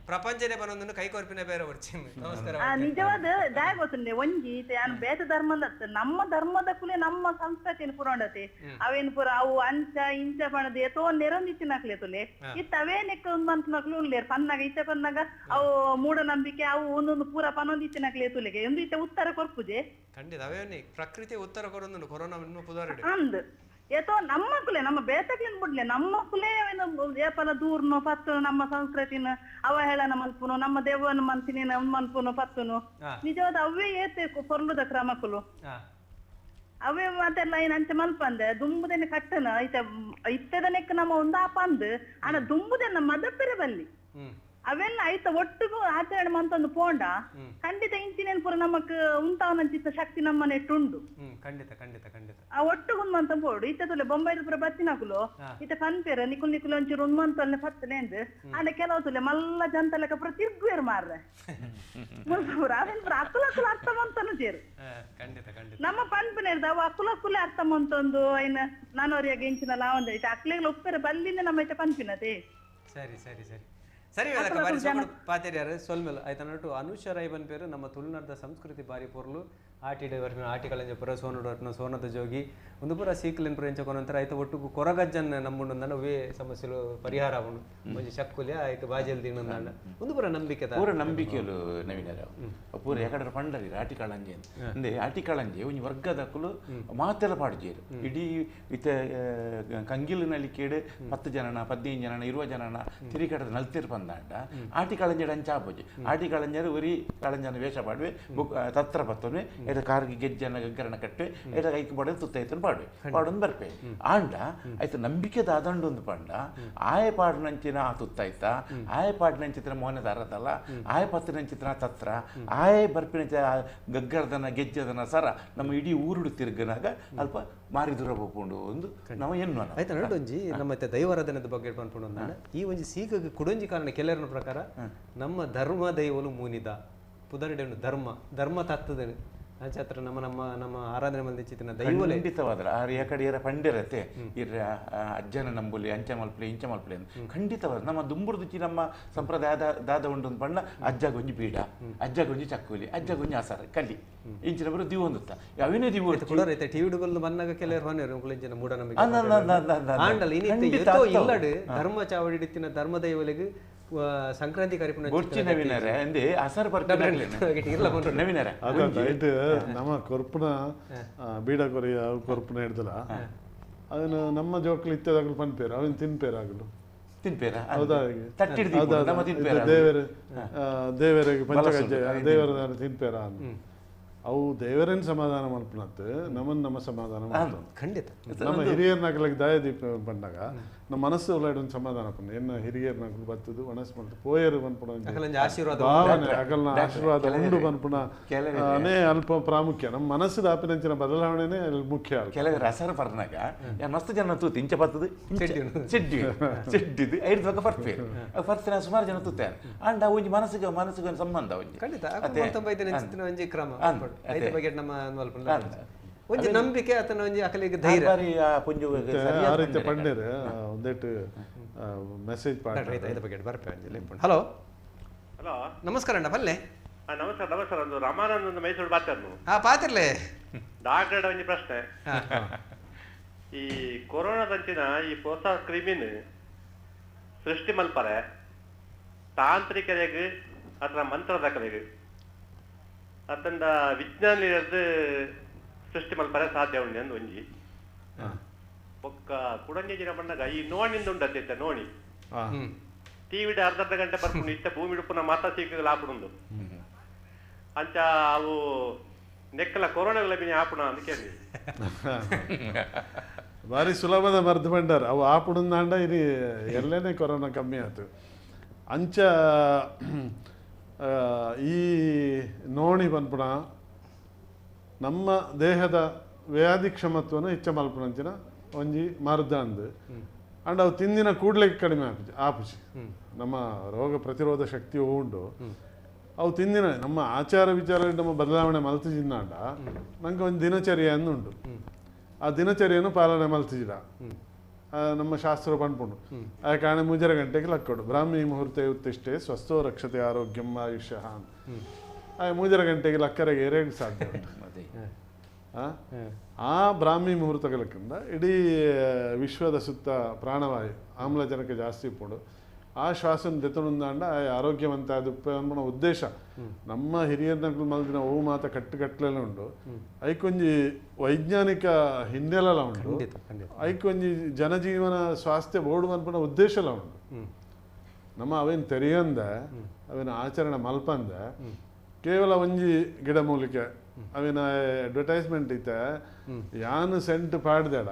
ಪ್ರಪಂಚನೇ ಬನ್ನೊಂದು ಕೈ ಕೊರ್ಪಿನ ಬೇರೆ ಬರ್ಚಿ ನಮಸ್ಕಾರ ನಿಜವಾದ ದಾಯ ಗೊತ್ತುಂಡೆ ಒಂಜಿ ಬೇತ ಧರ್ಮದ ನಮ್ಮ ಧರ್ಮದ ಕುಲೆ ನಮ್ಮ ಸಂಸ್ಕೃತಿನ ಪುರಾಂಡತಿ ಅವೇನು ಪುರ ಅವು ಅಂಚ ಇಂಚ ಪಣದ ಎತ್ತೋ ನೆರೊಂದಿಚ್ಚಿನಕ್ಲೆ ತುಲೆ ಇತ್ತ ಅವೇನೆಕ್ಕ ಒಂದ್ ಮಂತ್ನಕ್ಲು ಉಳ್ಲೇರ್ ಪನ್ನಾಗ ಇತ್ತ ಪನ್ನಾಗ ಅವು ಮೂಢನಂಬಿಕೆ ಅವು ಒಂದೊಂದು ಪೂರ ಪನ್ನೊಂದಿಚ್ಚಿನಕ್ಲೆ ತುಲೆಗೆ ಒಂದು ಇತ್ತ ಉತ್ತರ ಕೊರ್ಪುಜೆ ಖಂಡಿತ ಅವೇನಿ ಪ್ರಕೃತಿ ಉತ್ತರ ಕೊರೊಂದು ಕೊರೋನಾ ಪುದಾರಡೆ ಅಂದ್ ಏತೋ ನಮ್ಮ ಕುಲೆ ನಮ್ಮ ಬೇತಕ್ಲಿನ ಬಿಡ್ಲೆ ನಮ್ಮ ಕುಲೆ ಏಪಲ ದೂರ್ನು ಪತ್ತುನು ನಮ್ಮ ಸಂಸ್ಕೃತಿನ ಅವಹೇಳನ ಮಲ್ಪುನು ನಮ್ಮ ದೇವನ ಮನ್ಸಿನ ಮಲ್ಪುನು ಪತ್ತುನು ನಿಜವಾದ ಅವೇ ಏತೆ ಕೊರ್ಲುದ ಕ್ರಮಕುಲು ಅವೇ ಮಾತೆಲ್ಲ ಏನ್ ಅಂಚೆ ಮಲ್ಪಂದೆ ದುಂಬುದೆನೆ ಕಟ್ಟನ ಇತ್ತದನೆಕ್ ನಮ್ಮ ಒಂದಾಪ ಅಂದ್ ಆನ ದುಂಬುದೆನ್ನ ಮದಪೆರೆ ಬಲ್ಲಿ ಅವೆಲ್ಲ ಐತ ಒಟ್ಟಿಗೂ ಆಚರಣೆ ಮಂತೊಂದು ಪೋಂಡ ಖಂಡಿತ ಇಂಚಿನೇನ್ ಪುರ ನಮಕ್ ಉಂಟಾವನಂಚಿತ್ತ ಶಕ್ತಿ ನಮ್ಮ ನೆಟ್ಟುಂಡು ಖಂಡಿತ ಖಂಡಿತ ಖಂಡಿತ ಆ ಒಟ್ಟಿಗೆ ಮಂತ ಪೋಡು ಇತ್ತ ತುಲೆ ಬೊಂಬೈದ ಪುರ ಬತ್ತಿನಕುಲು ಇತ್ತ ಪನ್ಪೇರ ನಿಕುಲ್ ನಿಕುಲ್ ಒಂಚೂರು ಉನ್ಮಂತಲ್ಲೆ ಪತ್ತಲೆ ಅಂದ್ ಆಂಡ ಕೆಲವು ತುಲೆ ಮಲ್ಲ ಜಂತಲೆಕ ಪುರ ತಿರ್ಗುವೇರು ಮಾರ್ರೆ ಮುಲ್ಪುರ ಅವೇನ್ ಪುರ ಅಕ್ಕುಲಕ್ಕುಲ ಅರ್ಥ ಮಂತನು ಸೇರು ನಮ್ಮ ಪನ್ಪಿನೇರ್ದ ಅವ ಅಕ್ಕುಲಕ್ಕುಲೆ ಅರ್ಥ ಮಂತೊಂದು ಐನ ನಾನೋರಿಯಾಗ ಇಂಚಿನ ಲಾವಂದ ಐತೆ ಅಕ್ಲೆಗ್ಲ ಉಪ್ಪೇರ ಬಲ್ಲಿಂದ ನಮ್ಮ ಐತೆ ಪನ್ಪಿನತೆ ಸರಿ ಸರಿ ಸರಿ ಸರಿ ಪಾತೆರ್ಯಾರು ಸೊಲ್ಮೆಲ್ ಆಯ್ತು ನಟು ಅನುಷ ರೈ ಬನ್ ಪೇರು ನಮ್ಮ ತುಳುನಾಡದ ಸಂಸ್ಕೃತಿ ಬಾರಿ ಪೊರ್ಲು ಆಟಿಡೆ ಬರ್ಪಿನ ಆಟಿಗಳಂಜ ಪುರ ಸೋನುಡು ಬರ್ಪಿನ ಸೋನದ ಜೋಗಿ ಒಂದು ಪುರ ಸೀಕ್ಲೆನ್ ಪುರ ಎಂಚಕೊನಂತರ ಆಯ್ತು ಒಟ್ಟು ಕೊರಗಜ್ಜನ್ ನಮ್ಮುಂಡು ನನ್ನ ವೇ ಸಮಸ್ಯೆಲು ಪರಿಹಾರ ಆವುಂಡು ಒಂಜಿ ಶಕ್ಕುಲ್ಯ ಆಯ್ತು ಬಾಜಲ್ ದಿನಂದಾಂಡ ಒಂದು ಪುರ ನಂಬಿಕೆ ಪೂರ ನಂಬಿಕೆಲು ನವೀನರ ಪೂರ ಯಾಕಡೆ ಪಂಡರಿ ಆಟಿಕಾಳಂಜೆ ಅಂದೆ ಆಟಿಕಾಳಂಜೆ ಒಂಜಿ ವರ್ಗದಕ್ಕಲು ಮಾತೆಲ್ಲ ಪಾಡ್ಜೇರು ಇಡೀ ಇತ ಕಂಗಿಲಿನಲ್ಲಿ ಕೇಡು 10 ಜನನ 15 ಜನನ 20 ಜನನ ತಿರಿಕಡದ ನಲ್ತಿರ್ ಬಂದಾಂಡ ಆಟಿಕಾಳಂಜೆ ಅಂಚ ಆಪೋಜಿ ಆಟಿಕಾಳಂಜರು ಉರಿ ಕಾಳಂಜನ ವೇಷ ಪಾಡ್ವೆ ತತ್ರ ಪತ್ತೊನ್ವೆ ಏಟ ಕಾರ್ಗೆ ಗೆಜ್ಜನ ಗಗ್ಗರಣ ಕಟ್ಟೆ ಏಟ ಕೈಕ್ ಬಡ ತುತ್ತೈತನ್ ಪಾಡ್ವೆ ಪಾಡೊಂದು ಬರ್ಪೆ ಆಂಡ ಆಯ್ತು ನಂಬಿಕೆ ದಾದಂಡು ಒಂದು ಪಂಡ ಆಯ ಪಾಡ್ನಂಚಿನ ಆ ತುತ್ತಾಯ್ತ ಆಯ ಪಾಡ್ನಂಚಿತ್ರ ಮೋಹನದ ಅರದಲ್ಲ ಆಯ ಪತ್ತಿನಂಚಿತ್ರ ತತ್ರ ಆಯ ಬರ್ಪಿನ ಗಗ್ಗರದನ ಗೆಜ್ಜದನ ಸರ ನಮ್ಮ ಇಡೀ ಊರುಡು ತಿರುಗನಾಗ ಅಲ್ಪ ಮಾರಿ ದೂರ ಹೋಗ್ಕೊಂಡು ಒಂದು ನಾವು ಏನು ಆಯ್ತು ನಡೊಂಜಿ ನಮ್ಮ ದೈವಾರಾಧನೆದ ಬಗ್ಗೆ ಪನ್ಪುಂಡು ಈ ಒಂಜಿ ಸೀಗ ಕುಡೊಂಜಿ ಕಾರಣ ಕೆಲವರ ಪ್ರಕಾರ ನಮ್ಮ ಧರ್ಮ ದೈವಲು ಮೂನಿದ ಪುದರಡೆ ಧರ್ಮ ತತ್ತದನು ಅಂಚತ್ರ ನಮ್ಮ ನಮ್ಮ ನಮ್ಮ ಆರಾಧನೆ ಮಂದಿ ಚಿತ್ತಿನ ದೈವಲೆ ಖಂಡಿತವಾದ್ರ ಆ ಕಡೆ ಪಂಡಿರತೆ ಇರ ಅಜ್ಜನ ನಂಬುಲಿ ಅಂಚ ಮಲ್ಪಲೆ ಇಂಚ ಮಲ್ಪಲೆ ಖಂಡಿತವಾದ ನಮ್ಮ ದುಂಬುರ್ದುಚಿ ನಮ್ಮ ಸಂಪ್ರದಾಯದ ದಾದ ಉಂಡು ಪಂಡ ಅಜ್ಜ ಗೊಂಜಿ ಪೀಡ ಅಜ್ಜ ಗೊಂಜಿ ಚಕ್ಕುಲಿ ಅಜ್ಜ ಗೊಂಜಿ ಆಸಾರ ಕಲಿ ಇಂಚಿನ ಬರೋ ದಿವು ಹೊಂದುತ್ತಾ ಅವೇನೇ ದಿವು ಕುಳರೈತೆ ಟಿವಿಡುಗಲ್ಲು ಬಂದಾಗ ಕೆಲವರು ಹೊನೆರು ಇಂಚಿನ ಮೂಢನಂಬಿಕೆ ಆಂಡಲ್ ಇನಿತ್ತೆ ಇಲ್ಲಡು ಧರ್ಮ ಚಾವಡಿತ್ತಿನ ಧರ್ಮ ದೈವಲೆಗೆ ಸಂಕ್ರಾಂತಿ ಕಾರ್ಯಕ್ರಮ ನಮ್ಮ ಕೊರ್ಪುನ ಬೀಡ ಕೊರಿಯ ಕೊರ್ಪುನ ಹಿಡ್ದಲ್ಲ ಅದನ್ನ ನಮ್ಮ ಜೋಕ್ಲು ಇತ್ತದಾಗಲು ಪನ್ಪೇರು ಅವನ್ ತಿನ್ಪೇರಾಗಲು ದೇವರಿಗೆ ಪಂಚಗಜ್ಜೆ ದೇವರ ತಿನ್ಪೇರ ಅವು ದೇವರೇನು ಸಮಾಧಾನ ಮಲ್ಪನತ್ತು ನಮ್ಮನ್ನು ನಮ್ಮ ಸಮಾಧಾನ ಮಾಡ್ತಾರೆ ಖಂಡಿತ ನಮ್ಮ ಹಿರಿಯರ್ನಾಗಲಿಗೆ ದಾಯ ದೀಪ ಬಂದಾಗ ನಮ್ಮ ಮನಸ್ಸು ಒಳ್ಳೆಯ ಸಮಾಧಾನ ಪಂಡು ಎನ್ನ ಹಿರಿಯರು ನಗಲು ಬತ್ತದು ಮನಸ್ಸು ಮಾಡ್ತು ಪೋಯರು ಬಂದ್ಪುಣ ಅಕಲಂಜ ಆಶೀರ್ವಾದ ಭಾವನೆ ಅಕಲ್ನ ಆಶೀರ್ವಾದ ಉಂಡು ಬಂದ್ಪುಣ ಅನೇ ಅಲ್ಪ ಪ್ರಾಮುಖ್ಯ ನಮ್ಮ ಮನಸ್ಸು ದಾಪಿನಂಚಿನ ಬದಲಾವಣೆನೇ ಅಲ್ಲಿ ಮುಖ್ಯ ಕೆಲವರು ಹೆಸರು ಬರ್ನಾಗ ಮಸ್ತ್ ಜನ ತೂತು ಇಂಚ ಬರ್ತದೆ ಚೆಡ್ಡಿದು 5 ತನಕ ಫರ್ಫೆ ಫರ್ಸಿನ ಸುಮಾರು ಜನ ತೂತಾರೆ ಅಂಡ ಒಂಜಿ ಮನಸ್ಸಿಗೆ ಸಂಬಂಧ ಒಂಜಿ ಖಂಡಿತ ಒಂಜಿ ಕ್ರಮ ಐದು ಬಗೆ ನಮ್ಮ ಒಂಜಿ ನಂಬಿಕೆ ಆತನ ಒಂಜಿ ಅಕಲಿಗೆ ಧೈರ್ಯ ಪುಂಜು ಆ ರೀತಿ ಪಂಡೇರು ಒಂದೇಟು ಮೆಸೇಜ್ ಹಲೋ ಹಲೋ ನಮಸ್ಕಾರ ಅಣ್ಣ ಬಲ್ಲೆ ನಮಸ್ಕಾರ ನಮಸ್ಕಾರ ಒಂದು ರಮಾನಂದ್ ಒಂದು ಮೈಸೂರು ಬಾತನ್ನು ಪಾತಿರ್ಲೆ ಡಾಕ್ಟರ್ ಒಂಜಿ ಪ್ರಶ್ನೆ ಈ ಕೊರೋನಾದಂಚಿನ ಈ ಹೊಸ ಕ್ರಿಮಿನ್ ಸೃಷ್ಟಿ ಮಲ್ಪರೆ ತಾಂತ್ರಿಕರಿಗೆ ಅಥವಾ ಮಂತ್ರದ ಕಲೆಗೆ ಅತ್ತಂದ ವಿಜ್ಞಾನಿಯದ್ದು ಸೃಷ್ಟಿ ಮಲ್ಪರೆ ಸಾಧ್ಯ ಉಂಟು ಅಂದು ಒಂಜಿ ಒಕ್ಕ ಕುಡಂಜಿ ದಿನ ಬಂದಾಗ ಈ ನೋಣಿಂದ ಉಂಟತ್ತೆ ನೋಣಿ ಟಿವಿಡ ಅರ್ಧ ಗಂಟೆ ಬರ್ಕೊಂಡು ಇತ್ತ ಭೂಮಿ ಉಡುಪುನ ಮಾತಾ ಸಿಕ್ಕ ಆಪುಂಡು ಅಂಚ ಅವು ನೆಕ್ಕಲ ಕೊರೋನಾಗಳ ಬಿನಿ ಆಪುಣ ಅಂತ ಕೇಳಿ ಭಾರಿ ಸುಲಭದ ಮರ್ದು ಬಂಡಾರ ಅವು ಆಪುಡಂದಾಂಡ ಇದು ಎಲ್ಲೇನೆ ಕೊರೋನಾ ಕಮ್ಮಿ ಆಯ್ತು ಅಂಚ ಈ ನೋಣಿ ಬಂದ್ಪುಣ ನಮ್ಮ ದೇಹದ ವ್ಯಾಧಿ ಕ್ಷಮತ್ವನ ಹೆಚ್ಚ ಮಲ್ಪುಣಂಚಿನ ಒಂಜಿ ಮರ್ದ ಅಂದು ಅಂಡ್ ಅವು ತಿಂದಿನ ಕೂಡ್ಲೆ ಕಡಿಮೆ ಆಪುಜಿ ನಮ್ಮ ರೋಗ ಪ್ರತಿರೋಧ ಶಕ್ತಿ ಉಂಡು ಅವು ತಿಂದಿನ ನಮ್ಮ ಆಚಾರ ವಿಚಾರ ನಮ್ಮ ಬದಲಾವಣೆ ಮಲ್ತಿಜಿನ್ನಾಂಡ ನಂಗೆ ಒಂದು ದಿನಚರ್ಯ ಉಂಟು ಆ ದಿನಚರ್ಯನು ಪಾಲನೆ ಮಲ್ತಿಜಿಡ ನಮ್ಮ ಶಾಸ್ತ್ರ ಪಂಡ್ಪುಂಡು ಆ ಕಾರಣ ಮುಂಜಾನೆ ಗಂಟೆಗೆ ಲಕ್ಕೊಡು ಬ್ರಾಹ್ಮಿ ಮುಹೂರ್ತೆ ಉತ್ತಿಷ್ಟೇ ಸ್ವಸ್ಥೋ ರಕ್ಷತೆ ಆರೋಗ್ಯಂ ಆಯುಷ್ಯ ಆ ಮುಂಜಾನೆ ಗಂಟೆಗೆ ಲಕ್ಕರೆಗೆ ಏರೇಗೆ ಸಾಧ್ಯ ಉಂಟು ಆ ಬ್ರಾಹ್ಮಿ ಮುಹೂರ್ತಗಳಕ್ಕಿಂತ ಇಡೀ ವಿಶ್ವದ ಸುತ್ತ ಪ್ರಾಣವಾಯು ಆಮ್ಲಜನಕ ಜಾಸ್ತಿ ಇಪ್ಪುಂಡು ಆ ಶ್ವಾಸನ ದೆತ್ತುಂದಾಂಡ ಆರೋಗ್ಯವಂತ ಅದು ಉದ್ದೇಶ ನಮ್ಮ ಹಿರಿಯರ್ನಗಳು ಮಲ್ದಿನ ಓ ಮಾತ ಕಟ್ಟುಕಟ್ಟಲೆಲ್ಲ ಉಂಡು ಐಕೊಂಜಿ ವೈಜ್ಞಾನಿಕ ಹಿನ್ನೆಲೆಲ್ಲ ಉಂಟು ಐಕೊಂಜಿ ಜನಜೀವನ ಸ್ವಾಸ್ಥ್ಯ ಬೋರ್ಡು ಅನ್ಪಣ ಉದ್ದೇಶ ಎಲ್ಲ ಉಂಟು ನಮ್ಮ ಅವೇನು ತೆರೆಯಂದ ಅವೇನು ಆಚರಣೆ ಮಲ್ಪಂದ ಕೇವಲ ಒಂಜಿ ಗಿಡಮೂಲಿಕೆ ಅವೇನ ಅಡ್ವರ್ಟೈಸ್ಮೆಂಟ್ ಐತೆ ಯಾನು ಸೆಂಟ್ ಪಾಡ್ದೇಡ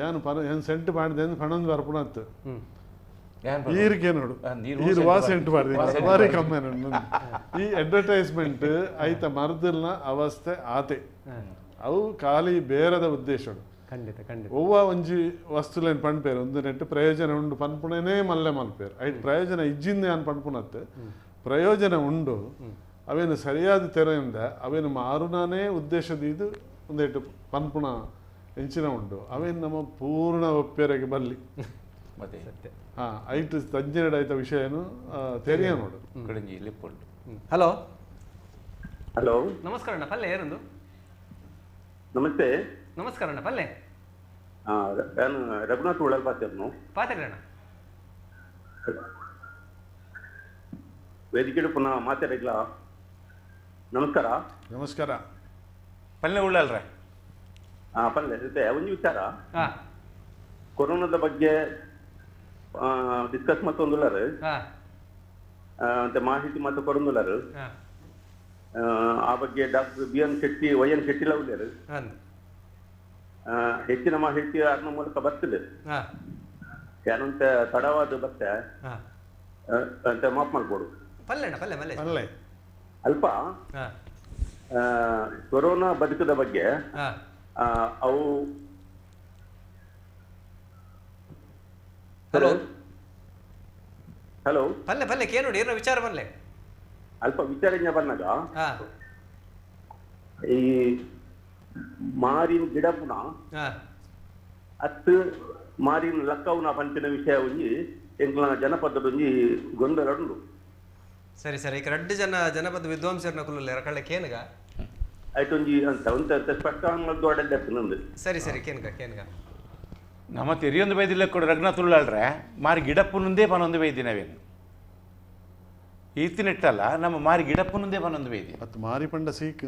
ಯಾನು ಸೆಂಟ್ ಪಾಡ್ದೆ ಪಣಂದು ಬರ್ಪುಣತ್ತು ಈರ್ಗೆ ನೋಡು ಈರುವ ಸೆಂಟ್ ಪಾಡ್ದೆ ಬಾರಿ ಕಮ್ಮಿ ಈ ಅಡ್ವರ್ಟೈಸ್ಮೆಂಟ್ ಐತ ಮರ್ದಲ್ನ ಅವಸ್ಥೆ ಆತೆ ಅವು ಖಾಲಿ ಬೇರದ ಉದ್ದೇಶಗಳು ಒವ್ವ ಒಂಜಿ ವಸ್ತುಲೇನು ಪಣ್ಪೇರು ಒಂದು ನೆಟ್ಟು ಪ್ರಯೋಜನ ಉಂಡು ಪನ್ಪುಣೇನೇ ಮಲ್ಲೆ ಮಲ್ಪೇರು ಐಟ್ ಪ್ರಯೋಜನ ಇಜ್ಜಿಂದೆ ಅನ್ ಪನ್ಪುಣತ್ತು ಪ್ರಯೋಜನ ಉಂಡು ಅವೇನು ಸರಿಯಾದ ತೆರೆಯಿಂದ ಅವೇನು ಮಾರುನಾನೇ ಉದ್ದೇಶದ ಇದು ಒಂದೇಟು ಪನ್ಪುಣ ಹೆಂಚಿನ ಉಂಡು ಅವೇನು ನಮ್ಮ ಪೂರ್ಣ ಒಪ್ಪೆರೆಗೆ ಬಲ್ಲಿ ಮತ್ತೆ ಐಟು ತಜ್ಞರ ಐತ ವಿಷಯನು ತೆರೆಯ ನೋಡು ಹಲೋ ಹಲೋ ನಮಸ್ಕಾರ ಅಣ್ಣ ಪಲ್ಲೆ ಏನೊಂದು ನಮಸ್ತೆ ನಮಸ್ಕಾರ ಅಣ್ಣ ಪಲ್ಲೆ ನಾನು ರಘುನಾಥ್ ಉಳ್ಳಲ್ ಪಾತಿರ್ನು ಪಾತಿರ್ರಿ ಅಣ್ಣ ವೇದಿಕೆ ಪುನಃ ಮಾತಾಡಿಲ್ಲ ನಮಸ್ಕಾರ ನಮಸ್ಕಾರ ಪಲ್ಲೆ ಉಳ್ಳಲ್ರ ಪಲ್ಲೆ ಜೊತೆ ಒಂದು ವಿಚಾರ ಕೊರೋನಾದ ಬಗ್ಗೆ ಡಿಸ್ಕಸ್ ಮತ್ತೊಂದುಲ್ಲರು ಮತ್ತೆ ಮಾಹಿತಿ ಮತ್ತು ಕೊರೊಂದುಲ್ಲರು ಆ ಬಗ್ಗೆ doctor BN Shetty YN Shetty ಲವ್ಲೇರು ಹೆಚ್ಚಿನ ಮಾಹಿತಿ ಅದರ ಮೂಲಕ ಬರ್ತದೆ ಏನಂತ ತಡವಾದ ಬತ್ತೆ ಅಂತ ಮಾಪ್ ಮಾಡ್ಬೋದು ಅಲ್ಪ ಕೊರೋನಾ ಬದುಕದ ಬಗ್ಗೆ ಅವು ಹಲೋ ಹಲೋ ಪಲ್ಲೆ ಪಲ್ಲೆ ಕೇಳಿ ಏನೋ ವಿಚಾರ ಬರಲೆ ಅಲ್ಪ ವಿಚಾರ ಬಂದಾಗ ಈ ಮಾರಿನ ಗಿಡ ಪುನ ಹತ್ತು ಮಾರಿನ ಲಕ್ಕವನ ಪಂಚಿನ ವಿಷಯ ಒಂಜಿ ಎಂಕ್ಲ ಜನಪದದ ಒಂಜಿ ಗೊಂದಲ ಉಂಡು ಸರಿ ಸರಿ ಈಗ ರಡ್ಡು ಜನಪದ ವಿದ್ವಾಂಸರನ್ನ ಕುಲ್ಲ ಎರಕಳ್ಳೆ ಕೇನ್ಗ ಆಯ್ತು ಒಂಜಿ ಅಂತ ಒಂತ ಸ್ಪಷ್ಟ ದೊಡ್ಡ ಸರಿ ಸರಿ ಕೇನ್ಗ ನಮ್ಮ ತೆರಿಯೊಂದು ಬೈದಿಲ್ಲ ಕೊಡು ರಘುನಾಥ್ ಉಳ್ಳಾಳ್ರೆ ಮಾರಿ ಗಿಡಪ್ಪುನುಂದೇ ಪನೊಂದು ಬೈದಿ ನಾವೇನು ಈತಿನಿಟ್ಟಲ್ಲ ನಮ್ಮ ಮಾರಿ ಗಿಡಪ್ಪನದೇ ಬನ್ನೊಂದು ಬೇದಿ ಅದು ಮಾರಿ ಪಂಡ ಸೀಕ್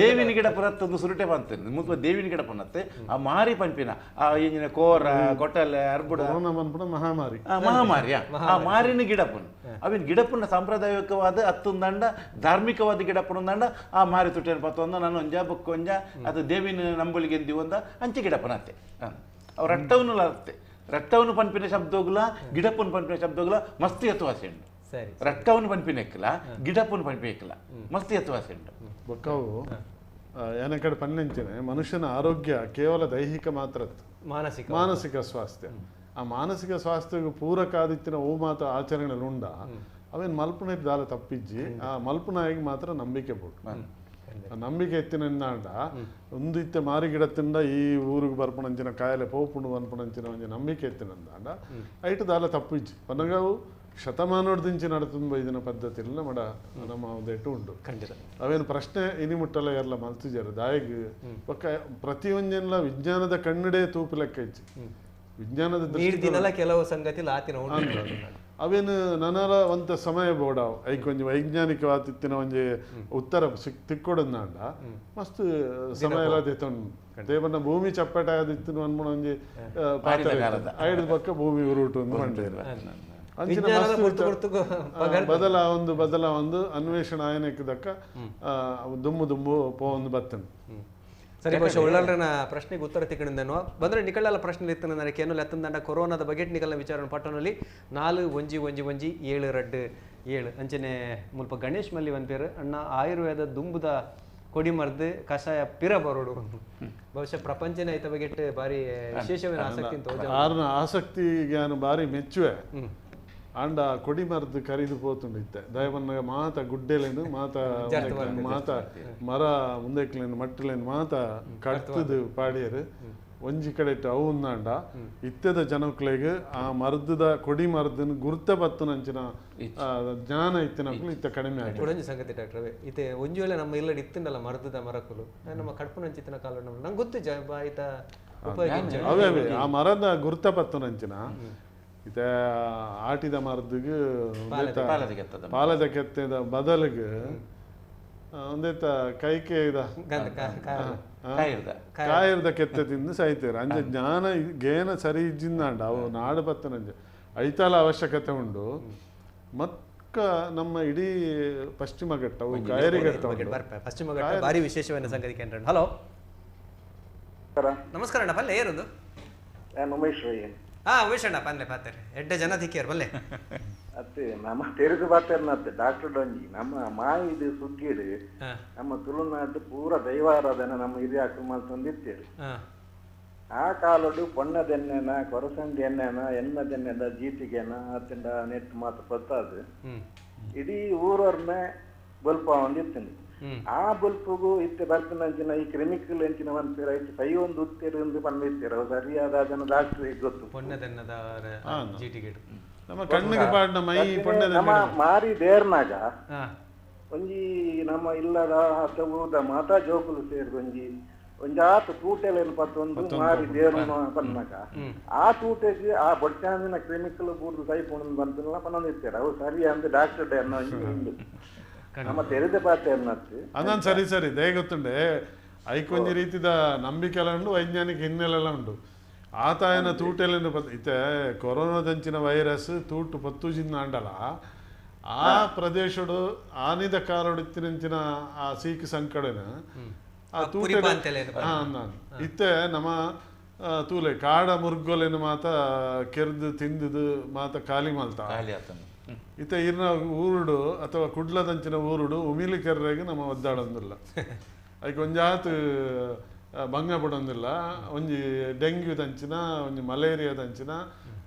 ದೇವಿನ ಗಿಡ ಪುರತ್ತೊಂದು ಸುರುಟೆ ಬಂತೇನೆ ಮುಲ್ಪ ದೇವಿನ ಗಿಡ ಪನ್ನತ್ತೆ ಆ ಮಾರಿ ಪಂಪಿನ ಆ ಇಂಜಿನ ಕೋರ ಕೊಟ್ಟಲೆ ಅರ್ಬುಡ ಮಹಾಮಾರಿ ಮಹಾಮಾರಿಯ ಆ ಮಾರಿನ ಗಿಡಪ್ಪನ ಅವಿನ ಗಿಡಪ್ಪನ ಸಾಂಪ್ರದಾಯಿಕವಾದ ಹತ್ತೊಂದಂಡ ಧಾರ್ಮಿಕವಾದ ಗಿಡಪ್ಪನೊಂದಂಡ ಆ ಮಾರಿ ತುಟ್ಟೇನು ಪತ್ತೊಂದ ನಾನು ಒಂಜ ಬುಕ್ಕೊಂಜ ಅದು ದೇವಿನ ನಂಬಳಿಗೆ ಎಂದಿವಂದ ಅಂಚೆ ಗಿಡಪ್ಪನತ್ತೆ ಅವ್ರು ರಟ್ಟವನು ಅತ್ತೆ ರಟ್ಟವನು ಪಂಪಿನ ಶಬ್ದೋಗುಲ ಗಿಡಪ್ಪನ ಪಂಪಿನ ಶಬ್ದೋಗುಲ ಮಸ್ತಿ ಎತ್ತುವಾಸೆ ಉಂಟು ರಟ್ಟವನು ಪಂಪಿನ ಎಕ್ಕಲ ಗಿಡಪ್ಪನ ಪಂಪಿ ಎಕ್ಕಲ ಮಸ್ತಿ ಎತ್ತುವಾಸೆ ಉಂಟು ಬೊಕ್ಕವು ಏನ ಕಡೆ ಪನ್ನಂಚಿನ ಮನುಷ್ಯನ ಆರೋಗ್ಯ ಕೇವಲ ದೈಹಿಕ ಮಾತ್ರ ಮಾನಸಿಕ ಸ್ವಾಸ್ಥ್ಯ ಆ ಮಾನಸಿಕ ಸ್ವಾಸ್ಥ್ಯಕ್ಕೆ ಪೂರಕಾದಿತ್ತಿನ ಓ ಮಾತ ಆಚರಣೆಗಳು ಉಂಡ ಅವೇನು ಮಲ್ಪನ ದಾಲ ತಪ್ಪಿಜ್ಜಿ ಆ ಮಲ್ಪನಾಯಿಗೆ ಮಾತ್ರ ನಂಬಿಕೆ ಬೋಡು ನಂಬಿಕೆ ಎತ್ತಿನಿಂದ ಒಂದು ಇತ್ತೆ ಮಾರಿ ಗಿಡತ್ತಿಂದ ಈ ಊರಿಗೆ ಬರ್ಪಣಂಚಿನ ಕಾಯಲೆ ಪೋಪುಂಡು ಅನ್ಪಣಂಚಿನ ಒಂಜಿ ನಂಬಿಕೆ ಎತ್ತಿನಿಂದ ಐಟು ದಾಲ ತಪ್ಪಿಜ್ಜಿ ಪನ್ನಗಾವು ಶತಮಾನೋಡ್ದಿಂಚಿ ನಡತುಂಬ ಇದನ್ನ ಪದ್ಧತಿಲ್ಲ ನಮ್ಮ ಒಂದು ಎಟ್ಟು ಉಂಟು ಅವೇನು ಪ್ರಶ್ನೆ ಇನಿ ಮುಟ್ಟಲ್ಲ ಎಲ್ಲ ಮಲ್ತಿಜಾರು ದಾಯಿಗೆ ಒಕ್ಕ ಪ್ರತಿಯೊಂದೆಲ್ಲ ವಿಜ್ಞಾನದ ಕಣ್ಣಡೆ ತೂಪು ಲೆಕ್ಕ ಇಚ್ಚಿ ವಿಜ್ಞಾನದ ಕೆಲವು ಸಂಗತಿ ಅವೇನು ನನರ ಒಂತ ಸಮಯ ಬೋಡಾವ್ ಐಕೊಂಜಿ ವೈಜ್ಞಾನಿಕವಾದಿತ್ತಿನ ಒಂಜಿ ಉತ್ತರ ತಿಕ್ಕೊಡಂದಾಂಡ ಮಸ್ತ್ ಸಮಯ ಎಲ್ಲ ತೆತ್ತೊಂಡು ದೇವನ ಭೂಮಿ ಚಪ್ಪಟ ಆದಿತ್ತಿನ ಅನ್ಮಣ ಒಂಜಿ ಐದು ಪಕ್ಕ ಭೂಮಿ ಉರುಟು ಒಂದು ಮಂಡೇರ ಬದಲ ಒಂದು ಅನ್ವೇಷಣೆ ಆಯನಕ್ಕದಕ್ಕ ದುಮ್ಮು ಪೋ ಒಂದು ಬತ್ತನು ಸರಿ ಬಹುಶಃ ಒಳ್ಳಲ್ರನ ಪ್ರಶ್ನೆಗೆ ಉತ್ತರ ತಿಕ್ಕಣಿಂದನು ಬಂದರೆ ನಿಕಳೆಲ್ಲ ಪ್ರಶ್ನೆ ಇತ್ತು ನನಗೆ ಕೇನಲ್ಲ ಎತ್ತಂದಂಡ ಕೊರೋನಾದ ಬಗ್ಗೆ ನಿಕಲ್ನ ವಿಚಾರ ಪಟ್ಟಣದಲ್ಲಿ 4-1-1-7 ಅಂಚನೆ ಮುಲ್ಪ ಗಣೇಶ್ ಮಲ್ಲಿ ಒಂದು ಪೇರು ಅಣ್ಣ ಆಯುರ್ವೇದ ದುಂಬುದ ಕೊಡಿ ಮರ್ದು ಕಷಾಯ ಪಿರ ಬರೋಡು ಬಹುಶಃ ಪ್ರಪಂಚನೇ ಐತ ಬಗ್ಗೆ ಬಾರಿ ವಿಶೇಷమైన ಆಸಕ್ತಿ ಜ್ಞಾನ ಬಾರಿ ಮೆಚ್ಚುವೆ ಅಂಡ ಕೊಡಿ ಮರ್ದು ಕರಿದು ಪೋತುಂಡಿತ್ತೆ ದಯವನ್ನ ಮಾತ ಗುಡ್ಡೆಲೇನು ಮಾತ ಮರ ಮುಂದೆಕ್ಲೇನು ಮಟ್ಟಲೇನು ಮಾತ ಕಟ್ಟದು ಪಾಡಿಯರು ಒಂಜಿ ಕಡೆ ಅವು ಉಂದಾಂಡ ಇತ್ತೆದ ಜನಕ್ಲೆಗೆ ಆ ಮರ್ದದ ಕೊಡಿ ಮರ್ದನ್ ಗುರ್ತ ಬತ್ತುನಂಚಿನ ಜ್ಞಾನ ಇತ್ತಿನಕ್ಲು ಇತ್ತ ಕಡಿಮೆ ಆಗಿ ಸಂಗತಿ ಡಾಕ್ಟರ್ ಇತ್ತೆ ಒಂಜಿ ವೇಳೆ ನಮ್ಮ ಇಲ್ಲಡಿ ಇತ್ತಿಂಡಲ್ಲ ಮರ್ದದ ಮರಕುಲು ನಮ್ಮ ಕಡ್ಪುನಂಚಿನ ಕಾಲ ನಂಗೆ ಗೊತ್ತು ಆಯ್ತ ಅವೇ ಆ ಮರದ ಗುರ್ತ ಬತ್ತುನಂಚಿನ ಇತ ಆಟಿದ ಮರದಿಗೆ ಪಾಲದ ಕೆತ್ತದ ಬದಲಿಗೆ ಒಂದೇತ ಕೈಕೆ ಇದ ಕಾಯಿರ್ದ ಕೆತ್ತದಿಂದ ಸಾಯ್ತಾರೆ ಅಂಜ ಜ್ಞಾನ ಗೇನ ಸರಿ ಇಜ್ಜಿಂದಾಂಡ ಅವು ನಾಡು ಬತ್ತನಂಜ ಐತಾಲ ಅವಶ್ಯಕತೆ ಉಂಡು ಮಕ್ಕ ನಮ್ಮ ಇಡೀ ಪಶ್ಚಿಮ ಘಟ್ಟ ಕಾಯರಿ ಘಟ್ಟ ಪಶ್ಚಿಮ ಘಟ್ಟ ಭಾರಿ ವಿಶೇಷವಾದ ಸಂಗತಿ ಕೇಂದ್ರ ಹಲೋ ನಮಸ್ಕಾರ ಅಣ್ಣ ಪಲ್ಲೆ ಏರುದು ಉಮೇಶ್ ಅಣ್ಣ ಪಲ್ಲೆ ಪಾತಾರೆ ಎಡ್ಡೆ ಜನ ತಿಕ್ಕಿಯರು ಬಲ್ಲೆ ಅತ್ತೆ ನಮ್ಮ ತೆರೆದು ಬಾತೇರ್ನತ್ತೆ ಡಾಕ್ಟರ್ ಡೊಂಜಿ ನಮ್ಮ ಮಾಯಿದು ಸುಗ್ಗಿಡು ನಮ್ಮ ತುಳುನಾಡು ಪೂರ ದೈವಾರಾಧನೆ ನಮ್ಮ ಹಿರಿಯಾಕಲು ಮಲ್ತೊಂದಿತ್ತೇರು ಆ ಕಾಲಡು ಪೊಣ್ಣದೆನ್ನೆನ ಕೊರಸಂದಿ ಎಣ್ಣೆನ ಎಣ್ಣದೆನ್ನೆದ ಜೀತಿಗೆನ ಅತ್ತಿಂದ ನೆಟ್ ಮಾತು ಪತ್ತಾದು ಇಡೀ ಊರವ್ರನ್ನೇ ಬಲ್ಪ ಒಂದಿತ್ತೇನೆ ಆ ಬಲ್ಪಗೂ ಇತ್ತೆ ಬರ್ತಿನಂಚಿನ ಈ ಕೆಮಿಕಲ್ ಎಂಚಿನ ಒಂದ್ಸೇರ ಇತ್ತು ಕೈ ಒಂದು ಉತ್ತೇರು ಎಂದು ಬಂದಿರ್ತೀರ ಸರಿಯಾದ ಅದನ್ನು ಡಾಕ್ಟರ್ ಗೊತ್ತು ನಮ್ಮ ಮಾರಿ ದೇರ್ನಾಗ ಒಂಜಿ ನಮ್ಮ ಇಲ್ಲದ ಅಥವಾ ಮಾತಾ ಜೋಕುಲು ಸೇರಿ ಒಂಜಾತ ತೂಟೆಲೇನು ಪತ್ತೊಂದು ಮಾರಿ ದೇರ್ನ ಪನ್ನಾಗ ಆ ತೂಟೆಗೆ ಆ ಬೊಟ್ಟಾಂದಿನ ಕೆಮಿಕಲ್ ಬೂರ್ದು ಸೈಪುಣ ಬಂತ ಪನ್ನೊಂದಿರ್ತಾರೆ ಅವು ಸರಿ ಅಂತ ಡಾಕ್ಟರ್ ಡೇ ಅನ್ನೋ ನಮ್ಮ ತೆರೆದ ಪಾತೆ ಅನ್ನತ್ತೆ ಅದನ್ ಸರಿ ಸರಿ ದೇ ಗೊತ್ತುಂಡೆ ಐಕೊಂಜಿ ರೀತಿದ ನಂಬಿಕೆಲ್ಲ ಉಂಡು ವೈಜ್ಞಾನಿಕ ಹಿನ್ನೆಲೆಲ್ಲ ಉಂಡು ಆತಾಯನ ತೂಟೆಲೆನು ಇತ್ತೆ ಕೊರೋನಾದಂಚಿನ ವೈರಸ್ ತೂಟು ಪತ್ತುಜಿಂದ ಅಂಡಲ ಆ ಪ್ರದೇಶಡು ಆನಿದ ಕಾರೊಡಿತ್ತಿನಂಚಿನ ಆ ಸೀಕ್ ಸಂಕಡನ ಆ ತೂಟೆ ಇತ್ತೆ ನಮ್ಮ ತೂಲೆ ಕಾಡ ಮುರ್ಗೋಲೆನು ಮಾತ ಕೆರ್ದು ತಿಂದುದು ಮಾತ ಖಾಲಿ ಮಲ್ತ ಇತ್ತ ಇರ್ನ ಊರುಡು ಅಥವಾ ಕುಡ್ಲದಂಚಿನ ಊರುಡು ಉಮಿಲಿ ಕೆರ್ರೆಗೆ ನಮ್ಮ ಒದ್ದಾಡೊಂದಿಲ್ಲ ಅದಕ್ಕೆ ಒಂಜಾತು ಭಂಗ ಬಿಡೊಂದಿಲ್ಲ ಒಂಜಿ ಡೆಂಗ್ಯೂ ದಂಚಿನ ಒಂಜಿ ಮಲೇರಿಯಾ ದಂಚಿನ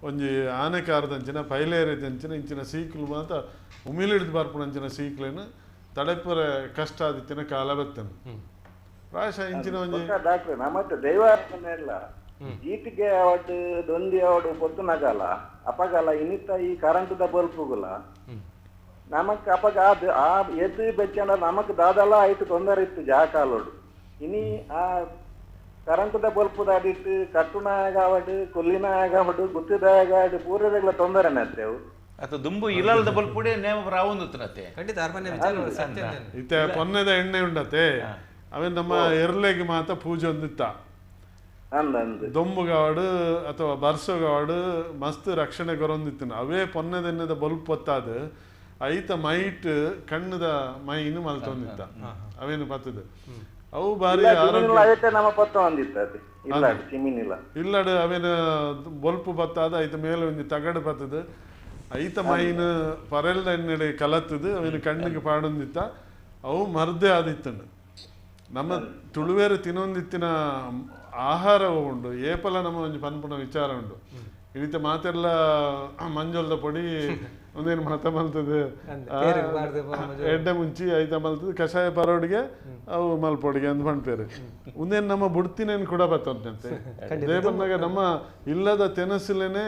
ಒಂಜಿ ಆನೆಕಾರದಂಚಿನ ಪೈಲೇರಿಯದಂಚಿನ ಇಂಚಿನ ಸೀಕ್ಲು ಮಾತ ಉಮಿಲಿಡ್ದು ಬರ್ಪುನಂಚಿನ ಸೀಕ್ಲೇನು ತಡೆಪುರ ಕಷ್ಟ ಆದಿತ್ತಿನ ಕಾಲ ಬತ್ತನು ಪ್ರಾಯಶಃ ಇಂಚಿನ ಒಂಜಿ ಡಾಕ್ಟರ್ ನಮ್ಮತ್ತೆ ದೈವಾರ್ಪಣೆ ಇಲ್ಲ ಈಟಿಗೆ ಅವಡು ದೊಂದಿ ಅವಡು ಪೊತ್ತುನಗಲ ಅಪಗಲ ಇನ್ನಿತ ಈ ಕರೆಂಟ್ ಬಲ್ಪುಗುಲ ನಮಕ್ ಅಪಗ ಆ ಎದ್ದು ಬೆಚ್ಚಂಡ ನಮಕ್ ದಾದಲ ಆಯ್ತು ತೊಂದರೆ ಇತ್ತು ಜಾಕಾಲೋಡು ಇನಿ ಆ ಕರಂಕುದ ಬಲ್ಪುದಾಡಿಟ್ಟು ಕಟ್ಟುನಾಗಾವಡು ಕೊಲ್ಲಿನಾಗಾವಡು ಗುತ್ತಿದಾಗಾಡು ಪೂರದೆಲ್ಲ ತೊಂದರೆನೇ ಅವು ಅಥವಾ ದುಂಬು ಇಲ್ಲದ ಬಲ್ಪುಡೆ ನೇಮ ರಾವುಂದುತ್ತನತ್ತೆ ಖಂಡಿತ ಅರ್ಪಣೆ ವಿಚಾರ ಸತ್ಯ ಇತ್ತೆ ಪೊನ್ನೆದ ಎಣ್ಣೆ ಉಂಡತೆ ಅವನ್ ನಮ್ಮ ಎರ್ಲೆಗೆ ಮಾತ ಪೂಜೆ ಒಂದಿತ್ತ ಅಂದಂದು ದೊಂಬುಗಾವಡು ಅಥವಾ ಬರ್ಸೋಗಾವಡು ಮಸ್ತ್ ರಕ್ಷಣೆ ಕೊರೊಂದಿತ್ತು ಅವೇ ಪೊನ್ನೆದೆಣ್ಣದ ಬಲ್ಪ್ ಹೊತ್ತಾದ ಐತ ಮೈಟ್ ಕಣ್ಣದ ಮೈನು ಮಲ್ತೊಂದಿತ್ತ ಅವೇನು ಪತ್ತದು ಅವು ಬಾರಿ ಆರೋಗ್ಯ ನಮ್ಮ ಪತ್ತ ಒಂದಿತ್ತು ಇಲ್ಲ ಚಿಮಿನಿಲ್ಲ ಇಲ್ಲಡು ಅವೇನು ಬಲ್ಪು ಬತ್ತಾದ ಐತ ಮೇಲೆ ಒಂದು ತಗಡು ಬತ್ತದು ಐತ ಮೈನ್ ಪರೆಲ್ದ ಎಣ್ಣೆಡೆ ಕಲತ್ತದು ಅವನು ಕಣ್ಣಿಗೆ ಪಾಡೊಂದಿತ್ತ ಅವು ಮರ್ದೆ ಆದಿತ್ತಂಡು ನಮ್ಮ ತುಳುವೇರು ತಿನ್ನೊಂದಿತ್ತಿನ ಆಹಾರ ಉಂಡು ಏಪಲ ನಮ್ಮ ಒಂದು ಪನ್ಪುಣ ವಿಚಾರ ಉಂಡು ಇಳಿತ ಮಾತೆಲ್ಲ ಮಂಜೊಲ್ದ ಪೊಡಿ ಒಂದೇನು ಮಾತ ಮಲ್ತದೆ ಎಡ್ಡೆ ಮುಂಚಿ ಐತ ಮಲ್ತದೆ ಕಷಾಯ ಪರೋಡಿಗೆ ಅವು ಮಲ್ಪೊಡಿಗೆ ಅಂದ್ ಪಂಪೇರು ಒಂದೇನು ನಮ್ಮ ಬುಡ್ತಿನೇನು ಕೂಡ ಬತ್ತಂತೆ ದೇಪನ್ನಾಗ ನಮ್ಮ ಇಲ್ಲದ ತೆನಸಿಲೇನೆ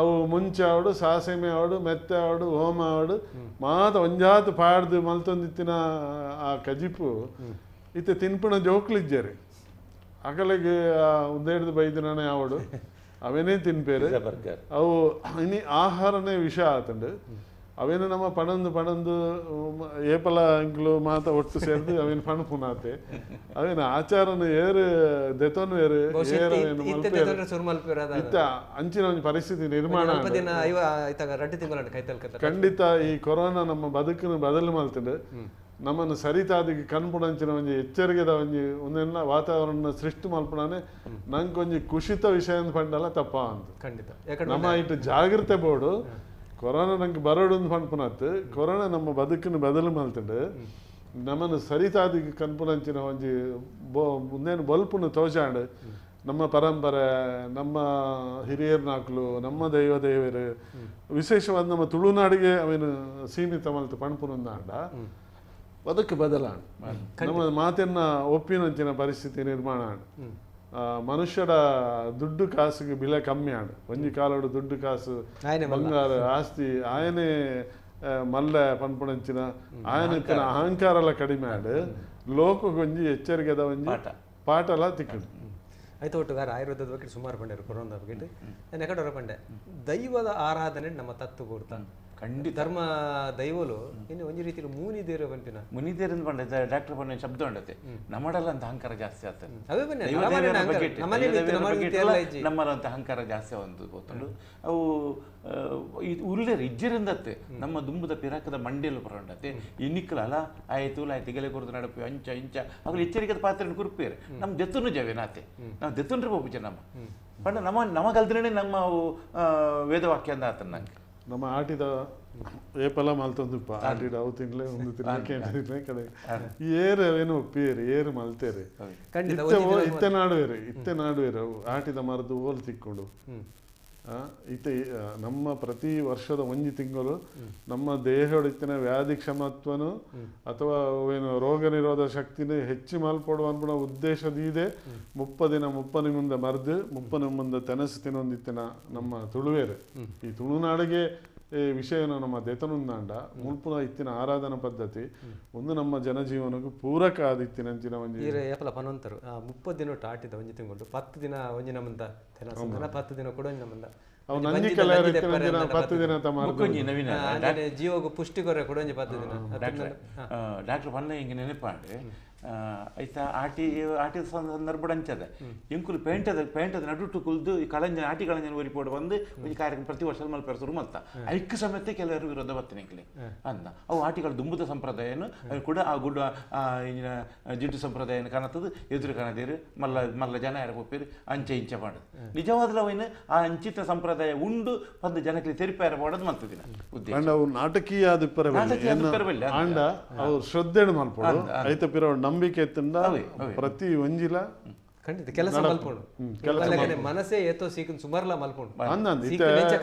ಅವು ಮುಂಚೆ ಆವಡು ಸಾಸೆಮೆ ಆವಡು ಮೆತ್ತೆ ಆವಡು ಹೋಮ ಆವಡು ಮಾತ ಒಂಜಾತು ಪಾಡ್ದು ಮಲ್ತೊಂದಿತ್ತಿನ ಆ ಕಜಿಪು ಇತ್ತೆ ತಿನ್ಪುಣ ಜೋಕ್ಲಿಜ್ಜೇರಿ ಅಕಲೆಗೆ ಉದ್ದೇಡ್ದು ಬೈದಿನೇ ಆವಡು ಅವೇನೇ ತಿನ್ಪೇರು ಅವು ಇನಿ ಆಹಾರನೇ ವಿಷ ಆತಂಡು ಅವೇನು ನಮ್ಮ ಪಣಂದು ಏಪಲ ಅಂಕ್ಲು ಮಾತ ಒಟ್ಟು ಸೇರ್ದು ಅವೇನು ಪಣ್ ಪುನಾತೆ ಅವೇನು ಆಚಾರನ ಏರು ದೆತೋನು ಏರು ಇತ್ತ ಅಂಚಿನ ಒಂದು ಪರಿಸ್ಥಿತಿ ನಿರ್ಮಾಣ ಖಂಡಿತ ಈ ಕೊರೋನಾ ನಮ್ಮ ಬದುಕನ್ನು ಬದಲು ಮಲ್ತಂಡು ನಮ್ಮನ್ನು ಸರಿತಾದಿಗೆ ಕಣ್ಪುಣಂಚಿನ ಒಂಜಿ ಎಚ್ಚರಿಕೆದ ಒಂಜಿ ಒಂದೆಲ್ಲ ವಾತಾವರಣ ಸೃಷ್ಟಿ ಮಲ್ಪುಣನೆ ನಂಗೆ ಒಂಜಿ ಕುಶಿತ ವಿಷಯ ಅಂತ ಪಂಡಲ್ಲ ತಪ್ಪ ಅಂತ ನಮ್ಮ ಇಟ್ಟು ಜಾಗ್ರತೆ ಬೋಡು ಕೊರೋನಾ ನಂಗೆ ಬರೋಡು ಅಂತ ಪಂಡ್ಪುನತ್ತು ಕೊರೋನಾ ನಮ್ಮ ಬದುಕನ್ನು ಬದಲು ಮಲ್ತಂಡು ನಮ್ಮನ್ನು ಸರಿತಾದಿಗೆ ಕಣ್ಪುಣಂಚಿನ ಒಂಜಿ ಮುಂದೇನು ಬಲ್ಪುನು ತೋಜಾಂಡು ನಮ್ಮ ಪರಂಪರೆ ನಮ್ಮ ಹಿರಿಯರ್ ನಾಕ್ಲು ನಮ್ಮ ದೈವ ದೇವರು ವಿಶೇಷವಾದ ನಮ್ಮ ತುಳುನಾಡಿಗೆ ಅವೇನು ಸೀಮಿತ ಮಲ್ತು ಪಂಡ್ಪುನಂದಾಂಡ ಅದಕ್ಕೆ ಬದಲಾಣ ನಮ್ಮ ಮಾತನ್ನ ಒಪ್ಪಿನಂಚಿನ ಪರಿಸ್ಥಿತಿ ನಿರ್ಮಾಣ ಮನುಷ್ಯರ ದುಡ್ಡು ಕಾಸಿಗೆ ಬೆಲೆ ಕಮ್ಮಿ ಆಡು ಒಂಜಿ ಕಾಲಡು ದುಡ್ಡು ಕಾಸು ಬಂಗಾರ ಆಸ್ತಿ ಆಯನೇ ಮಲ್ಲ ಪನ್ಪುಣಂಚಿನ ಆಯನ ಅಹಂಕಾರ ಕಡಿಮೆ ಆಡು ಲೋಕಗೊಂಜಿ ಎಚ್ಚರಿಕೆದ ಒಂಜಿ ಪಾಠಲ ತಿಕ್ಕಡು ಆಯ್ತು ಒಟ್ಟು ಬೇರೆ ಆಯುರ್ವೇದದ ಬಗ್ಗೆ ಸುಮಾರು ಪಂಡ್ಯಾರು ಕೊರೋನಾ ಬಗ್ಗೆ ನಾನು ಎಕಡೆ ಪಂಡೆ ದೈವದ ಆರಾಧನೆ ನಮ್ಮ ತತ್ವ ಕೊಡ್ತಾ ಖಂಡಿತ ಧರ್ಮ ದೈವಲು ಇನ್ನು ಒಂಜಿ ರೀತಿ ಮುನಿದೇರು ಬಂಪಿನ ಮುನಿದೇರಿಂದ ಪಂಡ ಡಾಕ್ಟರ್ ಪಂಡ ಶಬ್ದ ಉಂಡತೆ ನಮ್ಮಡಲ್ಲ ಅಂತ ಅಹಂಕಾರ ಜಾಸ್ತಿ ಆಗ್ತದೆ ನಮ್ಮಲ್ಲಂತ ಅಹಂಕಾರ ಜಾಸ್ತಿ ಒಂದು ಗೊತ್ತುಂಡು ಅವು ಉರ್ಲೇರು ಇಜ್ಜರಿಂದತ್ತೆ ನಮ್ಮ ದುಂಬುದ ಪಿರಾಕದ ಮಂಡಿಯಲ್ಲಿ ಬರೋಂಡತೆ ಇನ್ನಿಕ್ಕಲಲ್ಲ ಆಯ್ತು ಆಯ್ತು ಗೆಲೆ ಕೊರದು ನಡಪಿ ಅಂಚ ಇಂಚ ಅವ್ರು ಎಚ್ಚರಿಕೆದ ಪಾತ್ರ ಕುರುಪೇರು ನಮ್ಮ ದೆತ್ತುನು ಜವೇನಾತೆ ನಾವು ದೆತ್ತುನ್ರಿ ಹೋಗ್ಬಿಚ್ಚ ನಮ್ಮ ಪಂಡ ನಮ್ಮ ಕಲ್ತ್ರೇ ನಮ್ಮ ವೇದವಾಕ್ಯ ಅಂದ ಆತನ ನಂಗೆ ನಮ್ಮ ಆಟಿದ ಏಪಲ ಮಲ್ತೊಂದುಪ್ಪ ಆಟಿದ ಅವು ತಿನ್ಲೆ ಒಂದು ತಿನ್ಲೆ ಕಡೆ ಏರು ಅವೇನು ಒಪ್ಪಿಯರು ಏರು ಮಲ್ತೇರಿ ಇತ್ತೆ ನಾಡುವೇರು ಅವು ಆಟಿದ ಮರದು ಓಲ್ ತಿಕ್ಕೊಂಡು ಇತ್ತೆ ನಮ್ಮ ಪ್ರತಿ ವರ್ಷದ ಒಂಜಿ ತಿಂಗಳು ನಮ್ಮ ದೇಹದೊಳಿತ್ತಿನ ವ್ಯಾಧಿ ಕ್ಷಮತ್ವನು ಅಥವಾ ಏನು ರೋಗ ನಿರೋಧಕ ಶಕ್ತಿನ ಹೆಚ್ಚು ಮಲ್ಪಡುವ ಅನ್ಬಿಡೋ ಉದ್ದೇಶದಿದೆ ಮುಪ್ಪನಿ ಮುಂದೆ ಮರ್ದು ಮುಪ್ಪನ ಮುಂದೆ ತೆನಸು ತಿನ್ನೊಂದಿತ್ತಿನ ನಮ್ಮ ತುಳುವೇರು ಈ ತುಳುನಾಡಿಗೆ ವಿಷಯನ ನಮ್ಮ ದೆತನುಂದಾಂಡ ಮುಲ್ಪುನ ಇತ್ತಿನ ಆರಾಧನಾ ಪದ್ಧತಿ ಒಂದು ನಮ್ಮ ಜನಜೀವನಕ್ಕೂ ಪೂರಕ ಆದಿತ್ತಿನಂಚಿನ ಒಂಜಿ ಏಪಲ ಪನೊಂತರು 30 ದಿನ ಆಟಿದ ಒಂಜಿ ತಿಂಗಳು 10 ದಿನ ಒಂಜಿ ನಮ್ಮಂತ 10 ದಿನ ಕೂಡ ನಮ್ಮಂದ ಅವು ನಂಜಿ ಕಲರ್ 10 ದಿನ ಜೀವಗೂ ಪುಷ್ಟಿ ಕೊರೆ ಕೂಡ 10 ದಿನ ಡಾಕ್ಟರ್ ಪಂಡ ಹಿಂಗೆ ನೆನಪಾಂಡೆ ಐತಾ ಆಟಿ ಸಂದರ್ಭ ಅಂಚದ ಎಂಕುಲು ಪೇಂಟದ ನಡುಟು ಕುಲ್ದು ಈ ಕಳಂಜನ ಆಟಿ ಕಳಂಜನ ಒರಿಪೋಡು ಬಂದು ಈ ಕಾರ್ಯಕ್ರಮ ಪ್ರತಿ ವರ್ಷ ಮಲ್ಪೇರು ಶುರು ಮಲ್ತ ಐಕ್ಯ ಸಮೇತ ಕೆಲವರು ವಿರೋಧ ಬರ್ತನೆಂಕ್ಲಿ ಅಂದ ಅವು ಆಟಿಗಳು ದುಂಬುದ ಸಂಪ್ರದಾಯನು ಅವು ಕೂಡ ಆ ಗುಡ್ಡ ಜಿಡ್ಡು ಸಂಪ್ರದಾಯನ ಕಾಣತ್ತದು ಎದುರು ಕಾಣದೇರು ಮಲ್ಲ ಜನ ಯಾರು ಒಪ್ಪಿರು ಅಂಚೆ ಇಂಚೆ ಮಾಡೋದು ನಿಜವಾದ ಅವನು ಆ ಅಂಚಿತ ಸಂಪ್ರದಾಯ ಉಂಡು ಪಂದು ಜನಕ್ಕೆ ತೆರಿಪಾರ ಮಾಡೋದು ಮಲ್ತದಿನ ಉದ್ದೇಶ ನಾಟಕೀಯ ಶ್ರದ್ಧೆ ಮಲ್ಪೋಡು ಐತ ಪಿರ ನಂಬಿಕೆ ಎತ್ತಂಡ ಪ್ರತಿ ಒಂಜಿಲ ಖಂಡಿತ ಕೆಲಸ ಮಲ್ಪೋಡು ಮನಸ್ಸೇ ಏತೋ ಸೀಕನ್ ಸುಮಾರ್ಲ ಮಲ್ಪೋಡು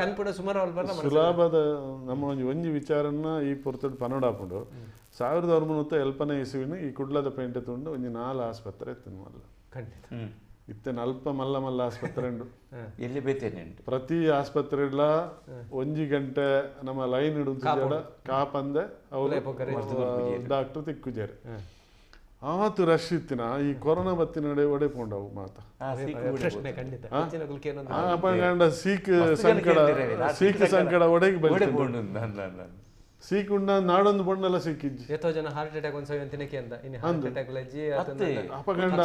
ಕನ್ಪುಡ ಸುಮಾರು ಸುಲಭದ ನಮ್ಮ ಒಂಜಿ ವಿಚಾರನ್ನ ಈ ಪೊರ್ತಡ್ ಪನೋಡಾಪುಂಡು 1900 ಎಲ್ಪನೆ ಇಸುವಿನ ಈ ಕುಡ್ಲದ ಪೇಂಟೆ ತುಂಡು ಒಂಜಿ 4 ಆಸ್ಪತ್ರೆ ಎತ್ತನು ಮಲ್ಲ ಖಂಡಿತ ಇತ್ತೆ ಅಲ್ಪ ಮಲ್ಲ ಆಸ್ಪತ್ರೆ ಉಂಡು ಎಲ್ಲಿ ಬೇತೇನೆ ಪ್ರತಿ ಆಸ್ಪತ್ರೆಲ ಒಂಜಿ ಗಂಟೆ ನಮ್ಮ ಲೈನ್ ಇಡುದು ಕಾಪಂದೆ ಅವ್ರು ಡಾಕ್ಟರ್ ತಿಕ್ಕುಜೇರು ಆವತ್ತು ರಶ್ ಇತ್ತಿನ ಈ ಕೊರೋನಾ ಬತ್ತಿನ ಒಡೆ ಪೋಂಡವು ಮಾತ ಪ್ರಶ್ನೆ ಖಂಡಿತ ಹೆಚ್ಚಿನ ಗುಲ್ಕೆ ಏನೊಂದು ಅಪಗಂಡ ಸೀಕ್ ಸಂಕಡ ಒಡೆಗೆ ಬಂತು ಸೀಕ್ ಉಂಡ ನಾಡೊಂದು ಬೊಂಡಲ ಸಿಕ್ಕಿಜ್ಜಿ ಎಷ್ಟೋ ಜನ ಹಾರ್ಟ್ ಅಟ್ಯಾಕ್ ಒಂದು ಸವಿ ಅಂತಿನಕ್ಕೆ ಅಂದ ಇನ್ನು ಹಾರ್ಟ್ ಅಟ್ಯಾಕ್ ಲಜ್ಜಿ ಅಪಗಂಡ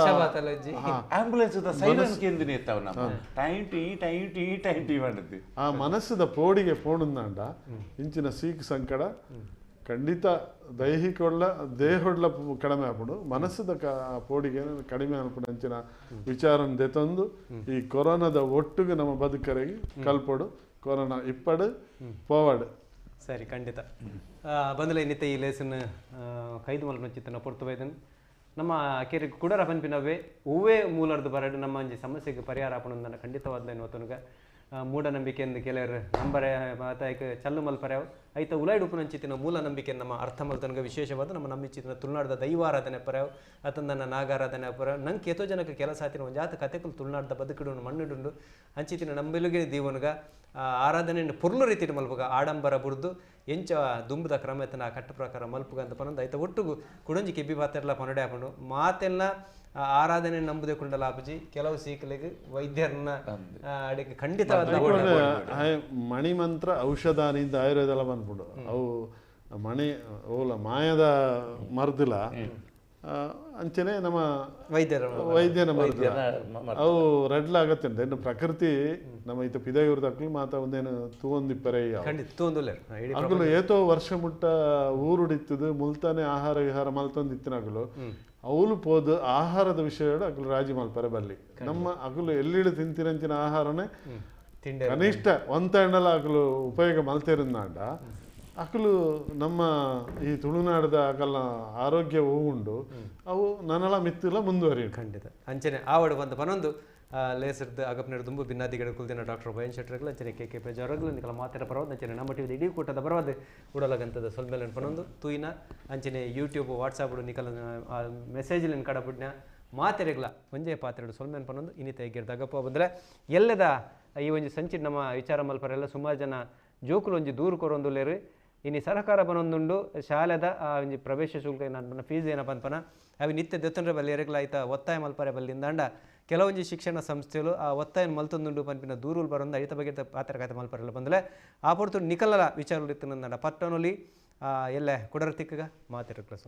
ಲಜ್ಜಿ ಆಂಬುಲೆನ್ಸ್ ಸೈರನ್ ಕೇಂದ್ರನೇ ಇರ್ತಾವ ನಮ್ಮ ಟೈಮ್ ಟೀ ಮಾಡಿದ್ವಿ ಆ ಮನಸ್ಸದ ಪೋಡಿಗೆ ಪೋಣಂದಾಂಡ ಇಂಚಿನ ಸೀಕ್ ಸಂಕಡ ಖಂಡಿತ ದೈಹಿಕ ದೇಹೊಡ್ಲ ಕಡಿಮೆ ಆಗ್ಬಿಡು ಮನಸ್ಸದ ಪೋಡಿಗೆ ಕಡಿಮೆ ಅನ್ಬಿಡು ಅಂಚಿನ ವಿಚಾರ ದೆತಂದು ಈ ಕೊರೋನಾದ ಒಟ್ಟಿಗೆ ನಮ್ಮ ಬದುಕರಿಗೆ ಕಲ್ಪಡು ಕೊರೋನಾ ಇಪ್ಪಡು ಪೋವಡ್ ಸರಿ ಖಂಡಿತ ಬಂದಲೆ ಇನ್ನಿತ ಈ ಲೇಸನ್ ಕೈದು ಮಲ್ಪನ ಚಿತ್ತನ ಪೊರ್ತು ಬೈದನ್ ನಮ್ಮ ಕೇರಿಗೆ ಕುಡರ ಪನ್ಪಿನವೇ ಹೂವೇ ಮೂಲರ್ದು ಬರಡು ನಮ್ಮ ಒಂಜಿ ಸಮಸ್ಯೆಗೆ ಪರಿಹಾರ ಆಪಣ ಖಂಡಿತವಾದ ಇವತ್ತನಗ ಮೂಢನಂಬಿಕೆಯಿಂದ ಕೆಲವರು ನಂಬರೆ ಮಾತಾಯ್ಕ ಚಲ್ಲು ಮಲ್ಪರ್ಯಾವ ಐತ ಉಲಾಯ್ಡು ಉಪನಂಚಿತಿನ ಮೂಲ ನಂಬಿಕೆ ನಮ್ಮ ಅರ್ಥ ಮಲ್ತನಗ ವಿಶೇಷವಾದ ನಮ್ಮ ನಂಬಿಚಿತಿನ ತುಳುನಾಡದ ದೈವಾರಾಧನೆ ಪರ್ಯಾವ ಅತಂದನ್ನ ನಾಗಾರಾಧನೆ ಪರ ನಂಗೆ ಎಷ್ಟೋ ಜನಕ್ಕೆ ಕೆಲಸ ಆತಿನ ಒಂದು ಜಾತ ಕಥೆಗಳು ತುಳುನಾಡದ ಬದುಕಿಡು ಮಣ್ಣಿಡುಂಡು ಅಂಚಿತಿನ ನಂಬೆಲುಗೆ ದೀವನ್ಗ ಆರಾಧನೆಯನ್ನು ಪುರ್ಲು ರೀತಿಯ ಮಲ್ಪಗ ಆಡಂಬರ ಬುಡ್ದು ಎಂಚ ದುಂಬದ ಕ್ರಮತನ ಕಟ್ಟ ಪ್ರಕಾರ ಮಲ್ಪಗ ಅಂತ ಪನೊಂದು ಐತ ಒಟ್ಟಿಗೂ ಕುಡಂಜಿ ಕೆಬ್ಬಿ ಪಾತೆಲ್ಲ ಪನಡೆ ಹಾಕೊಂಡು ಮಾತೆಲ್ಲ ಆರಾಧನೆ ನಂಬುದೇ ಕುಂಡಲ ಆಪಜಿ ಕೆಲವು ಸೀಕಲಿಗೆ ವೈದ್ಯರನ್ನ ಅಡಿಗೆ ಖಂಡಿತವಾದ ಮಣಿಮಂತ್ರ ಔಷಧಾನಿಂದ ಆಯುರ್ವೇದ ಬಂದ್ಬಿಡು ಅವು ಮಣಿ ಓಲ ಮಾಯದ ಮರ್ದಿಲ್ಲ ಅಂಚನೆ ನಮ್ಮ ವೈದ್ಯನ ಮರ್ದಿಲ್ಲ ಅವು ರೆಡ್ಲಾಗತ್ತೆ ಇನ್ನು ಪ್ರಕೃತಿ ನಮ್ಮ ಇತ ಪಿದಯೂರ್ದ ಅಕ್ಲು ಮಾತ ಒಂದೇನು ತೂವೊಂದಿಪ್ಪರೆ ಅಗ್ಲು ಏತೋ ವರ್ಷ ಮುಟ್ಟ ಊರುಡಿತ್ತದು ಮುಲ್ತಾನೆ ಆಹಾರ ವಿಹಾರ ಮಲ್ತೊಂದಿತ್ತಿನಗ್ಲು ಅವಳು ಪೋದು ಆಹಾರದ ವಿಷಯ ಅಗ್ಲು ರಾಜಿ ಮಲ್ಪರೆ ಬಲ್ಲಿ ನಮ್ಮ ಅಗ್ಲು ಎಲ್ಲಿಡು ತಿಂತಿರಂಚಿನ ಆಹಾರನೇ ಕನಿಷ್ಠ ಒಂತ ಎಣ್ಣಲ ಅಗ್ಲು ಉಪಯೋಗ ಮಲ್ತಿರಂದಾಂಡ ಅಕಲು ನಮ್ಮ ಈ ತುಳುನಾಡದ ಅಕಲ್ನ ಆರೋಗ್ಯ ಉಂಡು ಅವು ನನಲ ಮಿತ್ತಿಲ್ಲ ಮುಂದುವರಿ ಖಂಡಿತ ಅಂಚನೆ ಆವಡು ಬಂದ ಪನೊಂದು ಲೇಸರ್ದು ಅಗಪ್ನರು ದುಂಬು ಭಿನ್ನಾದಿಗಳ ಕುಲ್ದಿನ ಡಾಕ್ಟರ್ ಭಯನ್ ಶೆಟ್ಟರ್ಗಳು ಅಂಚನೆ ಕೆ ಪೇಜಾರಗಳು ನಿಕಲ ಮಾತಾಡ ಬರೋದು ಅಂಚನೆ ನಮ್ಮ ಟಿವಿ ಇಡೀ ಕೂಟದ ಬರೋದು ಉಡಲಗಂತದ ಸೊಲ್ಮೇಲೆ ಪನೊಂದು ತೂಯಿನ ಅಂಚನೆ ಯೂಟ್ಯೂಬ್ ವಾಟ್ಸಾಪ್ ನಿಕಲ ಮೆಸೇಜ್ ಕಡಬಿಡ್ನ ಮಾತೆರೆಗಳ ಒಂಜೇ ಪಾತ್ರೆಡು ಸೊಲ್ಮೇಲೆ ಪನೊಂದು ಇನ್ನಿತ ಹೇಗಿರ್ದ ಅಗಪ್ಪ ಬಂದರೆ ಎಲ್ಲದ ಈ ಒಂದು ಸಂಚಿ ನಮ್ಮ ವಿಚಾರ ಮಲ್ಪರೆಲ್ಲ ಸುಮಾರು ಜನ ಜೋಕುಲು ಒಂಜಿ ದೂರು ಕೊರೊಂದುಲ್ಲೇರು ಇನ್ನು ಸರ್ಕಾರ ಬನ್ನೊಂದುಂಡು ಶಾಲೆದ ಒಂಜಿ ಪ್ರವೇಶ ಶುಲ್ಕ ನನ್ನ ಫೀಸ್ ಏನಪ್ಪ ಅನ್ಪನ ಅವು ನಿತ್ಯ ದೆತ್ತಂಡ್ರೆ ಬಲ್ಲಿ ಎರಗಲಾಯ್ತ ಒತ್ತಾಯ ಮಲ್ಪರೆ ಬಲ್ಲಿಂದಾಂಡ ಕೆಲವೊಂಜಿ ಶಿಕ್ಷಣ ಸಂಸ್ಥೆಗಳು ಆ ಒತ್ತಾಯ ಮಲ್ತೊಂದುಂಡು ಪನ್ಪಿನ ದೂರುಲು ಬರೋದು ಐತ ಬಗ್ಗೆ ಪಾತ್ರ ಕಾಯ್ತ ಮಲ್ಪರೆಲ್ಲ ಬಂದಲೆ ಆ ಪೊರ್ತು ನಿಕಲಲ ವಿಚಾರಗಳು ಇತ್ತು ಪಟ್ಟಣಲ್ಲಿ ಎಲ್ಲೇ ಕುಡರ ತಿಕ್ಕಗ ಮಾತಿರಕ್ಲ